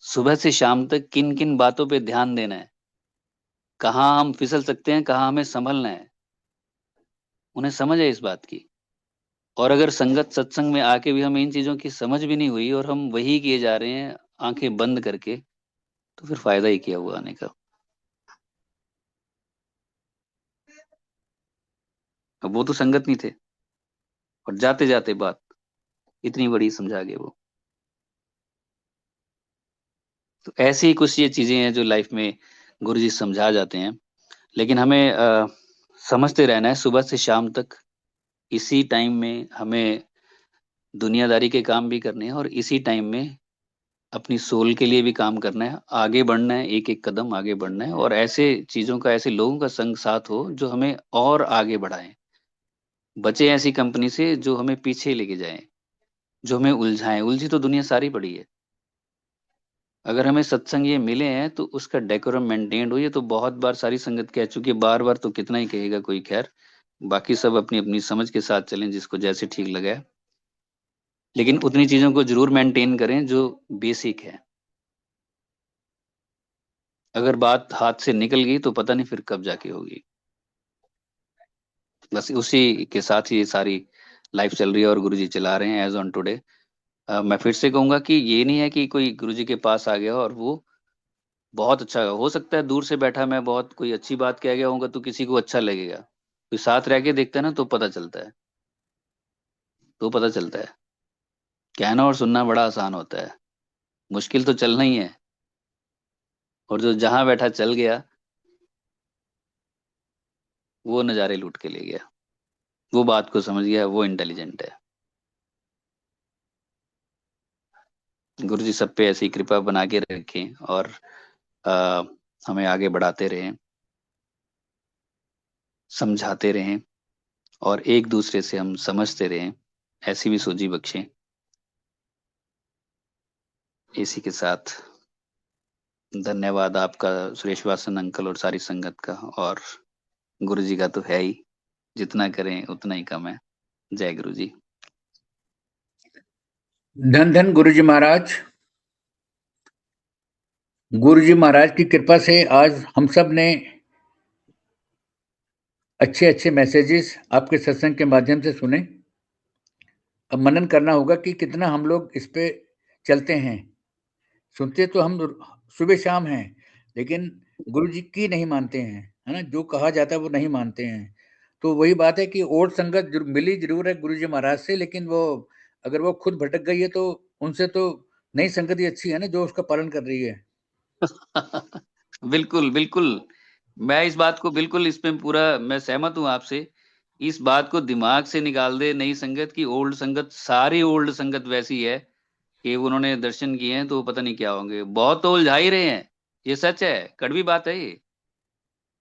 सुबह से शाम तक किन किन बातों पे ध्यान देना है, कहाँ हम फिसल सकते हैं, कहाँ हमें संभलना है, उन्हें समझ है इस बात की। और अगर संगत सत्संग में आके भी हमें इन चीजों की समझ भी नहीं हुई और हम वही किए जा रहे हैं आंखें बंद करके, तो फिर फायदा ही क्या हुआ आने का। अब वो तो संगत नहीं थे, और जाते जाते बात इतनी बड़ी समझा गए वो। तो ऐसी ही कुछ ये चीजें हैं जो लाइफ में गुरुजी समझा जाते हैं। लेकिन हमें समझते रहना है सुबह से शाम तक। इसी टाइम में हमें दुनियादारी के काम भी करने हैं, और इसी टाइम में अपनी सोल के लिए भी काम करना है, आगे बढ़ना है, एक एक कदम आगे बढ़ना है, और ऐसे चीजों का, ऐसे लोगों का संग साथ हो जो हमें और आगे बढ़ाएं। बचे ऐसी कंपनी से जो हमें पीछे लेके जाएं, जो हमें उलझाएं। उलझी तो दुनिया सारी पड़ी है। अगर हमें सत्संग ये मिले हैं तो उसका डेकोरम मेंटेन्ड हो। ये तो बहुत बार सारी संगत कह चुकी है, बार बार तो कितना ही कहेगा कोई। खैर, बाकी सब अपनी अपनी समझ के साथ चलें, जिसको जैसे ठीक लगे। लेकिन उतनी चीजों को जरूर मेंटेन करें जो बेसिक है। अगर बात हाथ से निकल गई तो पता नहीं फिर कब जाके होगी। बस उसी के साथ ही ये सारी लाइफ चल रही है और गुरुजी चला रहे हैं एज ऑन टुडे। मैं फिर से कहूंगा कि ये नहीं है कि कोई गुरुजी के पास आ गया और वो बहुत अच्छा हो सकता है। दूर से बैठा मैं बहुत कोई अच्छी बात कह गया होगा तो किसी को अच्छा लगेगा। कोई साथ रह के देखता है ना, तो पता चलता है। तो पता चलता है। कहना और सुनना बड़ा आसान होता है, मुश्किल तो चलना ही है। और जो जहां बैठा चल गया, वो नज़ारे लूट के ले गया। वो बात को समझ गया, वो इंटेलिजेंट है। गुरु जी सब पे ऐसी कृपा बना के रखें, और आ, हमें आगे बढ़ाते रहें, समझाते रहें, और एक दूसरे से हम समझते रहें। ऐसी भी सोची बख्शें। इसी के साथ धन्यवाद आपका, सुरेश वासन अंकल और सारी संगत का। और गुरु जी का तो है ही, जितना करें उतना ही कम है। जय गुरु जी। धन धन गुरु जी महाराज। गुरु जी महाराज की कृपा से आज हम सब ने अच्छे अच्छे मैसेजेस आपके सत्संग के माध्यम से सुने। अब मनन करना होगा कि कितना हम लोग इस पे चलते हैं। सुनते तो हम सुबह शाम हैं, लेकिन गुरु जी की नहीं मानते हैं, है ना? जो कहा जाता है वो नहीं मानते हैं। तो वही बात है कि ओल्ड संगत मिली जरूर है गुरु जी महाराज से, लेकिन वो अगर वो खुद भटक गई है तो उनसे तो नई संगत ही अच्छी है ना, जो उसका पालन कर रही है। बिल्कुल बिल्कुल। मैं इस बात को बिल्कुल, इस पे पूरा मैं सहमत हूँ आपसे। इस बात को दिमाग से निकाल दे नई संगत की। ओल्ड संगत, सारी ओल्ड संगत वैसी है कि उन्होंने दर्शन किए हैं तो पता नहीं क्या होंगे। बहुत तो उलझा ही रहे हैं, ये सच है, कड़वी बात है ये।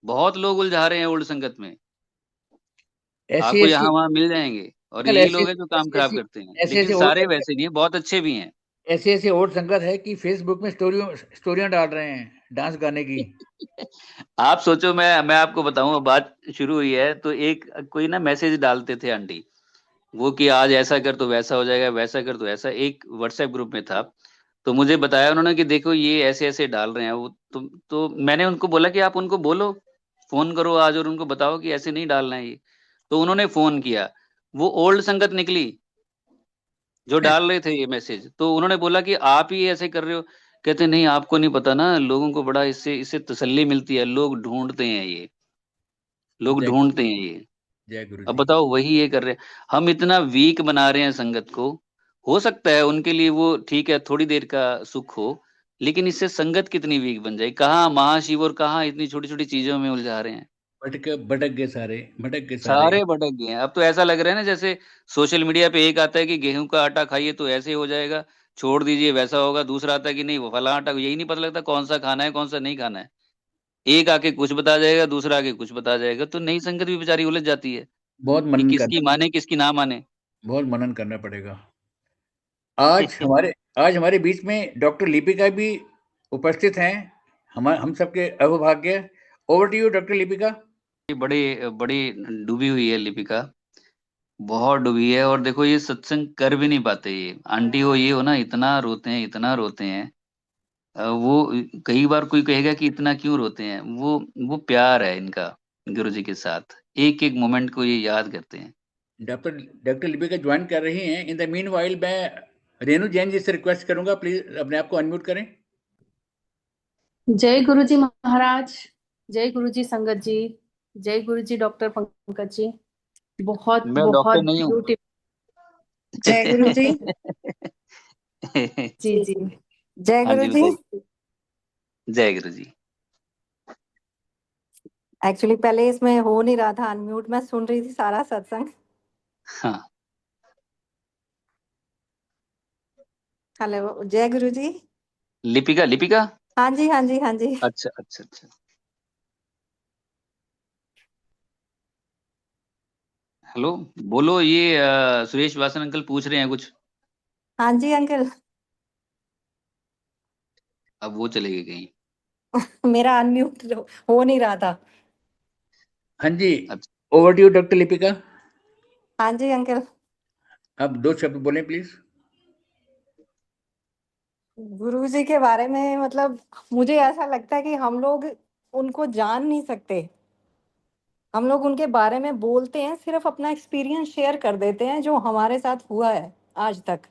बहुत लोग उलझा रहे हैं ओल्ड संगत में। ऐसी आपको ऐसी यहाँ वहां मिल जाएंगे, और कल यही ऐसी लोग हैं जो काम ऐसी खराब ऐसी करते हैं। ऐसी लेकिन ऐसी ओल्ड सारे संगत वैसे नहीं है, बहुत अच्छे भी हैं। ऐसी ऐसी ओल्ड संगत है कि फेसबुक में स्टोरियां डाल रहे हैं डांस गाने की। आप सोचो, मैं आपको बताऊं, बात शुरू हुई है तो एक कोई ना मैसेज डालते थे आंटी, वो कि आज ऐसा कर तो वैसा हो जाएगा, वैसा कर तो ऐसा। एक व्हाट्सएप ग्रुप में था, तो मुझे बताया उन्होंने कि देखो ये ऐसे ऐसे डाल रहे हैं वो। तो मैंने उनको बोला कि आप उनको बोलो, फोन करो आज और उनको बताओ कि ऐसे नहीं डालना है ये। तो उन्होंने फोन किया। वो ओल्ड संगत निकली जो डाल रहे थे ये मैसेज। तो उन्होंने बोला कि आप ही ऐसे कर रहे हो। कहते नहीं, आपको नहीं पता ना, लोगों को बड़ा इससे इससे तसल्ली मिलती है, लोग ढूंढते हैं ये, लोग जय ढूंढते हैं ये। जय गुरु अब जी। बताओ, वही ये कर रहे हैं। हम इतना वीक बना रहे हैं संगत को। हो सकता है उनके लिए वो ठीक है, थोड़ी देर का सुख हो, लेकिन इससे संगत कितनी वीक बन जाए। कहाँ महाशिव और कहाँ इतनी छोटी छोटी चीजों में उलझा रहे हैं। भटक गए सारे, भटक गए सारे। सारे भटक गए हैं। अब तो ऐसा लग रहा है ना, जैसे सोशल मीडिया पे एक आता है कि गेहूं का आटा खाइए तो ऐसे हो जाएगा, छोड़ दीजिए वैसा होगा। दूसरा आता है कि नहीं, वो फला आटा, यही नहीं पता लगता कौन सा खाना है कौन सा नहीं खाना है। एक आके कुछ बता जाएगा, दूसरा आके कुछ बता जाएगा। तो नई संगत भी बेचारी उलझ जाती है बहुत कि मनन किसकी करना माने किसकी ना माने। बहुत मनन करना पड़ेगा। आज हमारे बीच में डॉक्टर लिपिका भी उपस्थित हैं, हम सबके अहोभाग्य। Over to you doctor Lipika. बड़ी बड़ी डूबी हुई है लिपिका। बहुत डूबी है। और देखो ये सत्संग कर भी नहीं पाते, ये आंटी हो ये हो ना, इतना रोते हैं, इतना रोते हैं। वो कई बार कोई कहेगा कि इतना क्यों रोते हैं, वो प्यार है इनका गुरु जी के साथ, एक एक मोमेंट को ये याद करते हैं। डॉक्टर डॉक्टर लिपिका ज्वाइन कर रही हैं। इन द मीन वाइल मैं रेणु जैन जी से रिक्वेस्ट करूंगा, प्लीज अपने आप को अनम्यूट करें। जय गुरु जी महाराज, जय गुरु जी संगत जी, जय गुरु जी डॉक्टर पंकज जी। बहुत मैं डॉक्टर बहुत नहीं हूँ। ब्यूटीफुल। जय गुरु जी। जी जी। जय हाँ गुरु जी जी। बताइए। जय गुरु जी। एक्चुअली पहले इसमें हो नहीं रहा था अनम्यूट, मैं सुन रही थी सारा सत्संग। हाँ। हेलो, जय गुरु जी। लिपिका, लिपिका। हाँ जी हाँ जी हाँ जी। अच्छा अच्छा अच्छा। हेलो। बोलो, ये सुरेश वासन अंकल पूछ रहे हैं कुछ। हाँ जी अंकल। अब वो चले गए कहीं। मेरा अनम्यूट हो नहीं रहा था। हाँ जी, अच्छा। Over to you doctor Lipika. हाँ जी अंकल। अब 2 शब्द बोलें प्लीज। गुरु जी के बारे में मतलब मुझे ऐसा लगता है कि हम लोग उनको जान नहीं सकते। हम लोग उनके बारे में बोलते हैं, सिर्फ अपना एक्सपीरियंस शेयर कर देते हैं जो हमारे साथ हुआ है आज तक।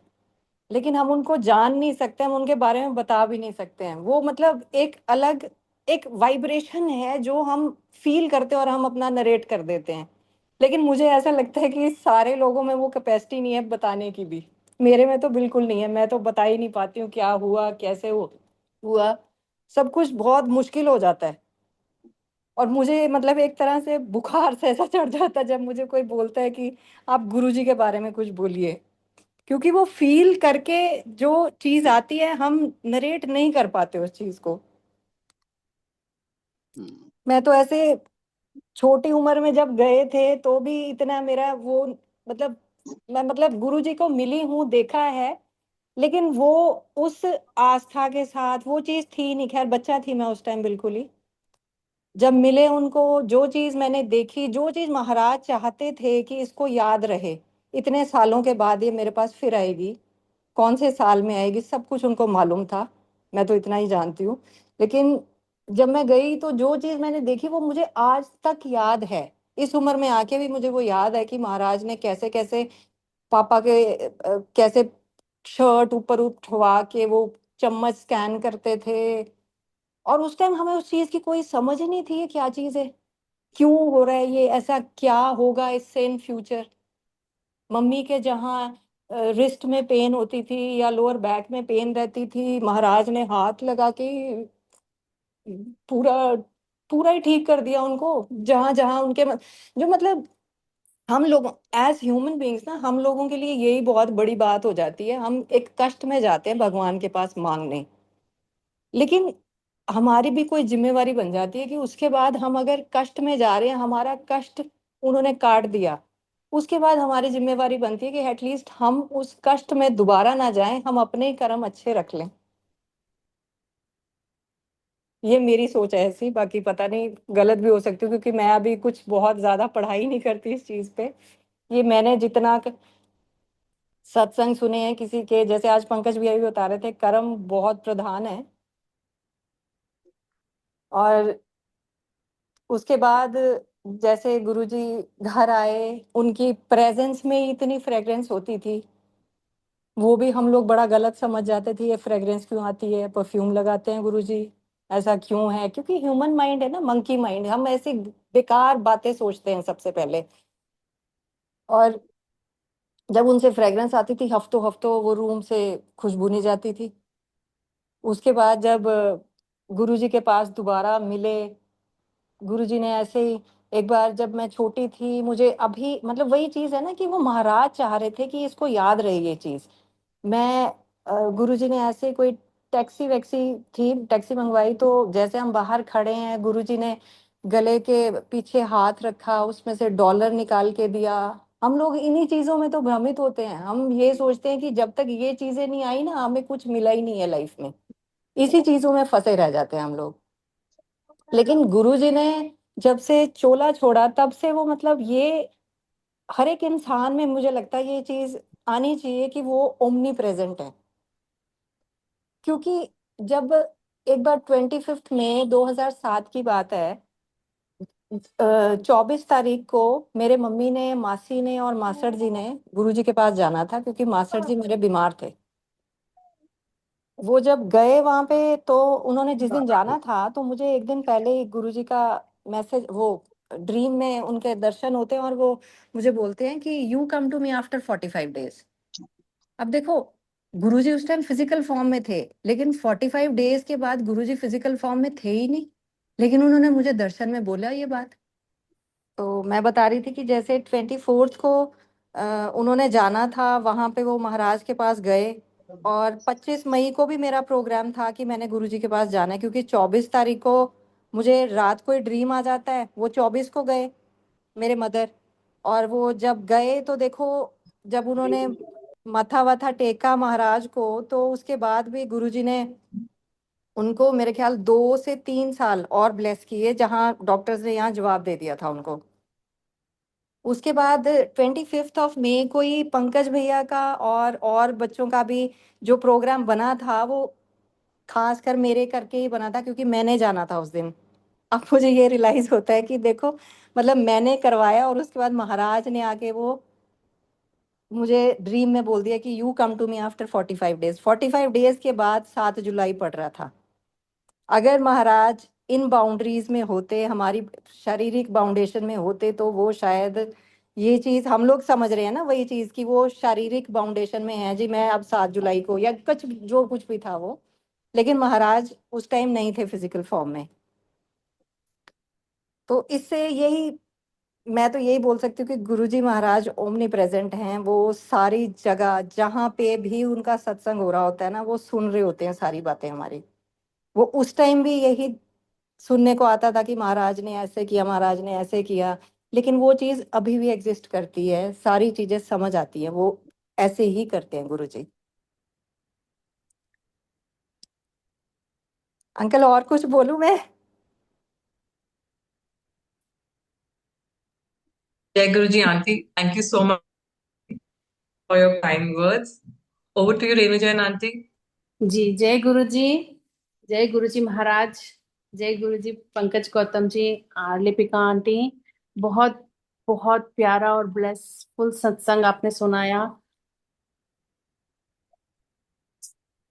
लेकिन हम उनको जान नहीं सकते, हम उनके बारे में बता भी नहीं सकते हैं। वो मतलब एक अलग एक वाइब्रेशन है जो हम फील करते हैं और हम अपना नरेट कर देते हैं। लेकिन मुझे ऐसा लगता है कि सारे लोगों में वो कैपेसिटी नहीं है बताने की भी। मेरे में तो बिल्कुल नहीं है, मैं तो बता ही नहीं पाती हूँ क्या हुआ, कैसे हुआ। सब कुछ बहुत मुश्किल हो जाता है। और मुझे मतलब एक तरह से बुखार से ऐसा चढ़ जाता है जब मुझे कोई बोलता है कि आप गुरुजी के बारे में कुछ बोलिए। क्योंकि वो फील करके जो चीज आती है हम नरेट नहीं कर पाते उस चीज को। हम्म। मैं तो ऐसे छोटी उम्र में जब गए थे तो भी इतना मेरा वो मतलब मैं मतलब गुरुजी को मिली हूँ, देखा है। लेकिन वो उस आस्था के साथ वो चीज थी नहीं। खैर बच्चा थी मैं उस टाइम बिल्कुल ही। जब मिले उनको, जो चीज मैंने देखी, जो चीज महाराज चाहते थे कि इसको याद रहे, इतने सालों के बाद ये मेरे पास फिर आएगी, कौन से साल में आएगी, सब कुछ उनको मालूम था। मैं तो इतना ही जानती हूँ। लेकिन जब मैं गई तो जो चीज मैंने देखी वो मुझे आज तक याद है। इस उम्र में आके भी मुझे वो याद है कि महाराज ने कैसे कैसे पापा के कैसे शर्ट ऊपर उठवा के वो चम्मच स्कैन करते थे। और उस टाइम हमें उस चीज की कोई समझ ही नहीं थी, ये क्या चीज है, क्यों हो रहा है ये, ऐसा क्या होगा इससे इन फ्यूचर। मम्मी के जहाँ रिस्ट में पेन होती थी या लोअर बैक में पेन रहती थी, महाराज ने हाथ लगा के पूरा पूरा ही ठीक कर दिया उनको। जहां जहां उनके जो मतलब हम लोग एज ह्यूमन बीइंग्स ना, हम लोगों के लिए यही बहुत बड़ी बात हो जाती है। हम एक कष्ट में जाते हैं भगवान के पास मांगने। लेकिन हमारी भी कोई जिम्मेवारी बन जाती है कि उसके बाद हम अगर कष्ट में जा रहे हैं, हमारा कष्ट उन्होंने काट दिया, उसके बाद हमारी जिम्मेवारी बनती है कि एटलीस्ट हम उस कष्ट में दोबारा ना जाएं, हम अपने कर्म अच्छे रख लें। ये मेरी सोच है ऐसी, बाकी पता नहीं गलत भी हो सकती है क्योंकि मैं अभी कुछ बहुत ज्यादा पढ़ाई नहीं करती इस चीज पे। ये मैंने जितना सत्संग सुने हैं किसी के, जैसे आज पंकज भैया भी बता रहे थे, कर्म बहुत प्रधान है। और उसके बाद जैसे गुरुजी घर आए, उनकी प्रेजेंस में ही इतनी फ्रेग्रेंस होती थी। वो भी हम लोग बड़ा गलत समझ जाते थे, ये फ्रेग्रेंस क्यों आती है, परफ्यूम लगाते हैं गुरुजी, ऐसा क्यों है। क्योंकि ह्यूमन माइंड है ना, मंकी माइंड, हम ऐसी बेकार बातें सोचते हैं सबसे पहले। और जब उनसे फ्रेग्रेंस आती थी हफ्तों हफ्तों वो रूम से खुशबू नहीं जाती थी। उसके बाद जब गुरुजी के पास दोबारा मिले, गुरुजी ने ऐसे ही एक बार जब मैं छोटी थी, मुझे अभी मतलब वही चीज है ना कि वो महाराज चाह रहे थे कि इसको याद रहे ये चीज। मैं गुरुजी ने ऐसे कोई टैक्सी वैक्सी थी, टैक्सी मंगवाई, तो जैसे हम बाहर खड़े हैं गुरुजी ने गले के पीछे हाथ रखा, उसमें से डॉलर निकाल के दिया। हम लोग इन्हीं चीजों में तो भ्रमित होते हैं, हम ये सोचते हैं कि जब तक ये चीजें नहीं आई ना हमें कुछ मिला ही नहीं है लाइफ में। इसी चीजों में फंसे रह जाते हैं हम लोग। लेकिन गुरुजी ने जब से चोला छोड़ा तब से वो मतलब ये हर एक इंसान में मुझे लगता है ये चीज आनी चाहिए कि वो ओमनी प्रेजेंट है। क्योंकि जब एक बार 25 मई 2007 की बात है, 24 तारीख को मेरे मम्मी ने, मासी ने और मासड़ जी ने गुरुजी के पास जाना था, क्योंकि मासड़ जी मेरे बीमार थे। वो जब गए वहां पे, तो उन्होंने जिस दिन जाना था, तो मुझे एक दिन पहले ही गुरुजी का मैसेज, वो ड्रीम में उनके दर्शन होते हैं और वो मुझे बोलते हैं कि you come to me after 45 days. अब देखो, गुरुजी उस टाइम फिजिकल फॉर्म में थे, लेकिन 45 डेज के बाद गुरुजी फिजिकल फॉर्म में थे ही नहीं, लेकिन उन्होंने मुझे दर्शन में बोला ये बात। तो मैं बता रही थी कि जैसे 24 को उन्होंने जाना था वहां पे, वो महाराज के पास गए। और 25 मई को भी मेरा प्रोग्राम था कि मैंने गुरुजी के पास जाना है, क्योंकि 24 तारीख को मुझे रात को ही ड्रीम आ जाता है। वो 24 को गए मेरे मदर, और वो जब गए तो देखो, जब उन्होंने मथा वथा टेका महाराज को, तो उसके बाद भी गुरुजी ने उनको मेरे ख्याल 2 से 3 साल और ब्लेस किए, जहाँ डॉक्टर्स ने यहाँ जवाब दे दिया था उनको। उसके बाद 25 मई को ही पंकज भैया का और बच्चों का भी जो प्रोग्राम बना था, वो खासकर मेरे करके ही बना था, क्योंकि मैंने जाना था उस दिन। अब मुझे ये रियलाइज होता है कि देखो, मतलब मैंने करवाया, और उसके बाद महाराज ने आके वो मुझे ड्रीम में बोल दिया कि you come to me after 45 days. 45 days के बाद 7 जुलाई पड़ रहा था। अगर महाराज इन बाउंड्रीज में होते, हमारी शारीरिक बाउंडेशन में होते, तो वो शायद ये चीज हम लोग समझ रहे हैं ना, वही चीज कि वो शारीरिक बाउंडेशन में है जी, मैं अब 7 जुलाई को या कुछ जो कुछ भी था वो, लेकिन महाराज उस टाइम नहीं थे फिजिकल फॉर्म में। तो इससे यही, मैं तो यही बोल सकती हूँ कि गुरुजी महाराज ओमनी प्रेजेंट हैं। वो सारी जगह जहाँ पे भी उनका सत्संग हो रहा होता है ना, वो सुन रहे होते हैं सारी बातें हमारी। वो उस टाइम भी यही सुनने को आता था कि महाराज ने ऐसे किया, महाराज ने ऐसे किया, लेकिन वो चीज अभी भी एग्जिस्ट करती है, सारी चीजें समझ आती है, वो ऐसे ही करते हैं गुरुजी। अंकल और कुछ बोलूं मैं? Jai Guruji, Auntie, thank you so much for your kind words. Over to you, Renuja and Auntie. जी, जय गुरु जी, जय गुरु जी महाराज, जय गुरु जी पंकज गौतम जी, लिपिका आंटी। बहुत बहुत प्यारा और ब्लेसफुल सत्संग आपने सुनाया।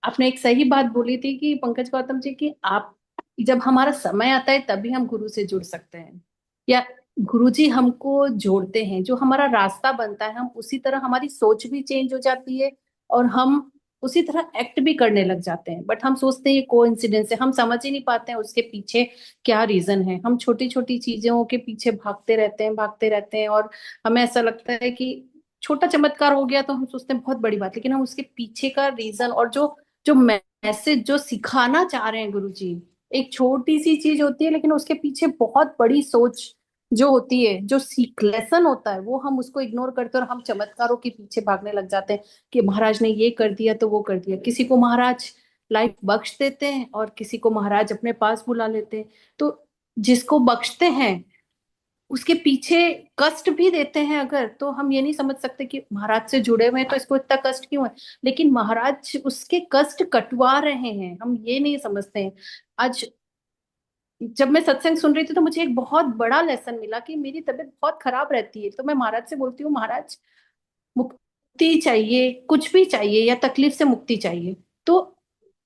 आपने एक सही बात बोली थी कि पंकज गौतम जी की, आप जब हमारा समय आता है तभी हम गुरु से जुड़ सकते हैं, या गुरु जी हमको जोड़ते हैं। जो हमारा रास्ता बनता है, हम उसी तरह, हमारी सोच भी चेंज हो जाती है और हम उसी तरह एक्ट भी करने लग जाते हैं। बट हम सोचते हैं ये कोइंसिडेंस है, हम समझ ही नहीं पाते हैं उसके पीछे क्या रीजन है। हम छोटी छोटी चीजों के पीछे भागते रहते हैं, और हमें ऐसा लगता है कि छोटा चमत्कार हो गया तो हम सोचते हैं बहुत बड़ी बात, लेकिन हम उसके पीछे का रीजन और जो जो मैसेज जो सिखाना चाह रहे हैं गुरु जी, एक छोटी सी चीज होती है लेकिन उसके पीछे बहुत बड़ी सोच जो होती है, जो सीख लेसन होता है, वो हम उसको इग्नोर करते हैं और हम चमत्कारों के पीछे भागने लग जाते हैं कि महाराज ने ये कर दिया तो वो कर दिया। किसी को महाराज लाइफ बख्श देते हैं और किसी को महाराज अपने पास बुला लेते हैं। तो जिसको बख्शते हैं उसके पीछे कष्ट भी देते हैं अगर, तो हम ये नहीं समझ सकते कि महाराज से जुड़े हुए हैं तो इसको इतना कष्ट क्यों है, लेकिन महाराज उसके कष्ट कटवा रहे हैं, हम ये नहीं समझते हैं। आज जब मैं सत्संग सुन रही थी तो मुझे एक बहुत बड़ा लेसन मिला कि मेरी तबीयत बहुत खराब रहती है, तो मैं महाराज से बोलती हूँ, महाराज मुक्ति चाहिए, कुछ भी चाहिए, या तकलीफ से मुक्ति चाहिए। तो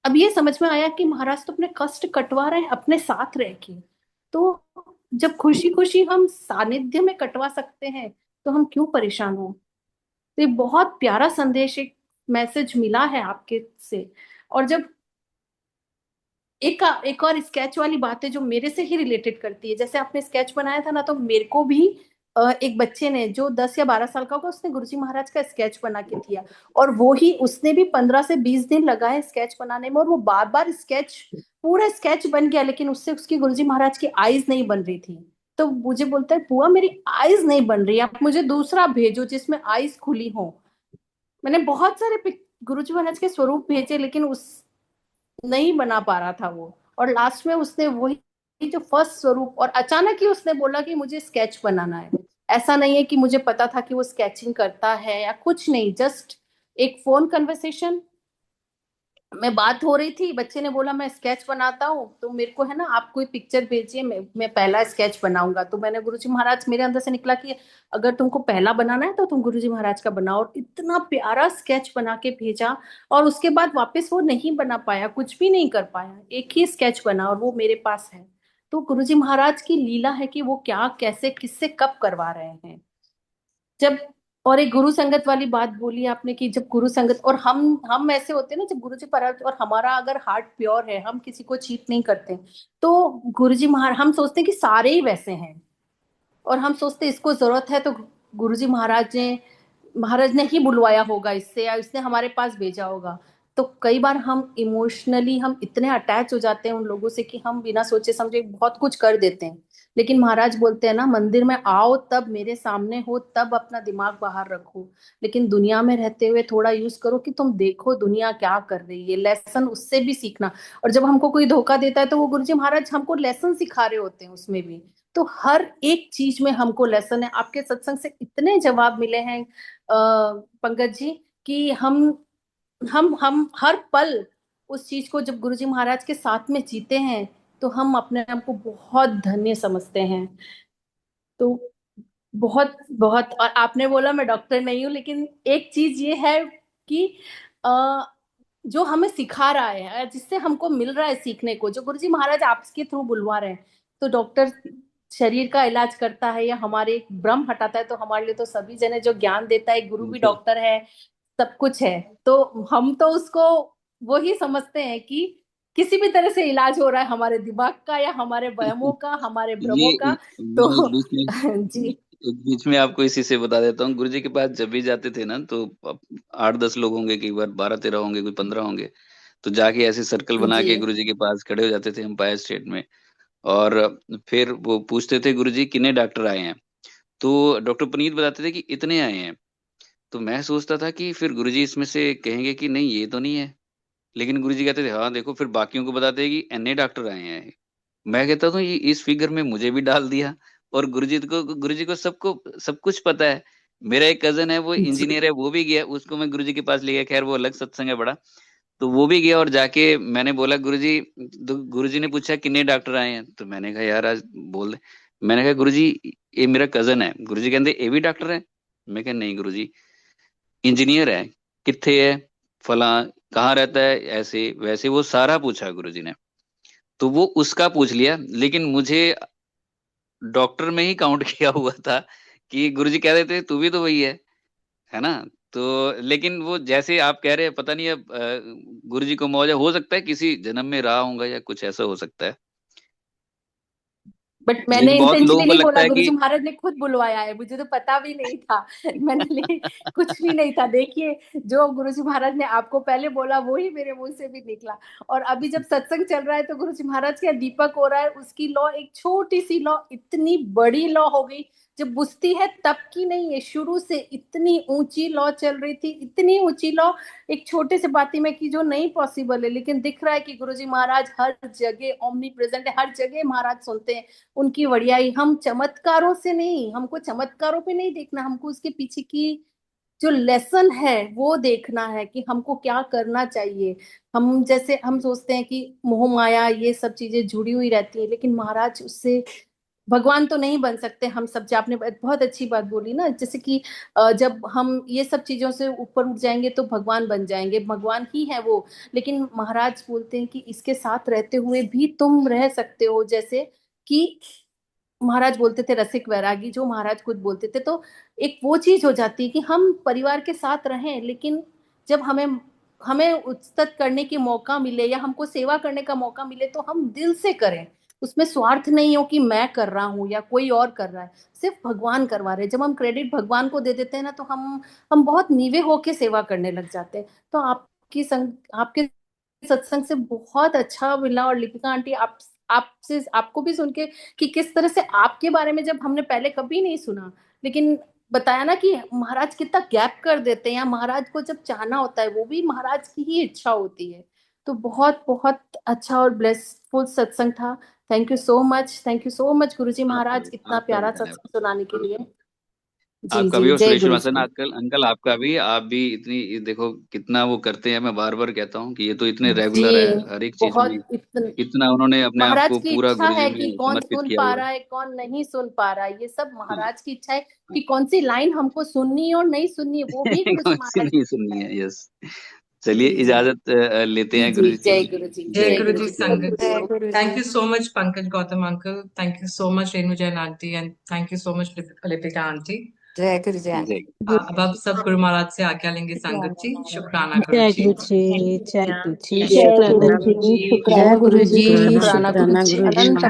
अब ये समझ में आया कि महाराज तो अपने कष्ट कटवा रहे हैं अपने साथ रह के। तो जब खुशी खुशी हम सानिध्य में कटवा सकते हैं तो हम क्यों परेशान हो। तो ये बहुत प्यारा संदेश, एक मैसेज मिला है आपके से। और जब एक और स्केच वाली बात है जो मेरे से ही रिलेटेड करती है, जैसे आपने स्केच बनाया था ना, तो मेरे को भी एक बच्चे ने जो 10 या 12 साल का होगा, उसने गुरुजी महाराज का स्केच बना के दिया, और वो ही उसने भी 15 से 20 दिन लगाए स्केच बनाने में, और वो बार बार स्केच, पूरा स्केच बन गया, लेकिन उससे उसकी गुरुजी महाराज की आईज नहीं बन रही थी। तो मुझे बोलता है, बुआ मेरी आईज नहीं बन रही, आप मुझे दूसरा भेजो जिसमें आईज खुली हो। मैंने बहुत सारे गुरुजी महाराज के स्वरूप भेजे, लेकिन उस नहीं बना पा रहा था वो। और लास्ट में उसने वही जो फर्स्ट स्वरूप, और अचानक ही उसने बोला कि मुझे स्केच बनाना है। ऐसा नहीं है कि मुझे पता था कि वो स्केचिंग करता है या कुछ नहीं, जस्ट एक फोन कन्वर्सेशन में बात हो रही थी, बच्चे ने बोला मैं स्केच बनाता हूँ, तो मेरे को है ना आप कोई पिक्चर भेजिए, मैं पहला स्केच बनाऊंगा। तो मैंने गुरुजी महाराज, मेरे अंदर से निकला कि अगर तुमको पहला बनाना है तो तुम गुरुजी महाराज का बनाओ, और इतना प्यारा स्केच बना के भेजा। और उसके बाद वापस वो नहीं बना पाया, कुछ भी नहीं कर पाया, एक ही स्केच बना और वो मेरे पास है। तो गुरुजी महाराज की लीला है कि वो क्या, कैसे, किससे, कब करवा रहे हैं। जब, और एक गुरु संगत वाली बात बोली आपने कि जब गुरु संगत, और हम ऐसे होते हैं ना, जब गुरु जी पर, और हमारा अगर हार्ट प्योर है, हम किसी को चीट नहीं करते, तो गुरु जी महाराज, हम सोचते हैं कि सारे ही वैसे हैं, और हम सोचते हैं इसको जरूरत है तो गुरु जी महाराज ने ही बुलवाया होगा इससे, या इसने हमारे पास भेजा होगा। तो कई बार हम इमोशनली हम इतने अटैच हो जाते हैं उन लोगों से कि हम बिना सोचे समझे बहुत कुछ कर देते हैं। लेकिन महाराज बोलते हैं ना, मंदिर में आओ तब मेरे सामने हो, तब अपना दिमाग बाहर रखो, लेकिन दुनिया में रहते हुए थोड़ा यूज करो कि तुम देखो दुनिया क्या कर रही है, लेसन उससे भी सीखना। और जब हमको कोई धोखा देता है तो वो गुरुजी महाराज हमको लेसन सिखा रहे होते हैं उसमें भी। तो हर एक चीज में हमको लेसन है। आपके सत्संग से इतने जवाब मिले हैं पंकज जी, कि हम हर पल उस चीज को जब गुरुजी महाराज के साथ में जीते हैं तो हम अपने आप को बहुत धन्य समझते हैं। तो बहुत बहुत, और आपने बोला मैं डॉक्टर नहीं हूँ, लेकिन एक चीज ये है कि अ, जो हमें सिखा रहा है, जिससे हमको मिल रहा है सीखने को, जो गुरुजी महाराज आपके थ्रू बुलवा रहे हैं, तो डॉक्टर शरीर का इलाज करता है या हमारे भ्रम हटाता है, तो हमारे लिए तो सभी जने जो ज्ञान देता है, गुरु भी बिल्कुल। डॉक्टर है, सब कुछ है। तो हम तो उसको वो ही समझते हैं कि किसी भी तरह से इलाज हो रहा है हमारे दिमाग का या हमारे वहमों का, हमारे ये भ्रमों का। मैं तो जी बीच में आपको इसी से बता देता हूँ, गुरुजी के पास जब भी जाते थे ना, तो 8-10 लोग होंगे, कई बार 12-13 होंगे, कोई 15 होंगे। तो जाके ऐसे सर्कल बना जी के गुरुजी के पास खड़े हो जाते थे एम्पायर स्टेट में। और फिर वो पूछते थे, गुरुजी कितने डॉक्टर आए हैं? तो डॉक्टर पुनीत बताते थे कि इतने आए हैं। तो मैं सोचता था कि फिर गुरुजी इसमें से कहेंगे कि नहीं ये तो नहीं है, लेकिन गुरुजी कहते थे हाँ देखो, फिर बाकियों को बताते कि एने डॉक्टर आए हैं। मैं कहता हूँ ये इस फिगर में मुझे भी डाल दिया। और गुरुजी को सबको सब कुछ पता है। मेरा एक कजन है, वो जी इंजीनियर है, वो भी गया, उसको मैं गुरुजी के पास ले गया, खैर वो अलग सत्संग है बड़ा। तो वो भी गया और जाके मैंने बोला गुरुजी, तो गुरुजी ने पूछा कितने डॉक्टर आए हैं? तो मैंने कहा यार आज बोल दे। मैंने कहा गुरुजी ये मेरा कजन है। गुरुजी कहते ये भी डॉक्टर है? मैं कहा नहीं गुरुजी, इंजीनियर है। कित्थे है? फला। कहाँ रहता है? ऐसे वैसे वो सारा पूछा गुरुजी ने। तो वो उसका पूछ लिया, लेकिन मुझे डॉक्टर में ही काउंट किया हुआ था कि गुरुजी कह रहे थे तू भी तो वही है ना? तो लेकिन वो जैसे आप कह रहे हैं, पता नहीं अब गुरुजी को मौजा हो सकता है किसी जन्म में रहा होगा या कुछ ऐसा हो सकता है। बट मैंने लेकिन बहुत इंटेंशनली लोगों को नहीं लगता बोला, है कि गुरुजी महाराज ने खुद बुलवाया है, मुझे तो पता भी नहीं था। कुछ भी नहीं था। देखिए, जो गुरुजी महाराज ने आपको पहले बोला वही मेरे मुंह से भी निकला। और अभी जब सत्संग चल रहा है तो गुरुजी महाराज का दीपक हो रहा है, उसकी लौ एक छोटी सी लौ इतनी बड़ी लौ हो गई। जब बुझती है तब की नहीं है, शुरू से इतनी ऊंची लौ चल रही थी, इतनी ऊंची लौ एक छोटे से बाती में की, जो नहीं पॉसिबल है। लेकिन दिख रहा है कि गुरुजी महाराज हर जगह ओमनी प्रेजेंट है, हर जगह महाराज सुनते हैं उनकी वड़ियाई। हम चमत्कारों से नहीं, हमको चमत्कारों पे नहीं देखना, हमको उसके पीछे की जो लेसन है वो देखना है कि हमको क्या करना चाहिए। हम जैसे हम सोचते हैं कि मोह माया ये सब चीजें जुड़ी हुई रहती है, लेकिन महाराज उससे भगवान तो नहीं बन सकते हम सब। जो आपने बहुत अच्छी बात बोली ना, जैसे कि जब हम ये सब चीजों से ऊपर उठ जाएंगे तो भगवान बन जाएंगे, भगवान ही है वो। लेकिन महाराज बोलते हैं कि इसके साथ रहते हुए भी तुम रह सकते हो, जैसे कि महाराज बोलते थे रसिक वैरागी, जो महाराज खुद बोलते थे। तो एक वो चीज हो जाती है कि हम परिवार के साथ रहें, लेकिन जब हमें हमें उस्तत करने की मौका मिले या हमको सेवा करने का मौका मिले तो हम दिल से करें। उसमें स्वार्थ नहीं हो कि मैं कर रहा हूँ या कोई और कर रहा है, सिर्फ भगवान करवा रहे हैं। जब हम क्रेडिट भगवान को दे देते हैं ना, तो हम बहुत नीवे होके सेवा करने लग जाते हैं। तो आपके सत्संग से बहुत अच्छा मिला। और लिपिका आंटी, आपसे आपको भी सुन के कि किस तरह से आपके बारे में जब हमने पहले कभी नहीं सुना, लेकिन बताया ना कि महाराज कितना गैप कर देते हैं, या महाराज को जब चाहना होता है वो भी महाराज की ही इच्छा होती है। तो बहुत बहुत अच्छा और ब्लेसफुल सत्संग था। Thank you so much, thank you so much गुरुजी आपका महाराज, भी इतना आपका भी प्यारा धन्यवाद। सत्संग सुनाने के लिए। जी आपका जी भी और जय सुरेश गुरु वासन जी। अंकल आपका भी, आप भी इतनी देखो कितना वो करते हैं। मैं बार बार कहता हूँ कि ये तो इतने जी रेगुलर है हर एक चीज में, बहुत इतना उन्होंने अपने आप महाराज को की पूरा इच्छा गुरुजी है कि में कौन समर्पित सुन किया पा हुआ है। रहा है कौन नहीं सुन पा रहा है, ये सब हाँ, महाराज की इच्छा है कि कौन सी लाइन हमको सुननी है और नहीं सुननी है, वो भी गुरु जी कौन सी महाराज नहीं की सुननी इच्छा है। है। यस, चलिए जी जी इजाजत लेते जी हैं जी गुरुजी से। जय गुरु जी, Jai जय Guru गुरु Ji जी। Sangat जय Ji. Guru Thank ji. you so much, Pankaj Gautam uncle. Thank you so much, Renu Jain aunty, and thank you so much, Lipika aunty. जय गुरु जी जय अब आप सब गुरु महाराज से आज्ञा लेंगे संगत जी। शुक्राना गुरु जय जी। गुरु जी, जय गुरु जी, जय शुक्राना गुरु गुरु जी, जी, जय गुरु जी, शुक्राना शुक्राना गुरु जी, गुरु जी। अनंत